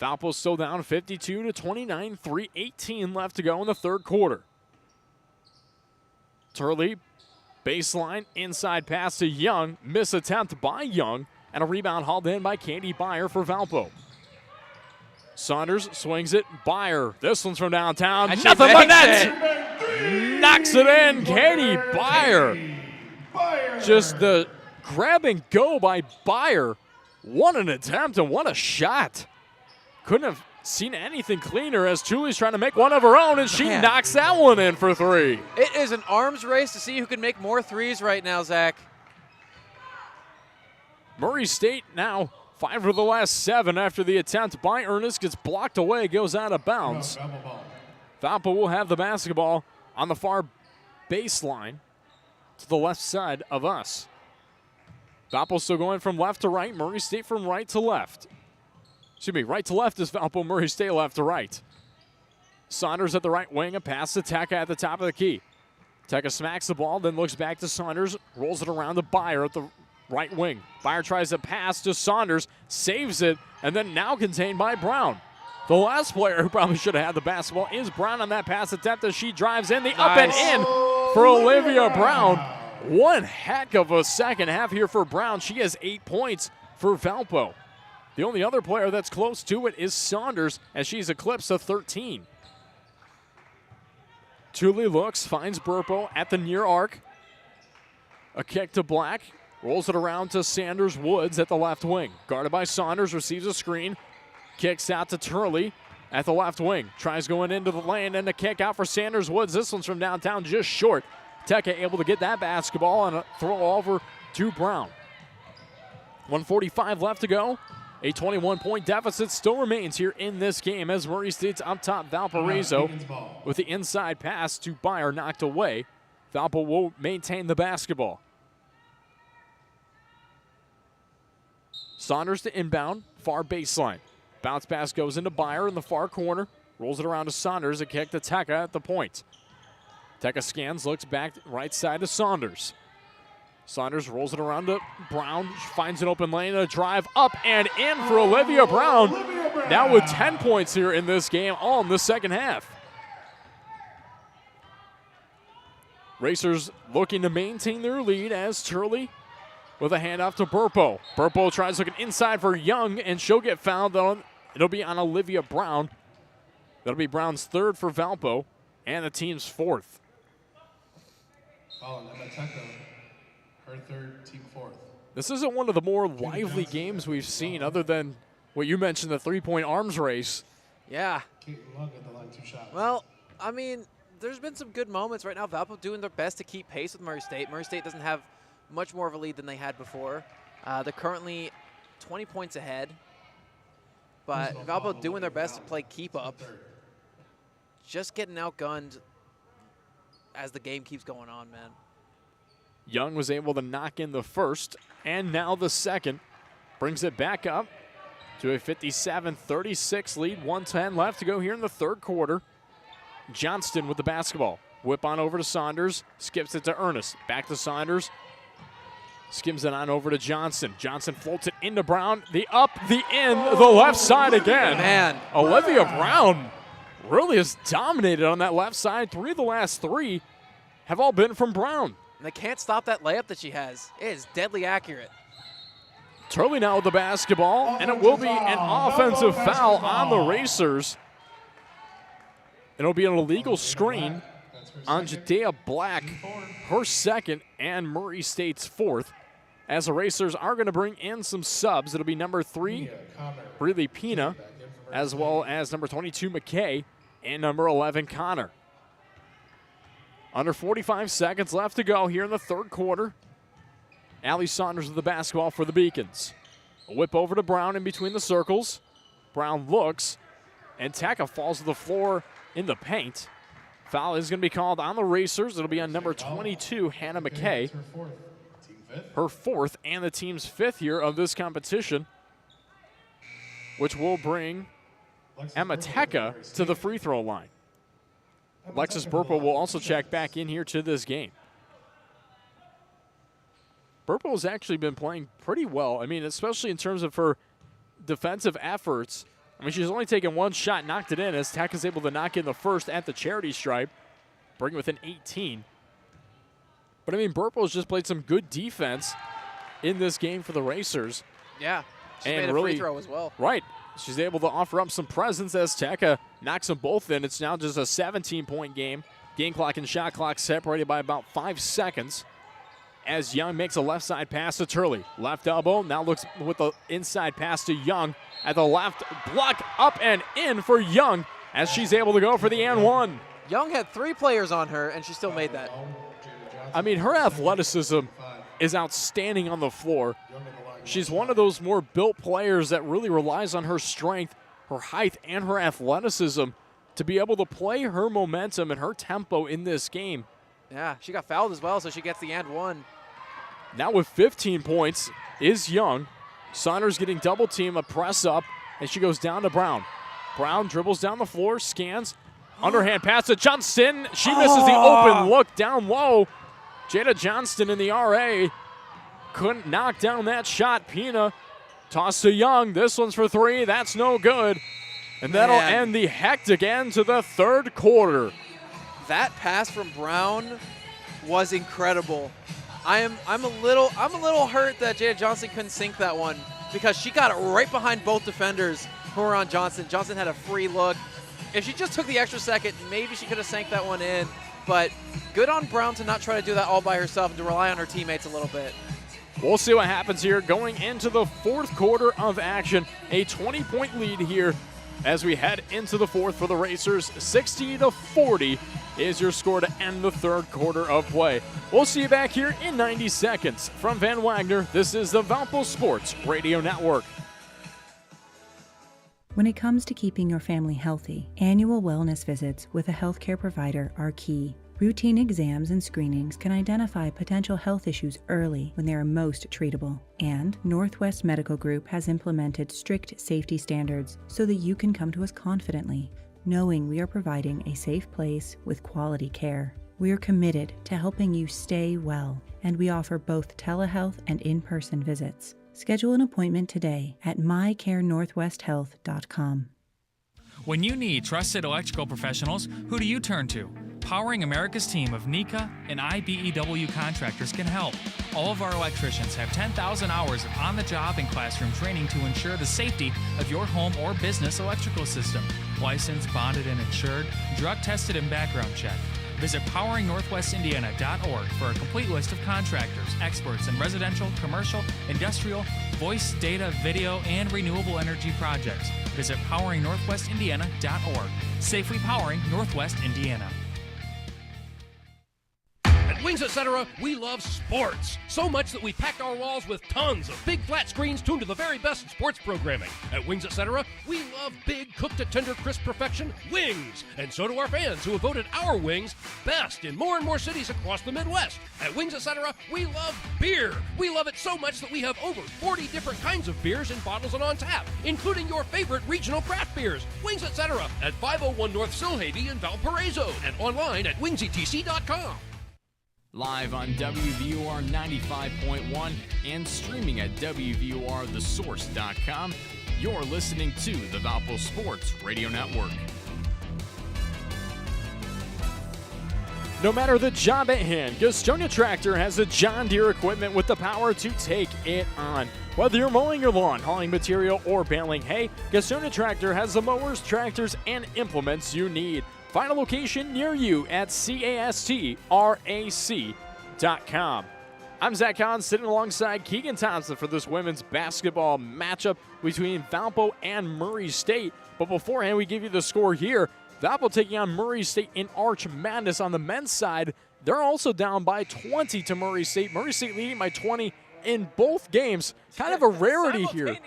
Valpo still down 52-29, 3:18 left to go in the third quarter. Turley, baseline, inside pass to Young, miss attempt by Young, and a rebound hauled in by Katie Byer for Valpo. Saunders swings it, Byer, this one's from downtown, And she nothing but makes net! Knocks it in, Katie Byer. Just the grab and go by Byer. What an attempt and what a shot. Couldn't have seen anything cleaner as Julie's trying to make one of her own, and she knocks that one in for three. It is an arms race to see who can make more threes right now, Zach. Murray State now 5 of the last 7 after the attempt by Ernest gets blocked away, goes out of bounds. Valpo will have the basketball on the far baseline to the left side of us. Valpo still going from left to right, Murray State from right to left. Excuse me, right to left is Valpo, Murray State left to right. Saunders at the right wing, a pass to Teka at the top of the key. Teka smacks the ball, then looks back to Saunders, rolls it around to Byer at the right wing. Byer tries to pass to Saunders, saves it, and then now contained by Brown. The last player who probably should have had the basketball is Brown on that pass attempt as she drives in. The up and in for Olivia Brown. One heck of a second half here for Brown. She has 8 points for Valpo. The only other player that's close to it is Saunders as she's eclipsed to 13. Thule looks, finds Burpo at the near arc. A kick to Black. Rolls it around to Sanders Woods at the left wing. Guarded by Saunders, receives a screen. Kicks out to Turley at the left wing. Tries going into the lane and a kick out for Sanders Woods. This one's from downtown, just short. Teka able to get that basketball and a throw over to Brown. 1:45 left to go. A 21-point deficit still remains here in this game as Murray State's up top Valparaiso with the inside pass to Byer knocked away. Valpo will maintain the basketball. Saunders to inbound, far baseline. Bounce pass goes into Byer in the far corner. Rolls it around to Saunders, a kick to Teka at the point. Teka scans, looks back right side to Saunders. Saunders rolls it around to Brown, finds an open lane, a drive up and in for Olivia Brown. Now with 10 points here in this game, all in the second half. Racers looking to maintain their lead as Turley with a handoff to Burpo. Burpo tries looking inside for Young, and she'll get fouled. It'll be on Olivia Brown. That'll be Brown's third for Valpo and the team's fourth. Foul on Emma Teka, her third, team fourth. This isn't one of the more lively games we've seen other than what you mentioned, the three-point arms race. Yeah. Keaton Lug at the line, 2 shots. Well, I mean, there's been some good moments right now. Valpo doing their best to keep pace with Murray State. Murray State doesn't have much more of a lead than they had before. They're currently 20 points ahead. But Valpo doing their best to play keep up. Just getting outgunned as the game keeps going on, man. Young was able to knock in the first, and now the second. Brings it back up to a 57-36 lead. 1:10 left to go here in the third quarter. Johnston with the basketball. Whip on over to Saunders. Skips it to Ernest. Back to Saunders. Skims it on over to Johnson. Johnson floats it into Brown. The up, the in, the left side again. Man. Olivia Brown really has dominated on that left side. 3 of the last 3 have all been from Brown. And they can't stop that layup that she has. It is deadly accurate. Turley now with the basketball, and it will be an offensive foul on the Racers. It'll be an illegal screen on Jadea Black, her second, and Murray State's fourth. As the Racers are going to bring in some subs. It'll be number 3, Breeley Pina, as well as number 22, McKay, and number 11, Connor. Under 45 seconds left to go here in the third quarter. Allie Saunders with the basketball for the Beacons. A whip over to Brown in between the circles. Brown looks, and Teka falls to the floor in the paint. Foul is going to be called on the Racers. It'll be on number 22, Hannah McKay. Her fourth and the team's fifth here of this competition, which will bring Emma Teka to the free throw line. Alexis Burpo will also check back in here to this game. Burpo has actually been playing pretty well. I mean, especially in terms of her defensive efforts. I mean, she's only taken one shot, knocked it in, as Tech is able to knock in the first at the charity stripe, bring it within 18. But, I mean, Burpo's just played some good defense in this game for the Racers. Yeah, she and made a really, free throw as well. Right. She's able to offer up some presence as Tech knocks them both in. It's now just a 17-point game. Game clock and shot clock separated by about 5 seconds. As Young makes a left side pass to Turley. Left elbow, now looks with the inside pass to Young. At the left, block up and in for Young as she's able to go for the and one. Young had 3 players on her, and she still made that. I mean, her athleticism is outstanding on the floor. She's one of those more built players that really relies on her strength, her height, and her athleticism to be able to play her momentum and her tempo in this game. Yeah, she got fouled as well, so she gets the and one. Now with 15 points is Young. Saunders getting double team, a press up, and she goes down to Brown. Brown dribbles down the floor, scans, underhand pass to Johnston. She misses the open look down low. Jada Johnston in the RA couldn't knock down that shot. Pina toss to Young. This one's for 3. That's no good. And that'll end the hectic end to the third quarter. That pass from Brown was incredible. I'm a little hurt that Jada Johnson couldn't sink that one because she got it right behind both defenders who were on Johnson. Johnson had a free look. If she just took the extra second, maybe she could have sank that one in. But good on Brown to not try to do that all by herself and to rely on her teammates a little bit. We'll see what happens here going into the fourth quarter of action. A 20-point lead here as we head into the fourth for the Racers. 60-40 is your score to end the third quarter of play. We'll see you back here in 90 seconds. From Van Wagner, this is the Valpo Sports Radio Network. When it comes to keeping your family healthy, annual wellness visits with a healthcare provider are key. Routine exams and screenings can identify potential health issues early when they are most treatable. And Northwest Medical Group has implemented strict safety standards so that you can come to us confidently, knowing we are providing a safe place with quality care. We are committed to helping you stay well, and we offer both telehealth and in-person visits. Schedule an appointment today at mycarenorthwesthealth.com. When you need trusted electrical professionals, who do you turn to? Powering America's team of NECA and IBEW contractors can help. All of our electricians have 10,000 hours of on-the-job and classroom training to ensure the safety of your home or business electrical system. Licensed, bonded, and insured, drug-tested, and background checked. Visit poweringnorthwestindiana.org for a complete list of contractors, experts in residential, commercial, industrial, voice, data, video, and renewable energy projects. Visit poweringnorthwestindiana.org. Safely powering Northwest Indiana. At Wings Etc., we love sports. So much that we packed our walls with tons of big flat screens tuned to the very best in sports programming. At Wings Etc., we love big, cooked to tender, crisp perfection wings. And so do our fans who have voted our wings best in more and more cities across the Midwest. At Wings Etc., we love beer. We love it so much that we have over 40 different kinds of beers in bottles and on tap, including your favorite regional craft beers. Wings Etc. at 501 North Silhavy in Valparaiso and online at wingsetc.com. Live on WVUR 95.1 and streaming at WVURTheSource.com, you're listening to the Valpo Sports Radio Network. No matter the job at hand, Gastonia Tractor has the John Deere equipment with the power to take it on. Whether you're mowing your lawn, hauling material, or baling hay, Gastonia Tractor has the mowers, tractors, and implements you need. Find a location near you at castrac.com. I'm Zach Collins sitting alongside Keegan Thompson for this women's basketball matchup between Valpo and Murray State. But beforehand, we give you the score here. Valpo taking on Murray State in Arch Madness on the men's side. They're also down by 20 to Murray State. Murray State leading by 20 in both games. Kind of a rarity here.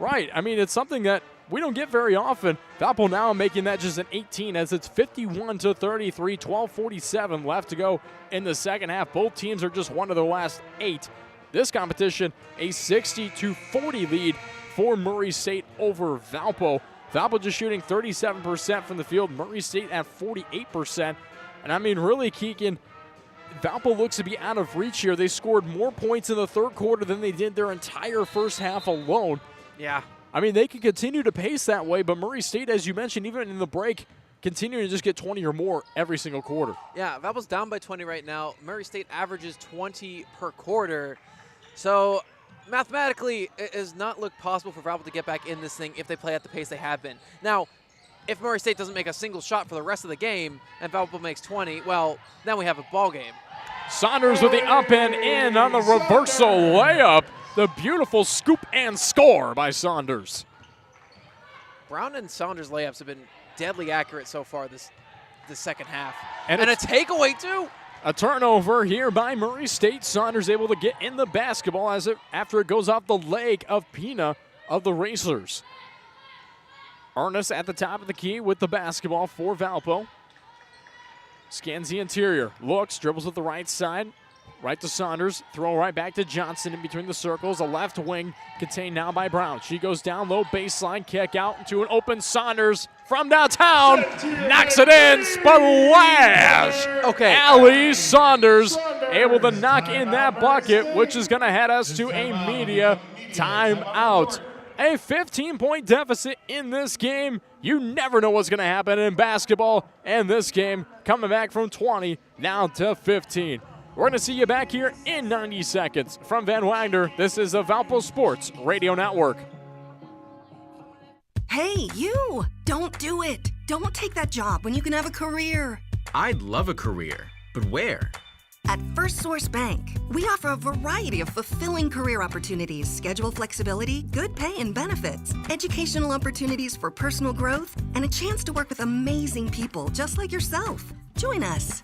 Right. I mean, it's something that we don't get very often. Valpo now making that just an 18 as it's 51-33, 12:47 left to go in the second half. Both teams are just one of their last 8. This competition, a 60-40 lead for Murray State over Valpo. Valpo just shooting 37% from the field. Murray State at 48%. And I mean, really, Keegan, Valpo looks to be out of reach here. They scored more points in the third quarter than they did their entire first half alone. Yeah. I mean, they can continue to pace that way, but Murray State, as you mentioned, even in the break, continuing to just get 20 or more every single quarter. Yeah, Valpo's down by 20 right now. Murray State averages 20 per quarter. So mathematically, it does not look possible for Valpo to get back in this thing if they play at the pace they have been. Now, if Murray State doesn't make a single shot for the rest of the game and Valpo makes 20, well, then we have a ball game. Saunders with the up and in on the reversal layup. The beautiful scoop and score by Saunders. Brown and Saunders' layups have been deadly accurate so far this second half. And a takeaway, too. A turnover here by Murray State. Saunders able to get in the basketball after it goes off the leg of Pina of the Racers. Ernest at the top of the key with the basketball for Valpo. Scans the interior, looks, dribbles with the right side. Right to Saunders, throw right back to Johnson in between the circles. A left wing contained now by Brown. She goes down low, baseline, kick out into an open Saunders from downtown. Knocks it in, splash! Okay. Allie Saunders able to knock in that bucket, which is going to head us to a media timeout. A 15-point deficit in this game. You never know what's going to happen in basketball. And this game coming back from 20 down to 15. We're going to see you back here in 90 seconds. From Van Wagner, this is the Valpo Sports Radio Network. Hey, you! Don't do it! Don't take that job when you can have a career. I'd love a career, but where? At First Source Bank, we offer a variety of fulfilling career opportunities, schedule flexibility, good pay and benefits, educational opportunities for personal growth, and a chance to work with amazing people just like yourself. Join us.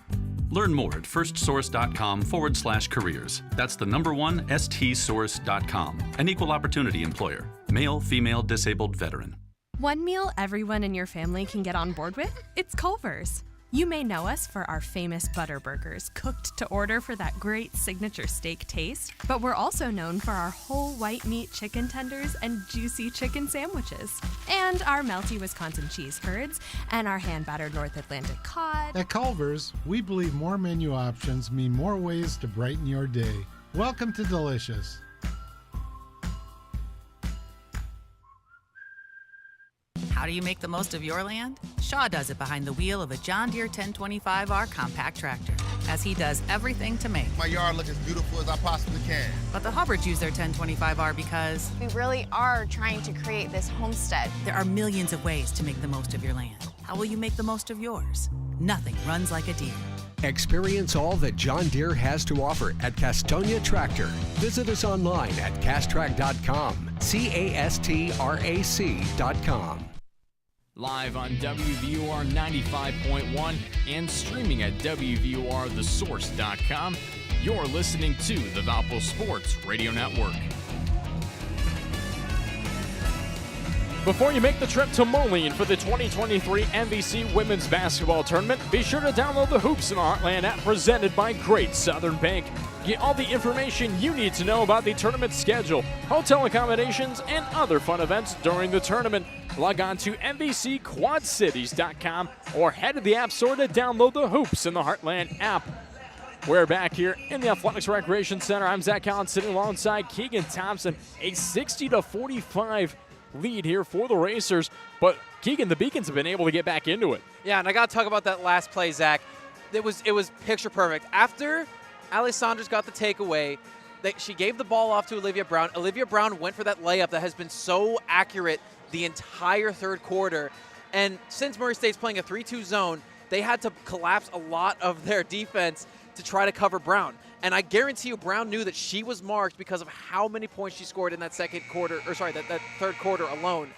Learn more at firstsource.com/careers. That's the number one, stsource.com. An equal opportunity employer. Male, female, disabled, veteran. One meal everyone in your family can get on board with? It's Culver's. You may know us for our famous butter burgers, cooked to order for that great signature steak taste, but we're also known for our whole white meat chicken tenders and juicy chicken sandwiches, and our melty Wisconsin cheese curds, and our hand-battered North Atlantic cod. At Culver's, we believe more menu options mean more ways to brighten your day. Welcome to Delicious. How do you make the most of your land? Shaw does it behind the wheel of a John Deere 1025R compact tractor, as he does everything to make my yard look as beautiful as I possibly can. But the Hubbards use their 1025R because We really are trying to create this homestead. there are millions of ways to make the most of your land. How will you make the most of yours? Nothing runs like a Deere. Experience all that John Deere has to offer at Castonia Tractor. Visit us online at castrac.com, castrac.com. Live on WVUR 95.1 and streaming at WVURTheSource.com. You're listening to the Valpo Sports Radio Network. Before you make the trip to Moline for the 2023 MVC Women's Basketball Tournament, be sure to download the Hoops in the Heartland app presented by Great Southern Bank. Get all the information you need to know about the tournament schedule, hotel accommodations, and other fun events during the tournament. Log on to MVCQuadCities.com or head to the App Store to download the Hoops in the Heartland app. We're back here in the Athletics Recreation Center. I'm Zach Collins sitting alongside Keegan Thompson. A 60-45 lead here for the Racers. But Keegan, the Beacons have been able to get back into it. Yeah, and I got to talk about that last play, Zach. It was picture perfect. After Allie Saunders got the takeaway, she gave the ball off to Olivia Brown. Olivia Brown went for that layup that has been so accurate the entire third quarter. And since Murray State's playing a 3-2 zone, they had to collapse a lot of their defense to try to cover Brown. And I guarantee you Brown knew that she was marked because of how many points she scored in that that third quarter alone.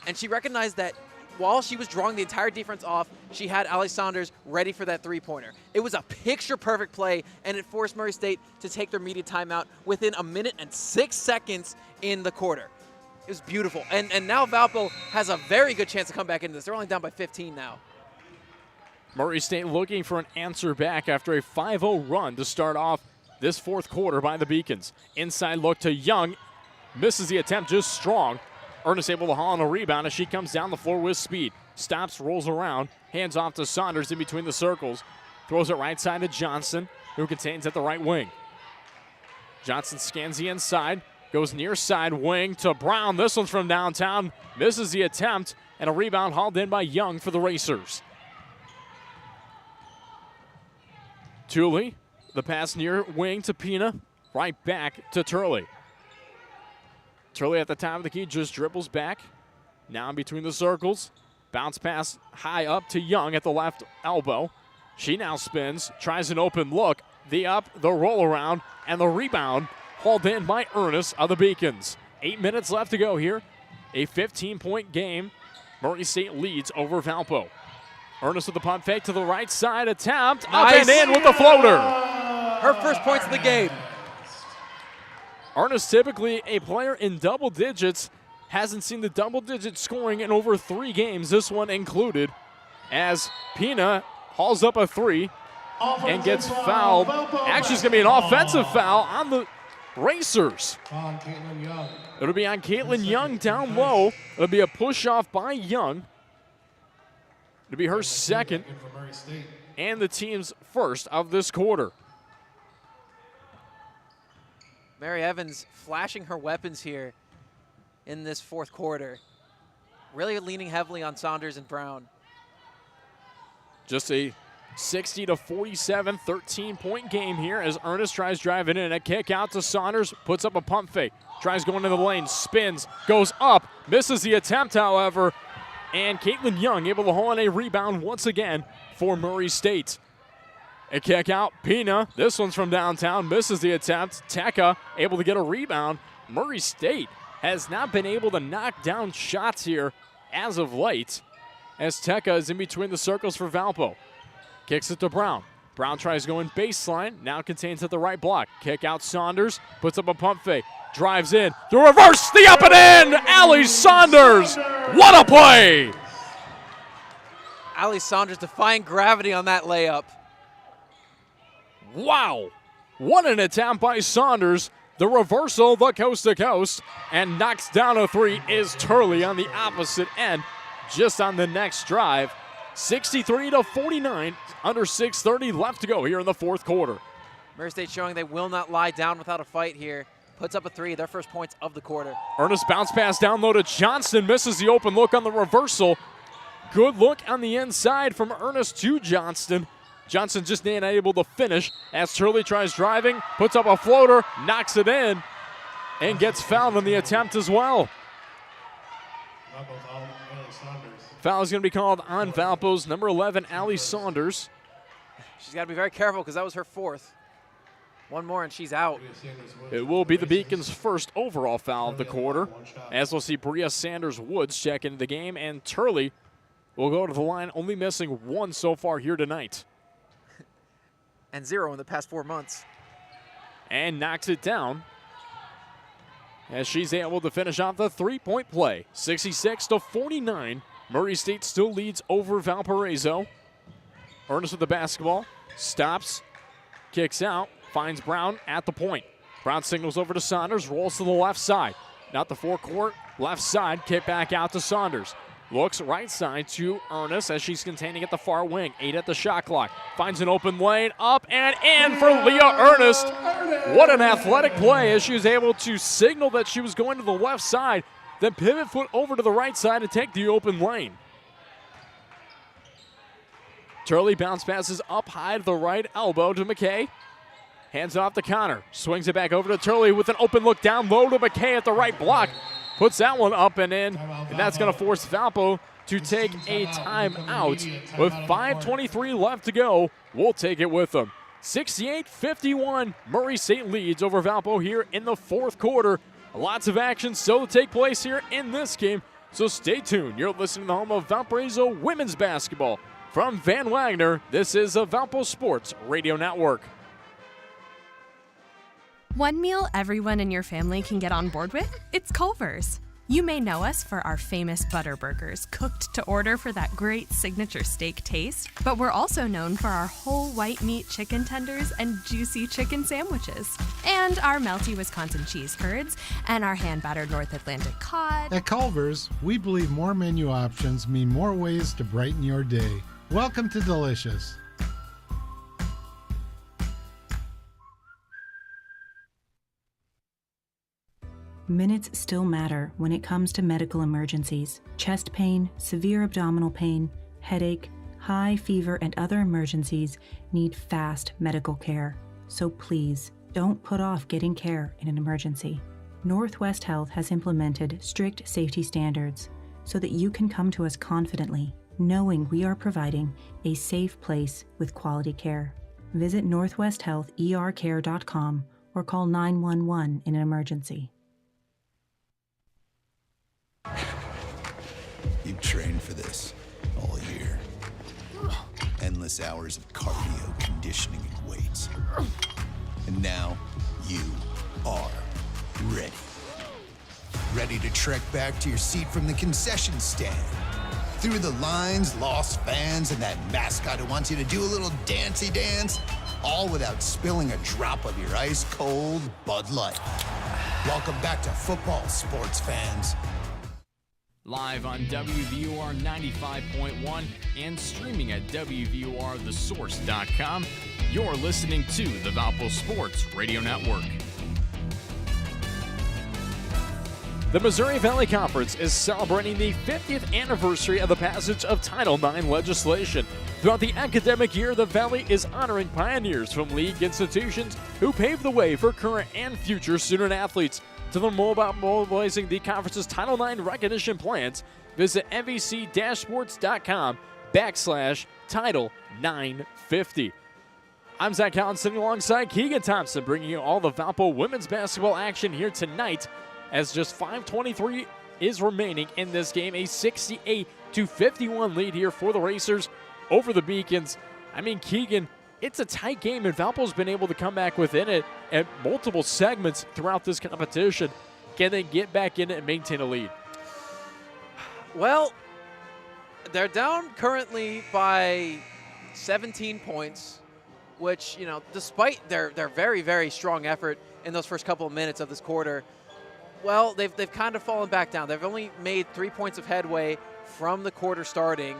And she recognized that while she was drawing the entire defense off, she had Allie Saunders ready for that three-pointer. It was a picture-perfect play, and it forced Murray State to take their media timeout within a minute and 6 seconds in the quarter. It was beautiful. And now Valpo has a very good chance to come back into this. They're only down by 15 now. Murray State looking for an answer back after a 5-0 run to start off this fourth quarter by the Beacons. Inside look to Young. Misses the attempt just strong. Ernest able to haul on a rebound as she comes down the floor with speed. Stops, rolls around, hands off to Saunders in between the circles. Throws it right side to Johnson, who contains at the right wing. Johnson scans the inside, Goes near side wing to Brown. This one's from downtown. Misses the attempt, and a rebound hauled in by Young for the Racers. Thule, the pass near wing to Pina. Right back to Turley. Turley at the top of the key just dribbles back. Now in between the circles. Bounce pass high up to Young at the left elbow. She now spins, tries an open look. The up, the roll around, and the rebound hauled in by Ernest of the Beacons. 8 minutes left to go here. A 15-point game. Murray State leads over Valpo. Ernest with the pump fake to the right side. Attempt. Up and in with the floater. Her first points of the game. Ernest, typically a player in double digits, hasn't seen the double-digit scoring in over 3 games, this one included, as Pina hauls up a 3 and gets fouled. Actually, it's going to be an offensive foul on the Racers. It'll be on Caitlin Young down low. It'll be a push-off by Young. It'll be her second and the team's first of this quarter. Mary Evans flashing her weapons here in this fourth quarter. Really leaning heavily on Saunders and Brown. Just a 60-47, 13-point game here as Ernest tries driving in. A kick out to Saunders, puts up a pump fake. Tries going to the lane, spins, goes up, misses the attempt, however. And Caitlin Young able to haul in a rebound once again for Murray State. A kick out, Pina. This one's from downtown, misses the attempt. Teka able to get a rebound. Murray State has not been able to knock down shots here as of late, as Teka is in between the circles for Valpo. Kicks it to Brown. Brown tries going baseline, now contains at the right block. Kick out Saunders, puts up a pump fake, drives in, the reverse, the up and in! Allie Saunders, what a play! Allie Saunders defying gravity on that layup. Wow, what an attempt by Saunders. The reversal, the coast to coast, and knocks down a 3 is Turley on the opposite end, just on the next drive. 63-49, under 6:30 left to go here in the fourth quarter. Murray State showing they will not lie down without a fight here. Puts up a 3, their first points of the quarter. Ernest bounce pass down low to Johnston, misses the open look on the reversal. Good look on the inside from Ernest to Johnston. Johnson just not able to finish as Turley tries driving, puts up a floater, knocks it in, and gets fouled on the attempt as well. Foul is going to be called on Valpo's number 11, Allie Saunders. She's got to be very careful because that was her 4th. One more and she's out. It will be the Beacons' first overall foul of the quarter, as we'll see Bria Sanders-Woods check into the game, and Turley will go to the line, only missing 1 so far here tonight. And 0 in the past 4 months. And knocks it down as she's able to finish off the 3-point play. 66-49. Murray State still leads over Valparaiso. Ernest with the basketball. Stops. Kicks out. Finds Brown at the point. Brown signals over to Saunders. Rolls to the left side. Not the forecourt. Left side. Kick back out to Saunders. Looks right side to Ernest as she's containing at the far wing. 8 at the shot clock. Finds an open lane. Up and in for Leah Ernest. What an athletic play as she was able to signal that she was going to the left side, then pivot foot over to the right side and take the open lane. Turley bounce passes up high to the right elbow to McKay. Hands off to Connor. Swings it back over to Turley with an open look down low to McKay at the right block. Puts that one up and in, and that's going to force Valpo to take a timeout. With 5:23 left to go, we'll take it with them. 68-51, Murray State leads over Valpo here in the fourth quarter. Lots of action still to take place here in this game, so stay tuned. You're listening to the home of Valparaiso women's basketball. From Van Wagner, this is the Valpo Sports Radio Network. One meal everyone in your family can get on board with? It's Culver's. You may know us for our famous butter burgers, cooked to order for that great signature steak taste, but we're also known for our whole white meat chicken tenders and juicy chicken sandwiches, and our melty Wisconsin cheese curds, and our hand-battered North Atlantic cod. At Culver's, we believe more menu options mean more ways to brighten your day. Welcome to Delicious. Minutes still matter when it comes to medical emergencies. Chest pain, severe abdominal pain, headache, high fever, and other emergencies need fast medical care. So please, don't put off getting care in an emergency. Northwest Health has implemented strict safety standards so that you can come to us confidently, knowing we are providing a safe place with quality care. Visit northwesthealthercare.com or call 911 in an emergency. You've trained for this all year. Endless hours of cardio, conditioning, and weights. And now you are ready. Ready to trek back to your seat from the concession stand. Through the lines, lost fans, and that mascot who wants you to do a little dancey dance, all without spilling a drop of your ice-cold Bud Light. Welcome back to football, sports fans. Live on WVUR 95.1 and streaming at WVURTheSource.com, you're listening to the Valpo Sports Radio Network. The Missouri Valley Conference is celebrating the 50th anniversary of the passage of Title IX legislation. Throughout the academic year, the Valley is honoring pioneers from league institutions who paved the way for current and future student athletes. To learn more about mobilizing the conference's Title IX recognition plans, visit nvc-sports.com/Title 950. I'm Zach Allen sitting alongside Keegan Thompson, bringing you all the Valpo women's basketball action here tonight as just 5:23 is remaining in this game. A 68-51 lead here for the Racers over the Beacons. I mean, Keegan, it's a tight game, and Valpo's been able to come back within it at multiple segments throughout this competition. Can they get back in it and maintain a lead? Well, they're down currently by 17 points, which, you know, despite their very, very strong effort in those first couple of minutes of this quarter, well, they've kind of fallen back down. They've only made 3 points of headway from the quarter starting.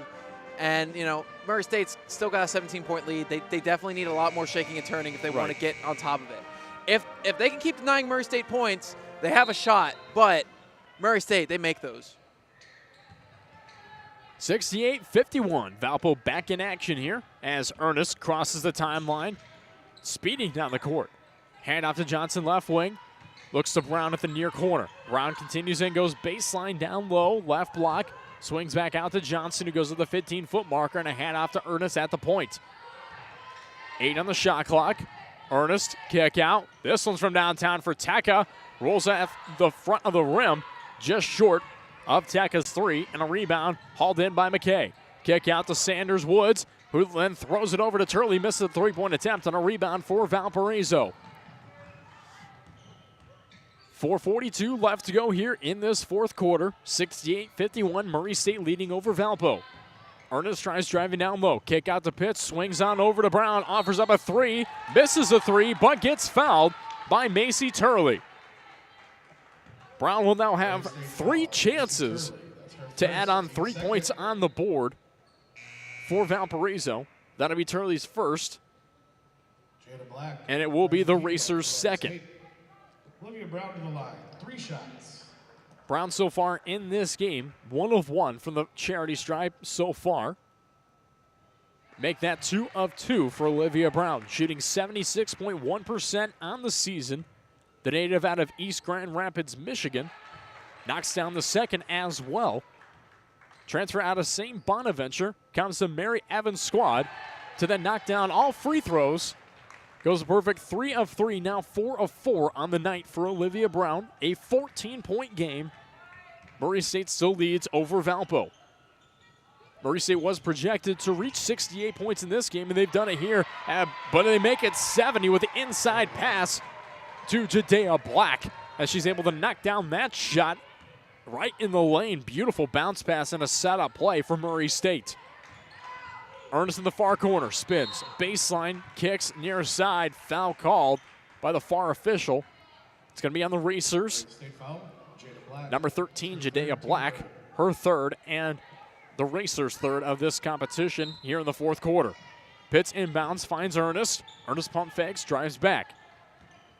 And, you know, Murray State's still got a 17-point lead. They definitely need a lot more shaking and turning if they want to get on top of it. If they can keep denying Murray State points, they have a shot. But Murray State, they make those. 68-51. Valpo back in action here as Ernest crosses the timeline, speeding down the court. Hand off to Johnson, left wing. Looks to Brown at the near corner. Brown continues and goes baseline down low, left block. Swings back out to Johnson, who goes to the 15-foot marker, and a handoff to Ernest at the point. 8 on the shot clock. Ernest, kick out. This one's from downtown for Teka. Rolls at the front of the rim, just short of Teka's 3, and a rebound hauled in by McKay. Kick out to Sanders Woods, who then throws it over to Turley, misses a 3-point attempt on a rebound for Valparaiso. 4:42 left to go here in this fourth quarter. 68-51, Murray State leading over Valpo. Ernest tries driving down low. Kick out to Pitts, swings on over to Brown, offers up a 3, misses a 3, but gets fouled by Macy Turley. Brown will now have 3 chances to add on 3 points on the board for Valparaiso. That'll be Turley's first, and it will be the Racers' second. Olivia Brown to the line, 3 shots. Brown so far in this game, 1 of 1 from the charity stripe so far. Make that 2 of 2 for Olivia Brown, shooting 76.1% on the season. The native out of East Grand Rapids, Michigan, knocks down the second as well. Transfer out of St. Bonaventure comes the Mary Evans squad to then knock down all free throws. Goes a perfect 3 of 3, now 4 of 4 on the night for Olivia Brown. A 14-point game. Murray State still leads over Valpo. Murray State was projected to reach 68 points in this game, and they've done it here. But they make it 70 with the inside pass to Jadea Black as she's able to knock down that shot right in the lane. Beautiful bounce pass and a setup play for Murray State. Ernest in the far corner, spins, baseline, kicks, near side, foul called by the far official. It's going to be on the Racers. Number 13, Jadea Black, her third, and the Racers' third of this competition here in the fourth quarter. Pitts inbounds, finds Ernest. Ernest pump fakes, drives back.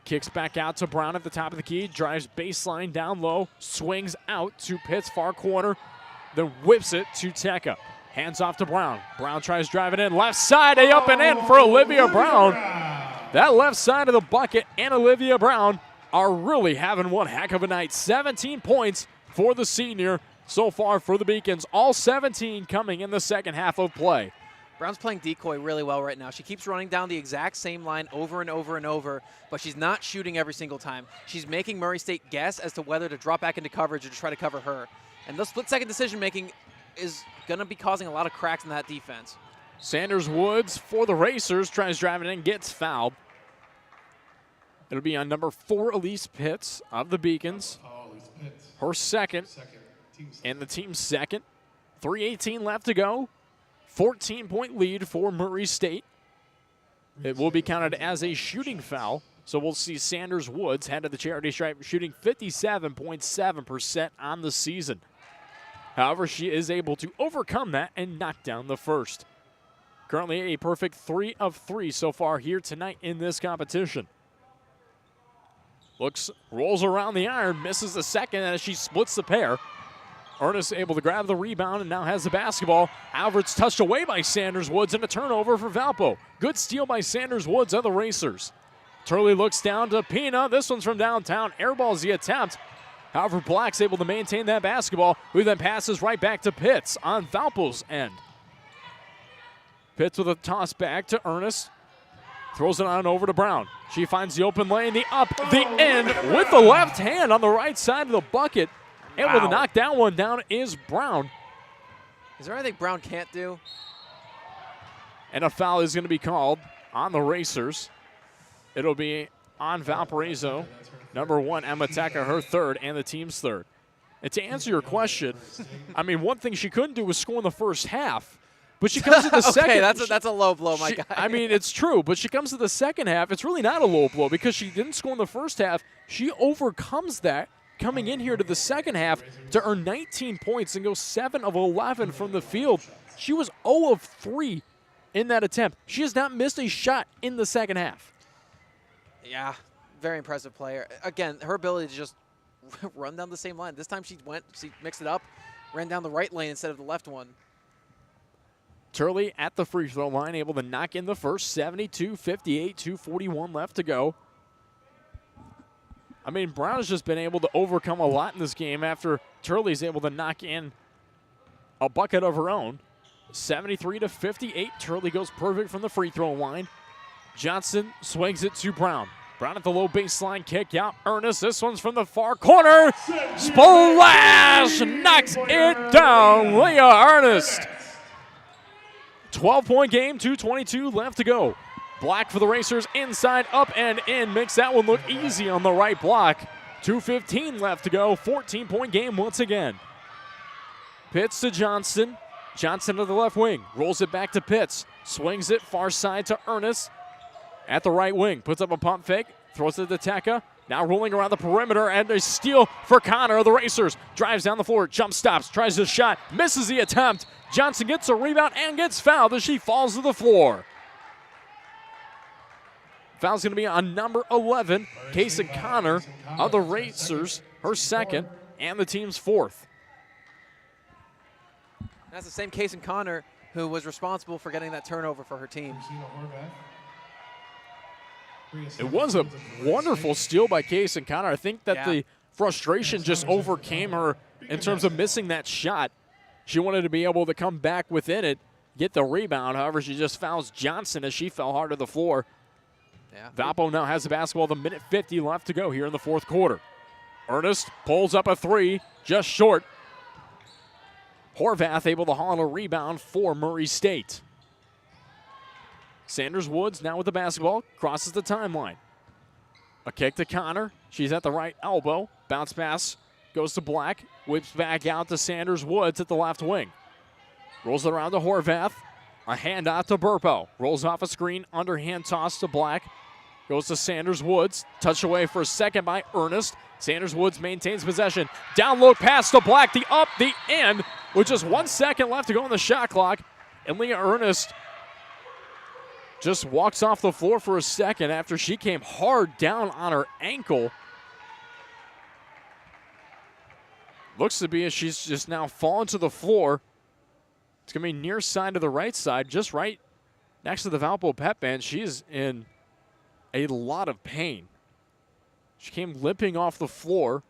Kicks back out to Brown at the top of the key. Drives baseline down low. Swings out to Pitts, far corner. Then whips it to Teka. Hands off to Brown. Brown tries driving in. Left side, up and in for Olivia Brown. That left side of the bucket and Olivia Brown are really having one heck of a night. 17 points for the senior so far for the Beacons. All 17 coming in the second half of play. Brown's playing decoy really well right now. She keeps running down the exact same line over and over and over, but she's not shooting every single time. She's making Murray State guess as to whether to drop back into coverage or to try to cover her. And the split-second decision-making is going to be causing a lot of cracks in that defense. Sanders Woods for the Racers, tries driving in, gets fouled. It'll be on number 4, Elise Pitts of the Beacons. Her second, and the team's second. 3:18 left to go. 14-point lead for Murray State. It will be counted as a shooting foul, so we'll see Sanders Woods head to the charity stripe, shooting 57.7% on the season. However, she is able to overcome that and knock down the first. Currently a perfect 3 of 3 so far here tonight in this competition. Rolls around the iron, misses the second as she splits the pair. Ernest able to grab the rebound and now has the basketball. However, it's touched away by Sanders Woods and a turnover for Valpo. Good steal by Sanders Woods of the Racers. Turley looks down to Pina. This one's from downtown. Airballs the attempt. However, Black's able to maintain that basketball, who then passes right back to Pitts on Valpo's end. Pitts with a toss back to Ernest. Throws it on over to Brown. She finds the open lane, the up, the in with the left hand on the right side of the bucket. Able to knock that one down is Brown. Is there anything Brown can't do? And a foul is going to be called on the Racers. It'll be on Valparaiso. Number 1, Emma Teka, her third, and the team's third. And to answer your question, I mean, one thing she couldn't do was score in the first half. But she comes to the second. Okay, that's a low blow, my guy. I mean, it's true, but she comes to the second half. It's really not a low blow because she didn't score in the first half. She overcomes that coming in here to the second half to earn 19 points and go 7 of 11 from the field. She was 0 of 3 in that attempt. She has not missed a shot in the second half. Yeah, very impressive player. Again, her ability to just run down the same line. This time she mixed it up, ran down the right lane instead of the left one. Turley at the free throw line, able to knock in the first. 72-58, 2:41 left to go. I mean, Brown has just been able to overcome a lot in this game after Turley's able to knock in a bucket of her own. 73-58, Turley goes perfect from the free throw line. Johnson swings it to Brown. Brown at the low baseline, kick out. Ernest, this one's from the far corner. Splash! Knocks it down, Leah Ernest. 12-point game, 2:22 left to go. Black for the Racers, inside, up, and in. Makes that one look easy on the right block. 2:15 left to go, 14-point game once again. Pitts to Johnson. Johnson to the left wing, rolls it back to Pitts. Swings it far side to Ernest. At the right wing, puts up a pump fake, throws it to Teka. Now rolling around the perimeter, and a steal for Connor of the Racers. Drives down the floor, jump stops, tries the shot, misses the attempt. Johnson gets a rebound and gets fouled as she falls to the floor. Foul's going to be on number 11, Kaysen Connor of the Racers, her second, and the team's fourth. That's the same Kaysen Connor who was responsible for getting that turnover for her team. It was a wonderful steal by Kaysen Connor. I think that the frustration just overcame her in terms of missing that shot. She wanted to be able to come back within it, get the rebound. However, she just fouls Johnson as she fell hard to the floor. Yeah. Valpo now has the basketball, the minute 50 left to go here in the fourth quarter. Ernest pulls up a three, just short. Horvath able to haul a rebound for Murray State. Sanders Woods now with the basketball, crosses the timeline. A kick to Connor. She's at the right elbow. Bounce pass goes to Black. Whips back out to Sanders Woods at the left wing. Rolls it around to Horvath. A handoff to Burpo. Rolls off a screen, underhand toss to Black. Goes to Sanders Woods. Touch away for a second by Ernest. Sanders Woods maintains possession. Down low pass to Black. The up, the in. With just 1 second left to go on the shot clock. And Leah Ernest just walks off the floor for a second after she came hard down on her ankle. Looks to be as she's just now fallen to the floor. It's going to be near side to the right side, just right next to the Valpo pep band. She is in a lot of pain. She came limping off the floor.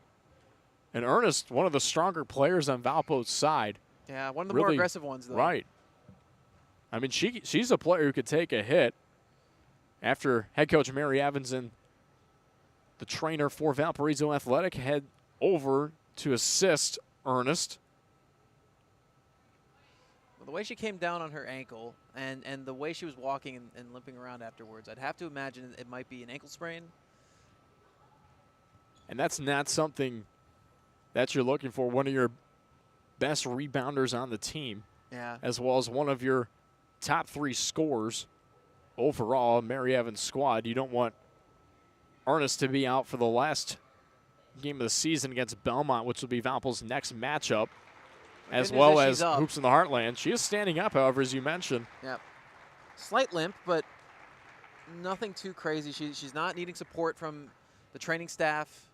And Ernest, one of the stronger players on Valpo's side. Yeah, one of the more aggressive ones, though. Right. I mean, she's a player who could take a hit after head coach Mary Evans and the trainer for Valparaiso Athletic head over to assist Ernest. Well, the way she came down on her ankle and the way she was walking and limping around afterwards, I'd have to imagine it might be an ankle sprain. And that's not something that you're looking for. One of your best rebounders on the team. Yeah. As well as one of your top 3 scorers overall, Mary Evans' squad. You don't want Ernest to be out for the last game of the season against Belmont, which will be Valpo's next matchup, as well as Hoops in the Heartland. She is standing up, however, as you mentioned. Yep. Slight limp, but nothing too crazy. She's not needing support from the training staff.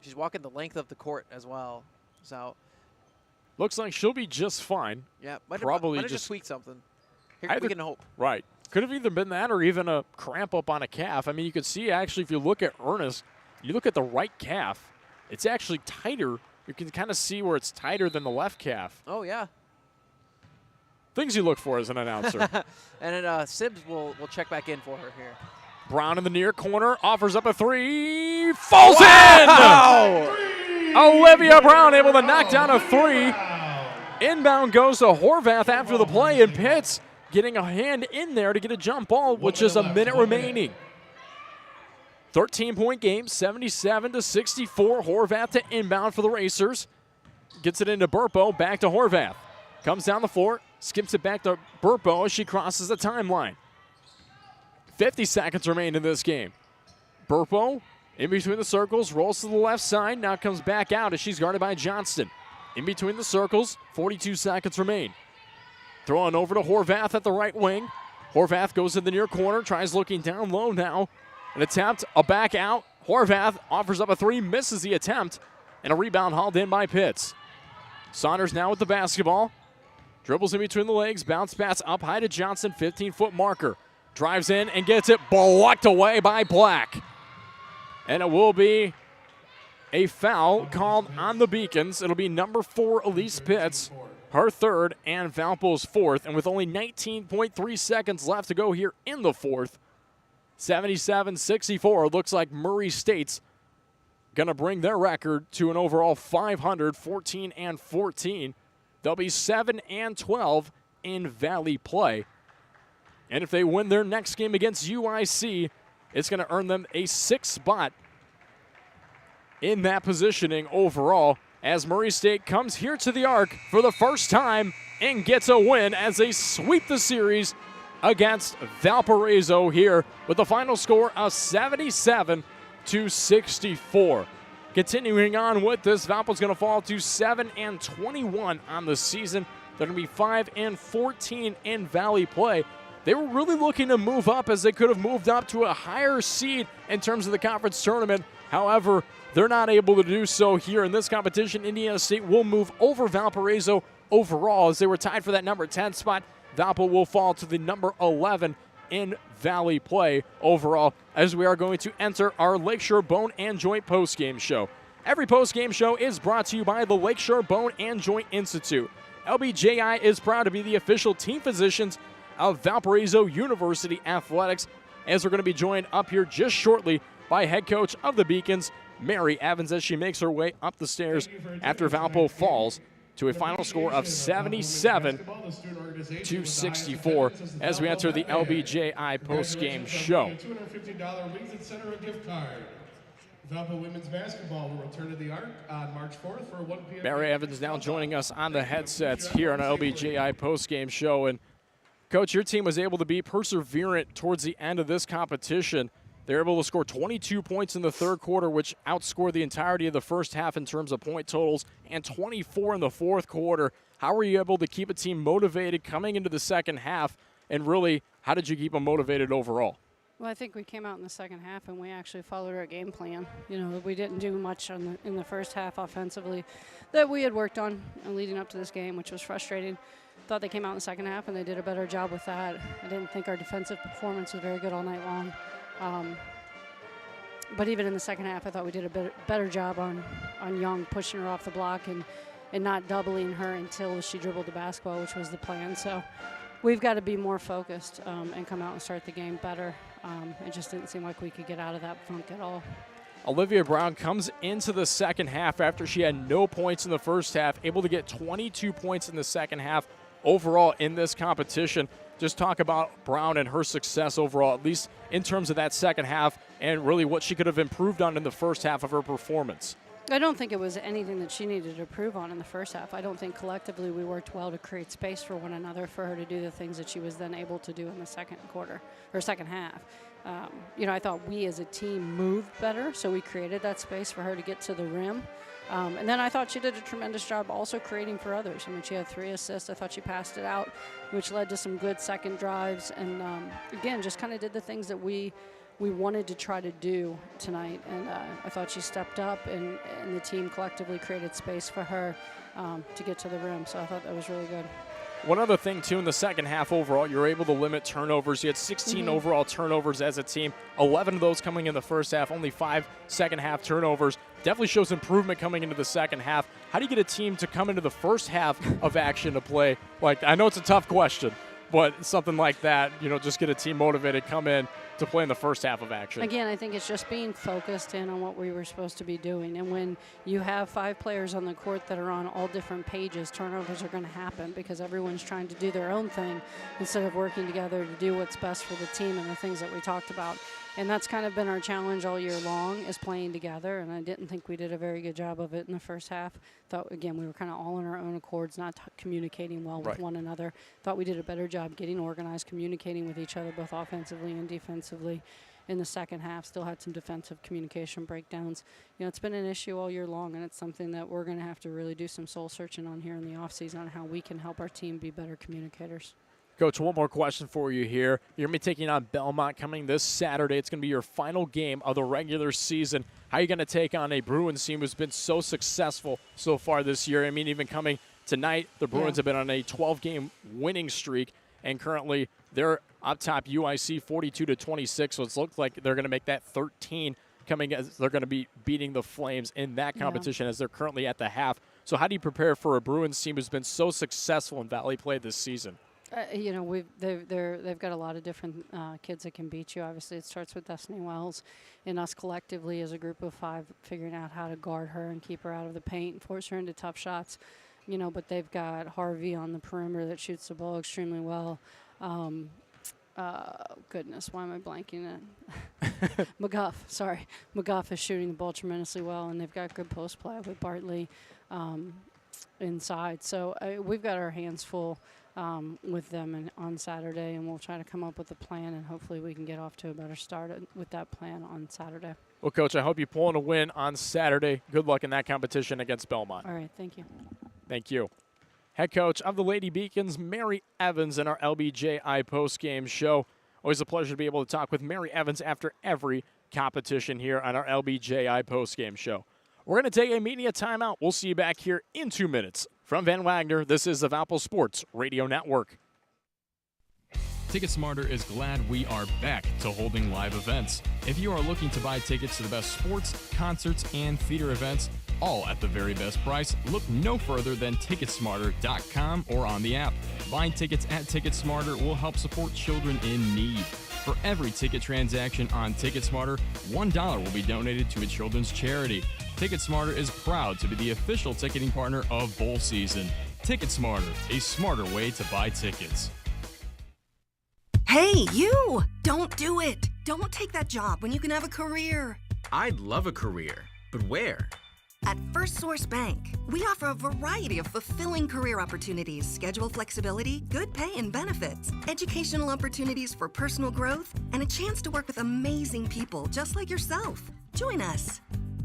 She's walking the length of the court as well. So looks like she'll be just fine. Yeah, probably might have just tweaked something. Here, either, we can hope. Right. Could have either been that or even a cramp up on a calf. I mean, you could see actually if you look at Ernest, you look at the right calf, it's actually tighter. You can kind of see where it's tighter than the left calf. Oh, yeah. Things you look for as an announcer. And then Sibbs will check back in for her here. Brown in the near corner, offers up a 3, falls in! Olivia Brown able to knock down a 3. Inbound goes to Horvath after the play, and Pitts getting a hand in there to get a jump ball with just a minute remaining. 13-point game, 77-64. Horvath to inbound for the Racers. Gets it into Burpo, back to Horvath. Comes down the floor, skips it back to Burpo as she crosses the timeline. 50 seconds remain in this game. Burpo in between the circles, rolls to the left side, now comes back out as she's guarded by Johnston. In between the circles, 42 seconds remain. Throwing over to Horvath at the right wing. Horvath goes in the near corner, tries looking down low now. An attempt, a back out. Horvath offers up a 3, misses the attempt, and a rebound hauled in by Pitts. Saunders now with the basketball. Dribbles in between the legs, bounce pass up high to Johnson, 15-foot marker. Drives in and gets it blocked away by Black. And it will be a foul called on the Beacons. It'll be number 4, Elise Pitts, her 3rd, and Valpo's 4th. And with only 19.3 seconds left to go here in the 4th, 77-64. Looks like Murray State's going to bring their record to an overall 500, 14-14. They'll be 7-12 in Valley play. And if they win their next game against UIC, it's going to earn them a 6th spot in that positioning overall as Murray State comes here to the Arc for the first time and gets a win as they sweep the series against Valparaiso here with the final score of 77-64. Continuing on with this, Valpo's going to fall to 7-21 on the season. They're going to be 5-14 in Valley play. They were really looking to move up as they could have moved up to a higher seed in terms of the conference tournament. However, they're not able to do so here in this competition. Indiana State will move over Valparaiso overall as they were tied for that number 10 spot. Valpo will fall to the number 11 in Valley play overall as we are going to enter our Lakeshore Bone and Joint postgame show. Every postgame show is brought to you by the Lakeshore Bone and Joint Institute. LBJI is proud to be the official team physicians of Valparaiso University Athletics as we're going to be joined up here just shortly by head coach of the Beacons, Mary Evans, as she makes her way up the stairs after Valpo falls to a final score of 77-64 as we enter the LBJI postgame show. $250 Wings et Cetera gift card. Valpo women's basketball will return to the Arc on March 4th for 1 p.m. Mary Evans now joining us on the headsets here on LBJI postgame show. And Coach, your team was able to be perseverant towards the end of this competition. They were able to score 22 points in the third quarter, which outscored the entirety of the first half in terms of point totals, and 24 in the fourth quarter. How were you able to keep a team motivated coming into the second half, and really, how did you keep them motivated overall? Well, I think we came out in the second half and we actually followed our game plan. We didn't do much in the first half offensively that we had worked on leading up to this game, which was frustrating. Thought they came out in the second half and they did a better job with that. I didn't think our defensive performance was very good all night long. But even in the second half, I thought we did a better job on Young, pushing her off the block and not doubling her until she dribbled the basketball, which was the plan. So we've got to be more focused and come out and start the game better. It just didn't seem like we could get out of that funk at all. Olivia Brown comes into the second half after she had no points in the first half, able to get 22 points in the second half overall in this competition. Just talk about Brown and her success overall, at least in terms of that second half, and really what she could have improved on in the first half of her performance. I don't think it was anything that she needed to improve on in the first half. I don't think collectively we worked well to create space for one another for her to do the things that she was then able to do in the second half. I thought we as a team moved better, so we created that space for her to get to the rim. And then I thought she did a tremendous job also creating for others. I mean, she had 3 assists. I thought she passed it out, which led to some good second drives. And, again, just kind of did the things that we wanted to try to do tonight. And I thought she stepped up, and the team collectively created space for her to get to the rim. So I thought that was really good. One other thing, too, in the second half overall, you were able to limit turnovers. You had 16 overall turnovers as a team, 11 of those coming in the first half, only 5 second half turnovers. Definitely shows improvement coming into the second half. How do you get a team to come into the first half of action to play? Like, I know it's a tough question, but something like that, just get a team motivated, come in to play in the first half of action. Again, I think it's just being focused in on what we were supposed to be doing. And when you have 5 players on the court that are on all different pages, turnovers are going to happen because everyone's trying to do their own thing instead of working together to do what's best for the team and the things that we talked about. And that's kind of been our challenge all year long, is playing together. And I didn't think we did a very good job of it in the first half. Thought, again, we were kind of all on our own accords, not communicating well with one another. Thought we did a better job getting organized, communicating with each other, both offensively and defensively. In the second half, still had some defensive communication breakdowns. It's been an issue all year long, and it's something that we're going to have to really do some soul searching on here in the offseason on how we can help our team be better communicators. Coach, one more question for you here. You're going to be taking on Belmont coming this Saturday. It's going to be your final game of the regular season. How are you going to take on a Bruins team who's been so successful so far this year? I mean, even coming tonight, the Bruins have been on a 12-game winning streak, and currently they're up top UIC 42-26, so it looks like they're going to make that 13 coming as they're going to be beating the Flames in that competition as they're currently at the half. So how do you prepare for a Bruins team who's been so successful in Valley play this season? They've got a lot of different kids that can beat you. Obviously, it starts with Destiny Wells and us collectively as a group of 5 figuring out how to guard her and keep her out of the paint and force her into tough shots. But they've got Harvey on the perimeter that shoots the ball extremely well. Goodness, why am I blanking it? McGuff is shooting the ball tremendously well, and they've got good post play with Bartley inside. So we've got our hands full with them on Saturday, and we'll try to come up with a plan, and hopefully we can get off to a better start with that plan on Saturday. Well, Coach, I hope you pull in a win on Saturday. Good luck in that competition against Belmont. All right, thank you. Thank you. Head coach of the Lady Beacons, Mary Evans, in our LBJI postgame show. Always a pleasure to be able to talk with Mary Evans after every competition here on our LBJI postgame show. We're going to take a media timeout. We'll see you back here in 2 minutes. From Van Wagner, this is the Valpo Sports Radio Network. TicketSmarter is glad we are back to holding live events. If you are looking to buy tickets to the best sports, concerts, and theater events, all at the very best price, look no further than TicketSmarter.com or on the app. Buying tickets at TicketSmarter will help support children in need. For every ticket transaction on TicketSmarter, $1 will be donated to a children's charity. TicketSmarter is proud to be the official ticketing partner of bowl season. TicketSmarter, a smarter way to buy tickets. Hey, you! Don't do it! Don't take that job when you can have a career. I'd love a career, but where? At First Source Bank, we offer a variety of fulfilling career opportunities, schedule flexibility, good pay and benefits, educational opportunities for personal growth, and a chance to work with amazing people just like yourself. Join us.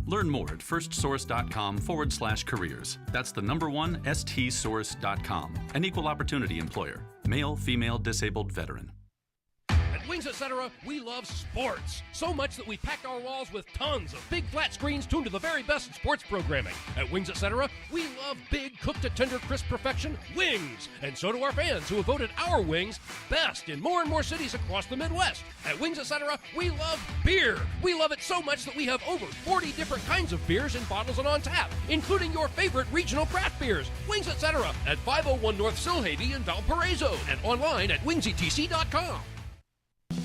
Learn more at firstsource.com/careers. That's the number one, stsource.com. An equal opportunity employer. Male, female, disabled, veteran. Wings Etc., we love sports. So much that we packed our walls with tons of big flat screens tuned to the very best in sports programming. At Wings Etc., we love big, cooked to tender, crisp perfection wings. And so do our fans who have voted our wings best in more and more cities across the Midwest. At Wings Etc., we love beer. We love it so much that we have over 40 different kinds of beers in bottles and on tap, including your favorite regional craft beers. Wings Etc. at 501 North Silhaven in Valparaiso and online at wingsetc.com.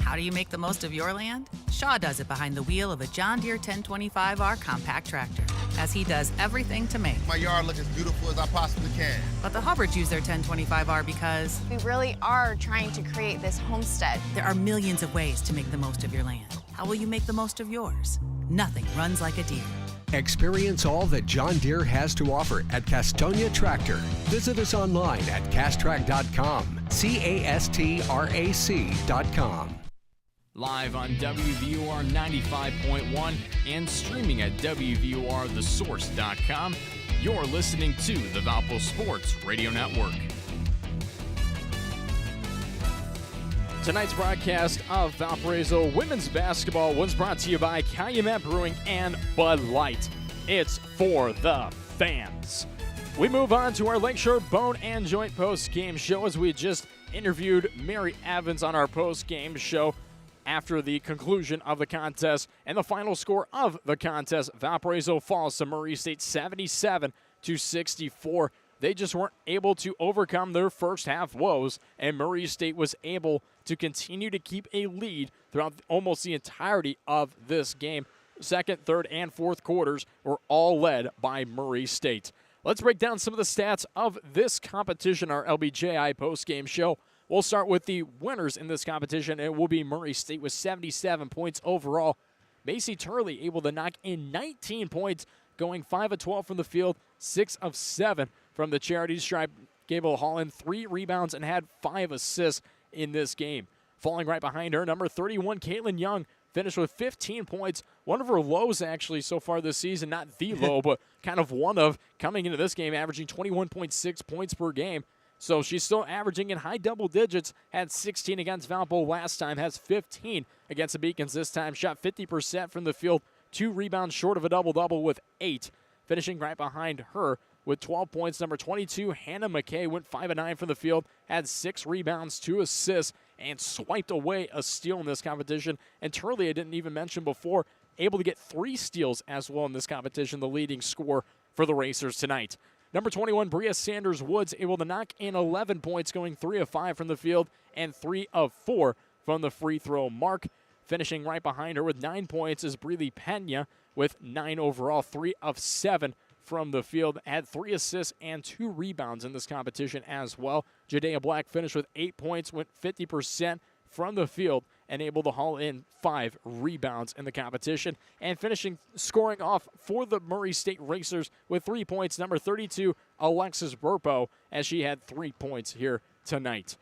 How do you make the most of your land? Shaw does it behind the wheel of a John Deere 1025R compact tractor, as he does everything to make My yard look as beautiful as I possibly can. But the Hubbards use their 1025R because We really are trying to create this homestead. there are millions of ways to make the most of your land. How will you make the most of yours? Nothing runs like a Deere. Experience all that John Deere has to offer at Castonia Tractor. Visit us online at castrac.com, castrac.com. Live on WVUR 95.1 and streaming at WVURTheSource.com, you're listening to the Valpo Sports Radio Network. Tonight's broadcast of Valparaiso women's basketball was brought to you by Calumet Brewing and Bud Light. It's for the fans. We move on to our Lakeshore Bone and Joint post-game show as we just interviewed Mary Evans on our post-game show after the conclusion of the contest. And the final score of the contest, Valparaiso falls to Murray State 77-64. They just weren't able to overcome their first half woes, and Murray State was able to continue to keep a lead throughout almost the entirety of this game. Second, third, and fourth quarters were all led by Murray State. Let's break down some of the stats of this competition, our LBJI postgame show. We'll start with the winners in this competition. It will be Murray State with 77 points overall. Macy Turley able to knock in 19 points, going 5 of 12 from the field, 6 of 7 from the charity stripe. Gable Holland 3 rebounds and had 5 assists in this game. Falling right behind her, number 31, Caitlin Young, finished with 15 points. One of her lows, actually, so far this season. Not the low, but kind of one of, coming into this game, averaging 21.6 points per game. So she's still averaging in high double digits. Had 16 against Valpo last time, has 15 against the Beacons this time. Shot 50% from the field, 2 rebounds short of a double-double with 8. Finishing right behind her with 12 points, number 22, Hannah McKay, went 5 of 9 from the field, had 6 rebounds, 2 assists, and swiped away a steal in this competition. And Turley, I didn't even mention before, able to get 3 steals as well in this competition, the leading scorer for the Racers tonight. Number 21, Bria Sanders-Woods, able to knock in 11 points, going 3 of 5 from the field and 3 of 4 from the free throw mark. Finishing right behind her with 9 points is Breely Pena with 9 overall, 3 of 7 from the field. Had 3 assists and 2 rebounds in this competition as well. Jadea Black finished with 8 points, went 50% from the field, and able to haul in 5 rebounds in the competition. And finishing scoring off for the Murray State Racers with 3 points, number 32, Alexis Burpo, as she had 3 points here tonight.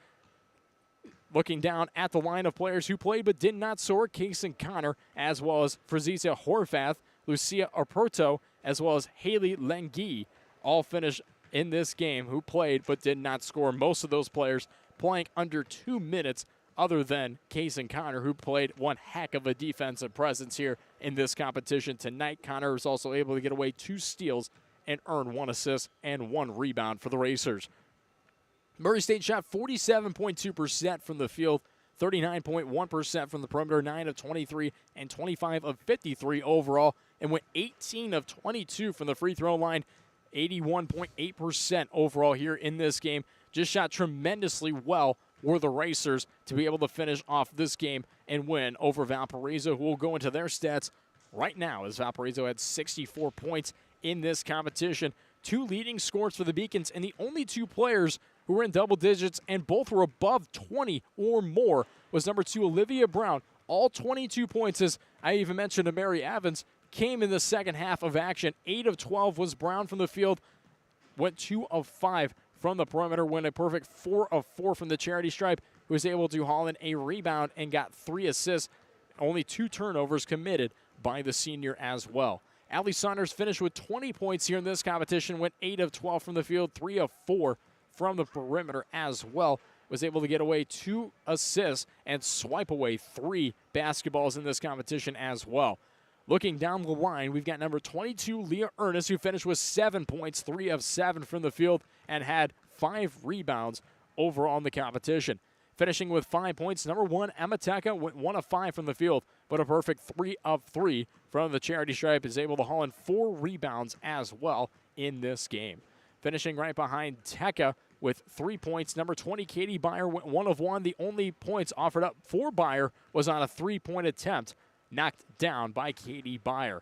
Looking down at the line of players who played but did not soar, Kaysen Connor, as well as Frazisa Horvath, Lucia Oporto, as well as Haley Lengi, all finished in this game who played but did not score. Most of those players playing under 2 minutes, other than Kaysen Connor, who played one heck of a defensive presence here in this competition tonight. Connor was also able to get away 2 steals and earn 1 assist and 1 rebound for the Racers. Murray State shot 47.2% from the field, 39.1% from the perimeter, 9 of 23, and 25 of 53 overall, and went 18 of 22 from the free throw line, 81.8% overall here in this game. Just shot tremendously well were the Racers to be able to finish off this game and win over Valparaiso, who will go into their stats right now, as Valparaiso had 64 points in this competition. 2 leading scores for the Beacons, and the only 2 players who were in double digits and both were above 20 or more was number 2, Olivia Brown. All 22 points, as I even mentioned to Mary Evans, came in the second half of action. 8 of 12 was Brown from the field, went 2 of 5 from the perimeter, went a perfect 4 of 4 from the charity stripe, who was able to haul in a rebound and got 3 assists. Only 2 turnovers committed by the senior as well. Allie Saunders finished with 20 points here in this competition, went 8 of 12 from the field, 3 of 4 from the perimeter as well. was able to get away 2 assists and swipe away 3 basketballs in this competition as well. Looking down the line, we've got number 22, Leah Ernest, who finished with 7 points, 3 of 7 from the field, and had 5 rebounds overall in the competition. Finishing with 5 points, number 1, Emma Teka went 1 of 5 from the field, but a perfect 3 of 3 from the charity stripe, is able to haul in 4 rebounds as well in this game. Finishing right behind Teka with 3 points, number 20, Katie Byer went 1 of 1. The only points offered up for Byer was on a 3-point attempt, knocked down by Katie Byer.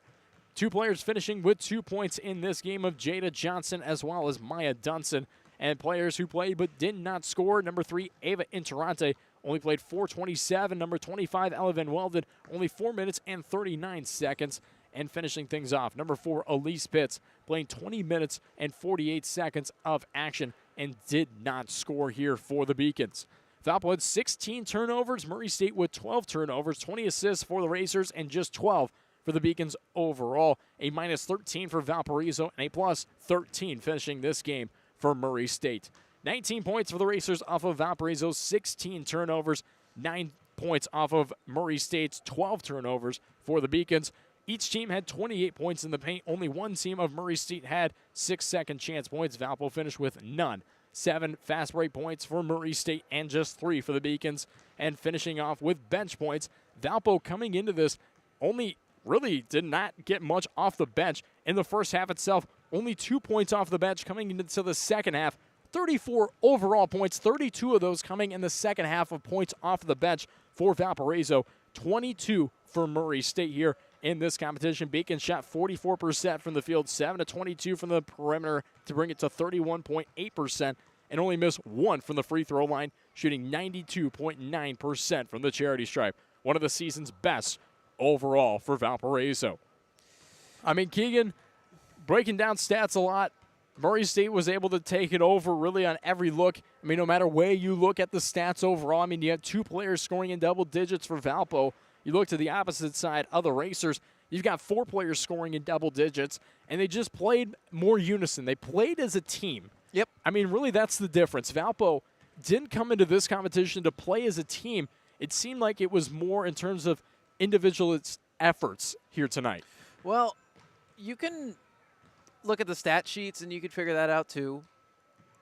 2 players finishing with 2 points in this game of Jada Johnson as well as Maya Dunson. And players who played but did not score, number 3, Ava Interante, only played 4:27. Number 25, Ella Van Welded, only 4 minutes and 39 seconds. And finishing things off, number 4, Elise Pitts, playing 20 minutes and 48 seconds of action and did not score here for the Beacons. Valpo had 16 turnovers, Murray State with 12 turnovers, 20 assists for the Racers, and just 12 for the Beacons overall. A minus 13 for Valparaiso and a plus 13 finishing this game for Murray State. 19 points for the Racers off of Valparaiso, 16 turnovers, 9 points off of Murray State's 12 turnovers for the Beacons. Each team had 28 points in the paint. Only one team of Murray State had 6 second chance points. Valpo finished with none. 7 fast break points for Murray State and just 3 for the Beacons. And finishing off with bench points, Valpo coming into this only really did not get much off the bench in the first half itself. Only 2 points off the bench coming into the second half. 34 overall points, 32 of those coming in the second half of points off the bench for Valparaiso. 22 for Murray State here in this competition. Beacon shot 44% from the field, 7 of 22 from the perimeter to bring it to 31.8%, and only missed 1 from the free throw line, shooting 92.9% from the charity stripe. One of the season's best overall for Valparaiso. I mean, Keegan, breaking down stats a lot, Murray State was able to take it over really on every look. I mean, no matter where you look at the stats overall, I mean, you have 2 players scoring in double digits for Valpo. You look to the opposite side of the Racers, you've got 4 players scoring in double digits, and they just played more unison. They played as a team. Yep. I mean, really, that's the difference. Valpo didn't come into this competition to play as a team. It seemed like it was more in terms of individual efforts here tonight. Well, you can look at the stat sheets and you could figure that out too.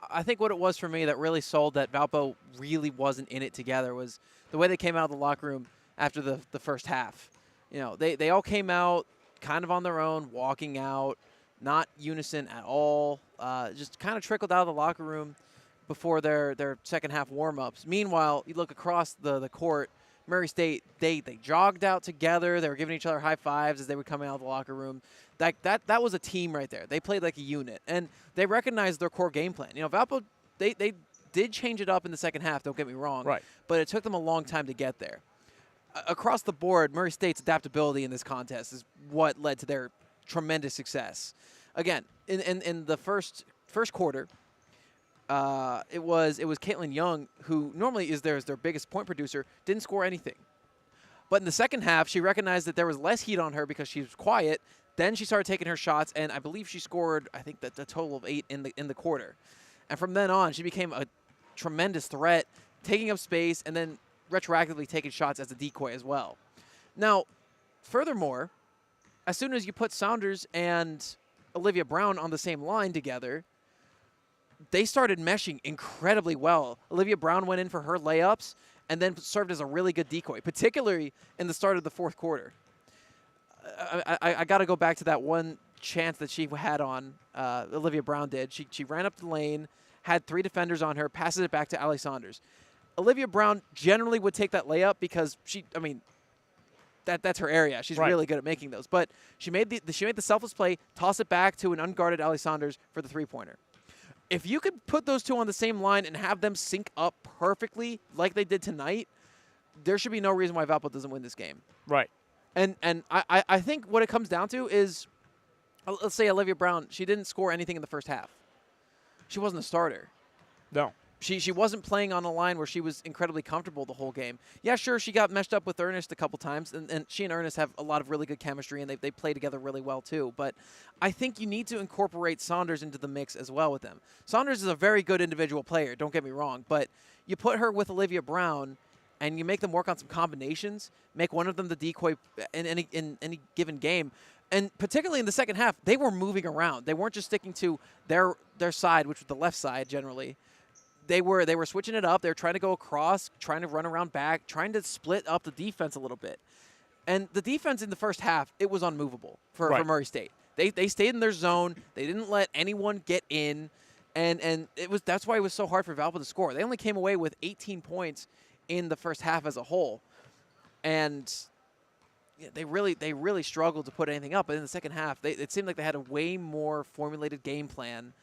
I think what it was for me that really sold that Valpo really wasn't in it together was the way they came out of the locker room after the first half. You know, they all came out kind of on their own, walking out, not unison at all, just kind of trickled out of the locker room before their second half warm-ups. Meanwhile, you look across the court, Murray State, they jogged out together. They were giving each other high fives as they would come out of the locker room. That was a team right there. They played like a unit, and they recognized their core game plan. You know, Valpo, they did change it up in the second half, don't get me wrong. Right. But it took them a long time to get there. Across the board, Murray State's adaptability in this contest is what led to their tremendous success. Again, in the first quarter, it was Caitlin Young, who normally is their biggest point producer, didn't score anything. But in the second half, she recognized that there was less heat on her because she was quiet. Then she started taking her shots, and I believe she scored, I think, the total of 8 in the quarter. And from then on, she became a tremendous threat, taking up space and then retroactively taking shots as a decoy as well. Now, furthermore, as soon as you put Saunders and Olivia Brown on the same line together, they started meshing incredibly well. Olivia Brown went in for her layups and then served as a really good decoy, particularly in the start of the fourth quarter. I got to go back to that one chance that she had on, Olivia Brown did. She ran up the lane, had 3 defenders on her, passes it back to Allie Saunders. Olivia Brown generally would take that layup because that's her area. She's really good at making those. But she made the selfless play, toss it back to an unguarded Allie Saunders for the 3-pointer. If you could put those 2 on the same line and have them sync up perfectly like they did tonight, there should be no reason why Valpo doesn't win this game. Right. And I think what it comes down to is, let's say Olivia Brown, she didn't score anything in the first half. She wasn't a starter. No. She wasn't playing on a line where she was incredibly comfortable the whole game. Yeah, sure, she got meshed up with Ernest a couple times, and she and Ernest have a lot of really good chemistry, and they play together really well too. But I think you need to incorporate Saunders into the mix as well with them. Saunders is a very good individual player, don't get me wrong, but you put her with Olivia Brown, and you make them work on some combinations, make one of them the decoy in any given game. And particularly in the second half, they were moving around. They weren't just sticking to their side, which was the left side generally. They were switching it up. They were trying to go across, trying to run around back, trying to split up the defense a little bit. And the defense in the first half, it was unmovable for Murray State. They stayed in their zone. They didn't let anyone get in, and that's why it was so hard for Valpo to score. They only came away with 18 points in the first half as a whole, and they really struggled to put anything up. But in the second half, it seemed like they had a way more formulated game plan.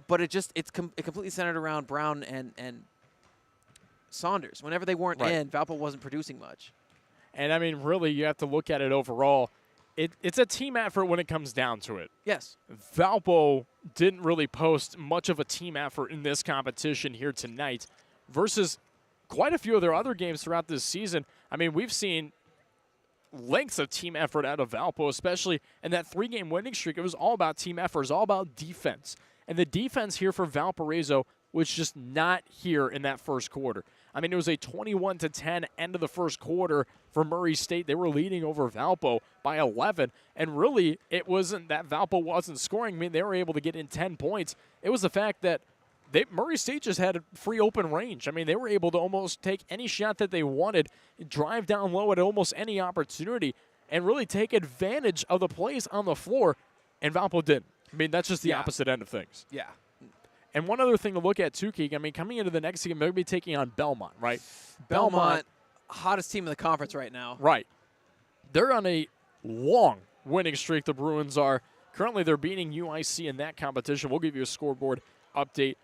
But it completely centered around Brown and Saunders. Whenever they weren't in, Valpo wasn't producing much. And, I mean, really, you have to look at it overall. It's a team effort when it comes down to it. Yes. Valpo didn't really post much of a team effort in this competition here tonight versus quite a few of their other games throughout this season. I mean, we've seen lengths of team effort out of Valpo, especially in that 3-game winning streak. It was all about team effort. It was all about defense. And the defense here for Valparaiso was just not here in that first quarter. I mean, it was a 21-10 end of the first quarter for Murray State. They were leading over Valpo by 11. And really, it wasn't that Valpo wasn't scoring. I mean, they were able to get in 10 points. It was the fact that Murray State just had a free open range. I mean, they were able to almost take any shot that they wanted, drive down low at almost any opportunity, and really take advantage of the plays on the floor, and Valpo didn't. I mean, that's just the opposite end of things. Yeah. And one other thing to look at, too, Keegan, I mean, coming into the next game, they're going to be taking on Belmont, right? Belmont, hottest team in the conference right now. Right. They're on a long winning streak, the Bruins are. Currently, they're beating UIC in that competition. We'll give you a scoreboard update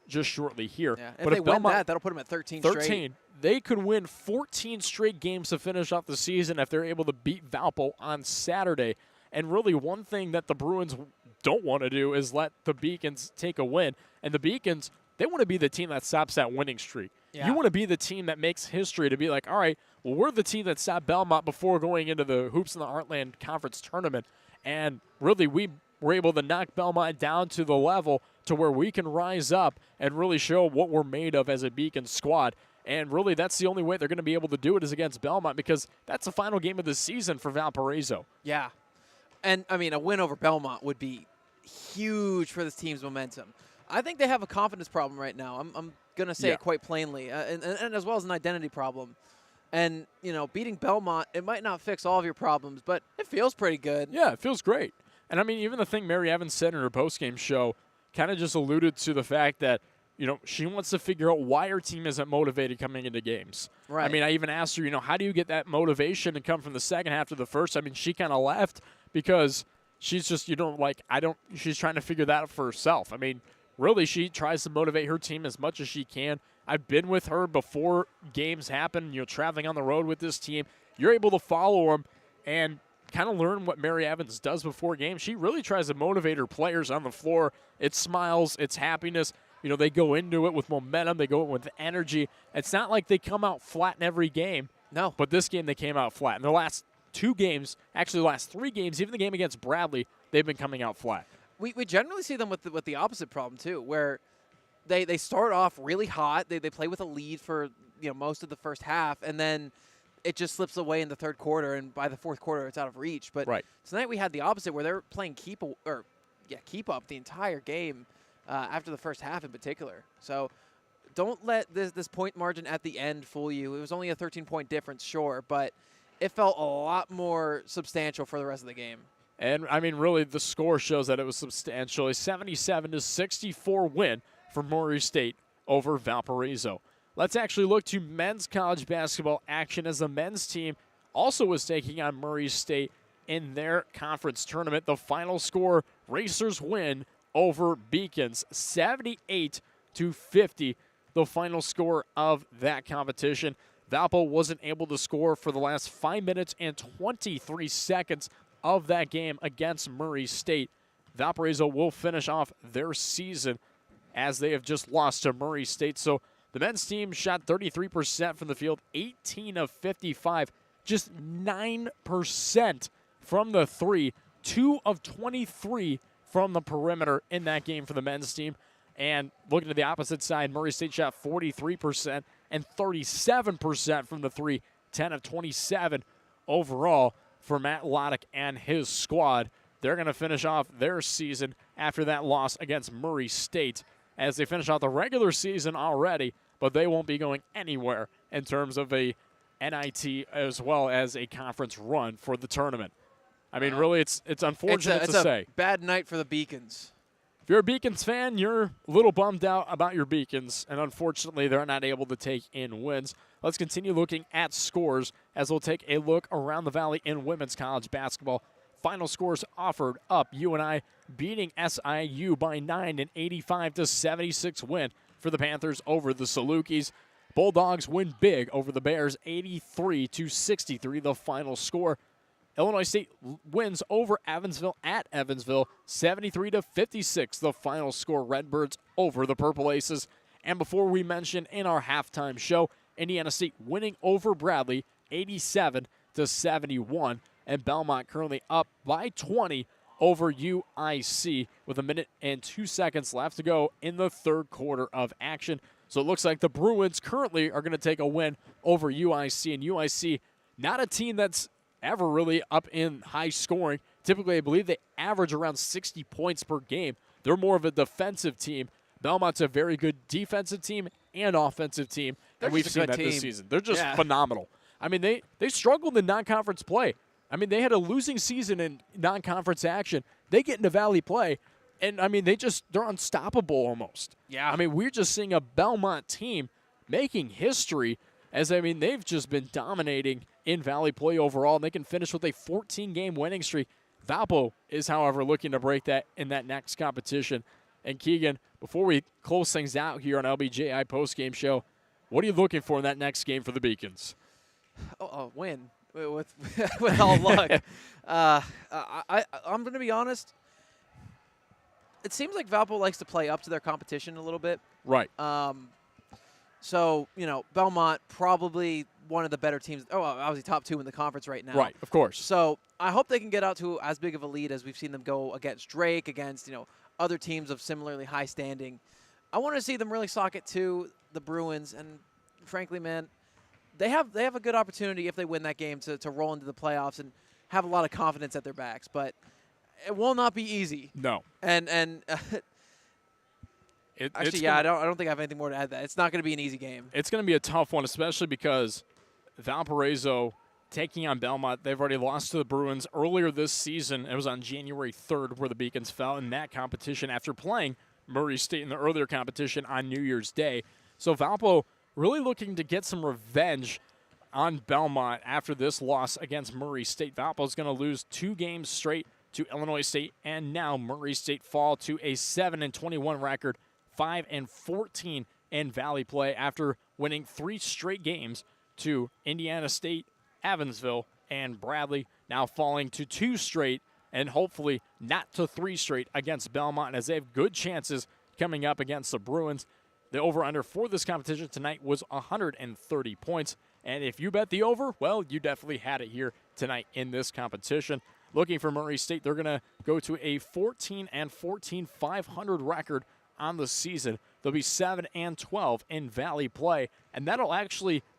just shortly here. Yeah. But if they win that, that'll put them at 13 straight. They could win 14 straight games to finish off the season if they're able to beat Valpo on Saturday. And really, one thing that the Bruins don't want to do is let the Beacons take a win. And the Beacons, they want to be the team that stops that winning streak. Yeah. You want to be the team that makes history to be like, all right, well, we're the team that stopped Belmont before going into the Hoops in the Heartland Conference Tournament. And really, we were able to knock Belmont down to the level to where we can rise up and really show what we're made of as a Beacon squad. And really, that's the only way they're going to be able to do it is against Belmont, because that's the final game of the season for Valparaiso. Yeah. And, I mean, a win over Belmont would be huge for this team's momentum. I think they have a confidence problem right now. I'm going to say it quite plainly, and as well as an identity problem. And, you know, beating Belmont, it might not fix all of your problems, but it feels pretty good. Yeah, it feels great. And, I mean, even the thing Mary Evans said in her postgame show kind of just alluded to the fact that, you know, she wants to figure out why her team isn't motivated coming into games. Right. I mean, I even asked her, you know, how do you get that motivation and come from the second half to the first? I mean, she kind of laughed because she's just, she's trying to figure that out for herself. I mean, really, she tries to motivate her team as much as she can. I've been with her before games happen, you know, traveling on the road with this team. You're able to follow them and kind of learn what Mary Evans does before games. She really tries to motivate her players on the floor. It's smiles, it's happiness. You know, they go into it with momentum. They go in with energy. It's not like they come out flat in every game. No. But this game, they came out flat. In the last 2 games, actually the last 3 games, even the game against Bradley, they've been coming out flat. We generally see them with the opposite problem, too, where they start off really hot. They play with a lead for, you know, most of the first half, and then it just slips away in the third quarter, and by the fourth quarter, it's out of reach. But tonight we had the opposite, where they're playing keep up the entire game. After the first half in particular. So don't let this point margin at the end fool you. It was only a 13-point difference, sure, but it felt a lot more substantial for the rest of the game. And, I mean, really, the score shows that it was substantial. A 77-64 win for Murray State over Valparaiso. Let's actually look to men's college basketball action, as the men's team also was taking on Murray State in their conference tournament. The final score, Racers win over Beacons, 78-50, the final score of that competition. Valpo wasn't able to score for the last 5 minutes and 23 seconds of that game against Murray State. Valparaiso will finish off their season as they have just lost to Murray State. So the men's team shot 33% from the field, 18 of 55, just 9% from the three, 2 of 23 from the perimeter in that game for the men's team. And looking to the opposite side, Murray State shot 43% and 37% from the three, 10 of 27 overall for Matt Loddick and his squad. They're going to finish off their season after that loss against Murray State as they finish out the regular season already, but they won't be going anywhere in terms of a NIT as well as a conference run for the tournament. I mean, really, it's unfortunate to say. It's a bad night for the Beacons. If you're a Beacons fan, you're a little bummed out about your Beacons, and unfortunately, they're not able to take in wins. Let's continue looking at scores as we'll take a look around the Valley in women's college basketball. Final scores offered up. UNI beating SIU by 9, an 85-76 win for the Panthers over the Salukis. Bulldogs win big over the Bears, 83-63, the final score. Illinois State wins over Evansville at Evansville, 73-56, the final score. Redbirds over the Purple Aces. And before we mention in our halftime show, Indiana State winning over Bradley, 87-71. And Belmont currently up by 20 over UIC with 1 minute and 2 seconds left to go in the third quarter of action. So it looks like the Bruins currently are going to take a win over UIC. And UIC, not a team that's ever really up in high scoring. Typically, I believe they average around 60 points per game. They're more of a defensive team. Belmont's a very good defensive team and offensive team, and we've seen that this season. They're just phenomenal. I mean, they struggled in non-conference play. I mean, they had a losing season in non-conference action. They get into Valley play, and, I mean, they're unstoppable almost. Yeah. I mean, we're just seeing a Belmont team making history as, I mean, they've just been dominating in Valley play overall, and they can finish with a 14-game winning streak. Valpo is, however, looking to break that in that next competition. And, Keegan, before we close things out here on LBJI postgame show, what are you looking for in that next game for the Beacons? Win. With all luck. I'm going to be honest. It seems like Valpo likes to play up to their competition a little bit. Right. So, Belmont probably one of the better teams. Obviously top 2 in the conference right now. Right, of course. So I hope they can get out to as big of a lead as we've seen them go against Drake, against, other teams of similarly high standing. I want to see them really sock it to the Bruins. And frankly, man, they have a good opportunity if they win that game to roll into the playoffs and have a lot of confidence at their backs. But it will not be easy. No. And actually, I don't think I have anything more to add to that. It's not going to be an easy game. It's going to be a tough one, especially because Valparaiso taking on Belmont, they've already lost to the Bruins earlier this season. It was on January 3rd where the Beacons fell in that competition after playing Murray State in the earlier competition on New Year's Day. So Valpo really looking to get some revenge on Belmont after this loss against Murray State. Valpo's going to lose 2 games straight to Illinois State, and now Murray State fall to a 7-21 record, 5-14 in Valley play after winning 3 straight games to Indiana State, Evansville, and Bradley, now falling to 2 straight and hopefully not to 3 straight against Belmont as they have good chances coming up against the Bruins. The over-under for this competition tonight was 130 points, and if you bet the over, well, you definitely had it here tonight in this competition. Looking for Murray State, they're going to go to a 14-14, 500 record on the season. They'll be 7-12 in Valley play, and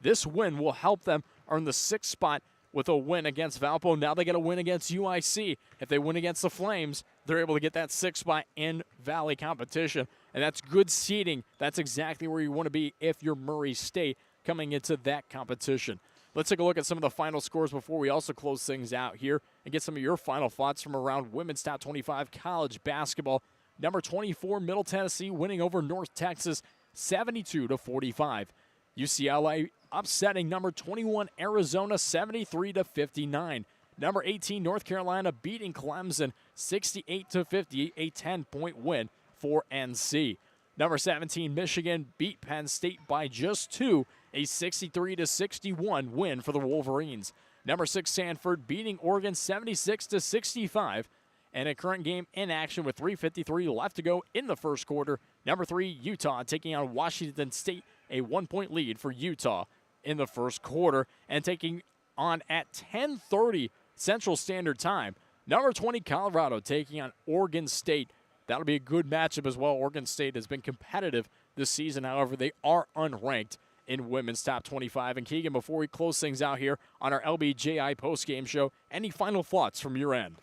this win will help them earn the 6th spot with a win against Valpo. Now they get a win against UIC. If they win against the Flames, they're able to get that 6th spot in Valley competition, and that's good seeding. That's exactly where you want to be if you're Murray State coming into that competition. Let's take a look at some of the final scores before we also close things out here and get some of your final thoughts from around women's top 25 college basketball. Number 24, Middle Tennessee winning over North Texas 72-45. UCLA upsetting number 21, Arizona 73-59. Number 18, North Carolina beating Clemson 68-50, a 10-point win for NC. Number 17, Michigan beat Penn State by just 2, a 63-61 win for the Wolverines. Number 6, Sanford beating Oregon 76-65. And a current game in action with 3:53 left to go in the first quarter. Number 3, Utah taking on Washington State, a 1-point lead for Utah in the first quarter. And taking on at 10:30 Central Standard Time, number 20, Colorado taking on Oregon State. That'll be a good matchup as well. Oregon State has been competitive this season. However, they are unranked in women's top 25. And Keegan, before we close things out here on our LBJI postgame show, any final thoughts from your end?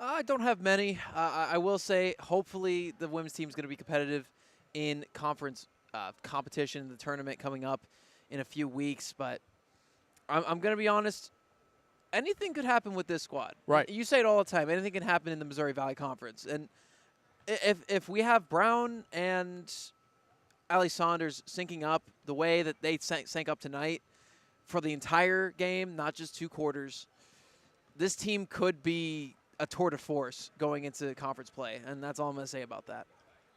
I don't have many. I will say, hopefully, the women's team is going to be competitive in conference competition, the tournament coming up in a few weeks. But I'm going to be honest, anything could happen with this squad. Right. You say it all the time. Anything can happen in the Missouri Valley Conference. And if we have Brown and Allie Saunders syncing up the way that they sank up tonight for the entire game, not just 2 quarters, this team could be a tour de force going into conference play, and that's all I'm going to say about that.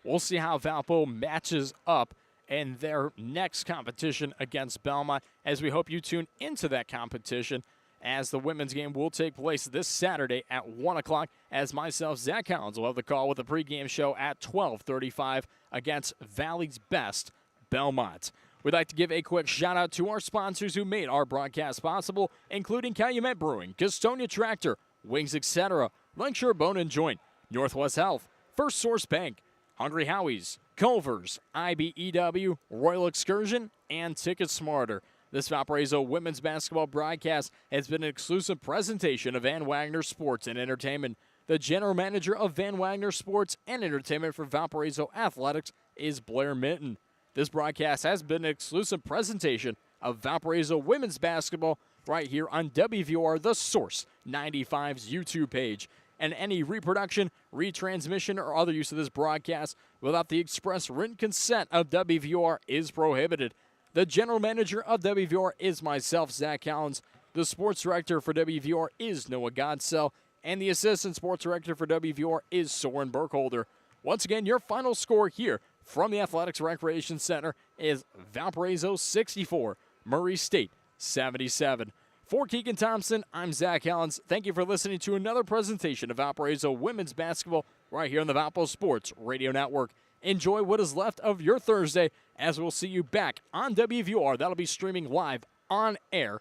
We'll see how Valpo matches up in their next competition against Belmont, as we hope you tune into that competition, as the women's game will take place this Saturday at 1 o'clock, as myself, Zach Collins, will have the call with the pregame show at 12:35 against Valley's best, Belmont. We'd like to give a quick shout-out to our sponsors who made our broadcast possible, including Calumet Brewing, Gastonia Tractor, Wings Etc., Lakeshore Bone & Joint, Northwest Health, First Source Bank, Hungry Howie's, Culver's, IBEW, Royal Excursion, and Ticket Smarter. This Valparaiso women's basketball broadcast has been an exclusive presentation of Van Wagner Sports and Entertainment. The general manager of Van Wagner Sports and Entertainment for Valparaiso Athletics is Blair Minton. This broadcast has been an exclusive presentation of Valparaiso women's basketball right here on WVOR The Source 95's YouTube page. And any reproduction, retransmission, or other use of this broadcast without the express written consent of WVOR is prohibited. The general manager of WVOR is myself, Zach Collins. The sports director for WVOR is Noah Godsell. And the assistant sports director for WVOR is Soren Burkholder. Once again, your final score here from the Athletics Recreation Center is Valparaiso 64, Murray State 77. For Keegan Thompson, I'm Zach Collins. Thank you for listening to another presentation of Valparaiso women's basketball right here on the Valpo Sports Radio Network. Enjoy what is left of your Thursday, as we'll see you back on WVOR. That'll be streaming live on air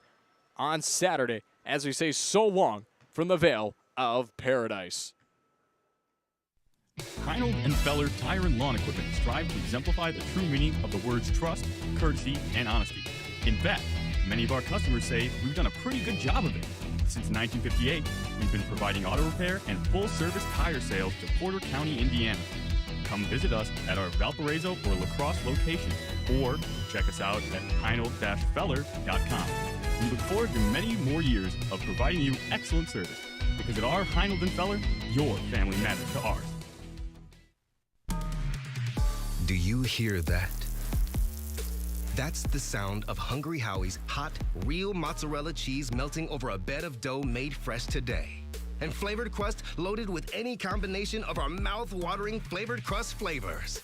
on Saturday, as we say so long from the Vale of Paradise. Heinold and Feller Tire and Lawn Equipment strive to exemplify the true meaning of the words trust, courtesy, and honesty. In fact, many of our customers say we've done a pretty good job of it. Since 1958, we've been providing auto repair and full-service tire sales to Porter County, Indiana. Come visit us at our Valparaiso or La Crosse locations, or check us out at heinold-feller.com. We look forward to many more years of providing you excellent service, because at our Heinold and Feller, your family matters to ours. Do you hear that? That's the sound of Hungry Howie's hot, real mozzarella cheese melting over a bed of dough made fresh today. And flavored crust loaded with any combination of our mouth-watering flavored crust flavors.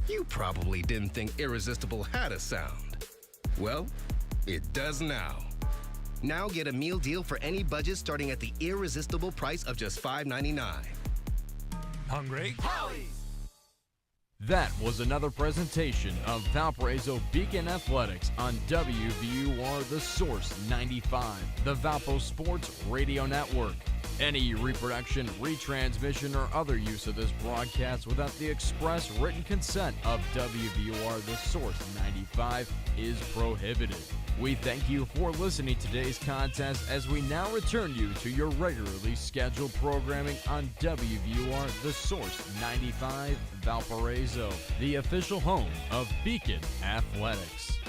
You probably didn't think Irresistible had a sound. Well, it does now. Now get a meal deal for any budget starting at the irresistible price of just $5.99. Hungry Howie's! That was another presentation of Valparaiso Beacon Athletics on WVUR The Source 95, the Valpo Sports Radio Network. Any reproduction, retransmission, or other use of this broadcast without the express written consent of WVUR The Source 95 is prohibited. We thank you for listening to today's contest, as we now return you to your regularly scheduled programming on WVUR The Source 95 Valparaiso, the official home of Beacon Athletics.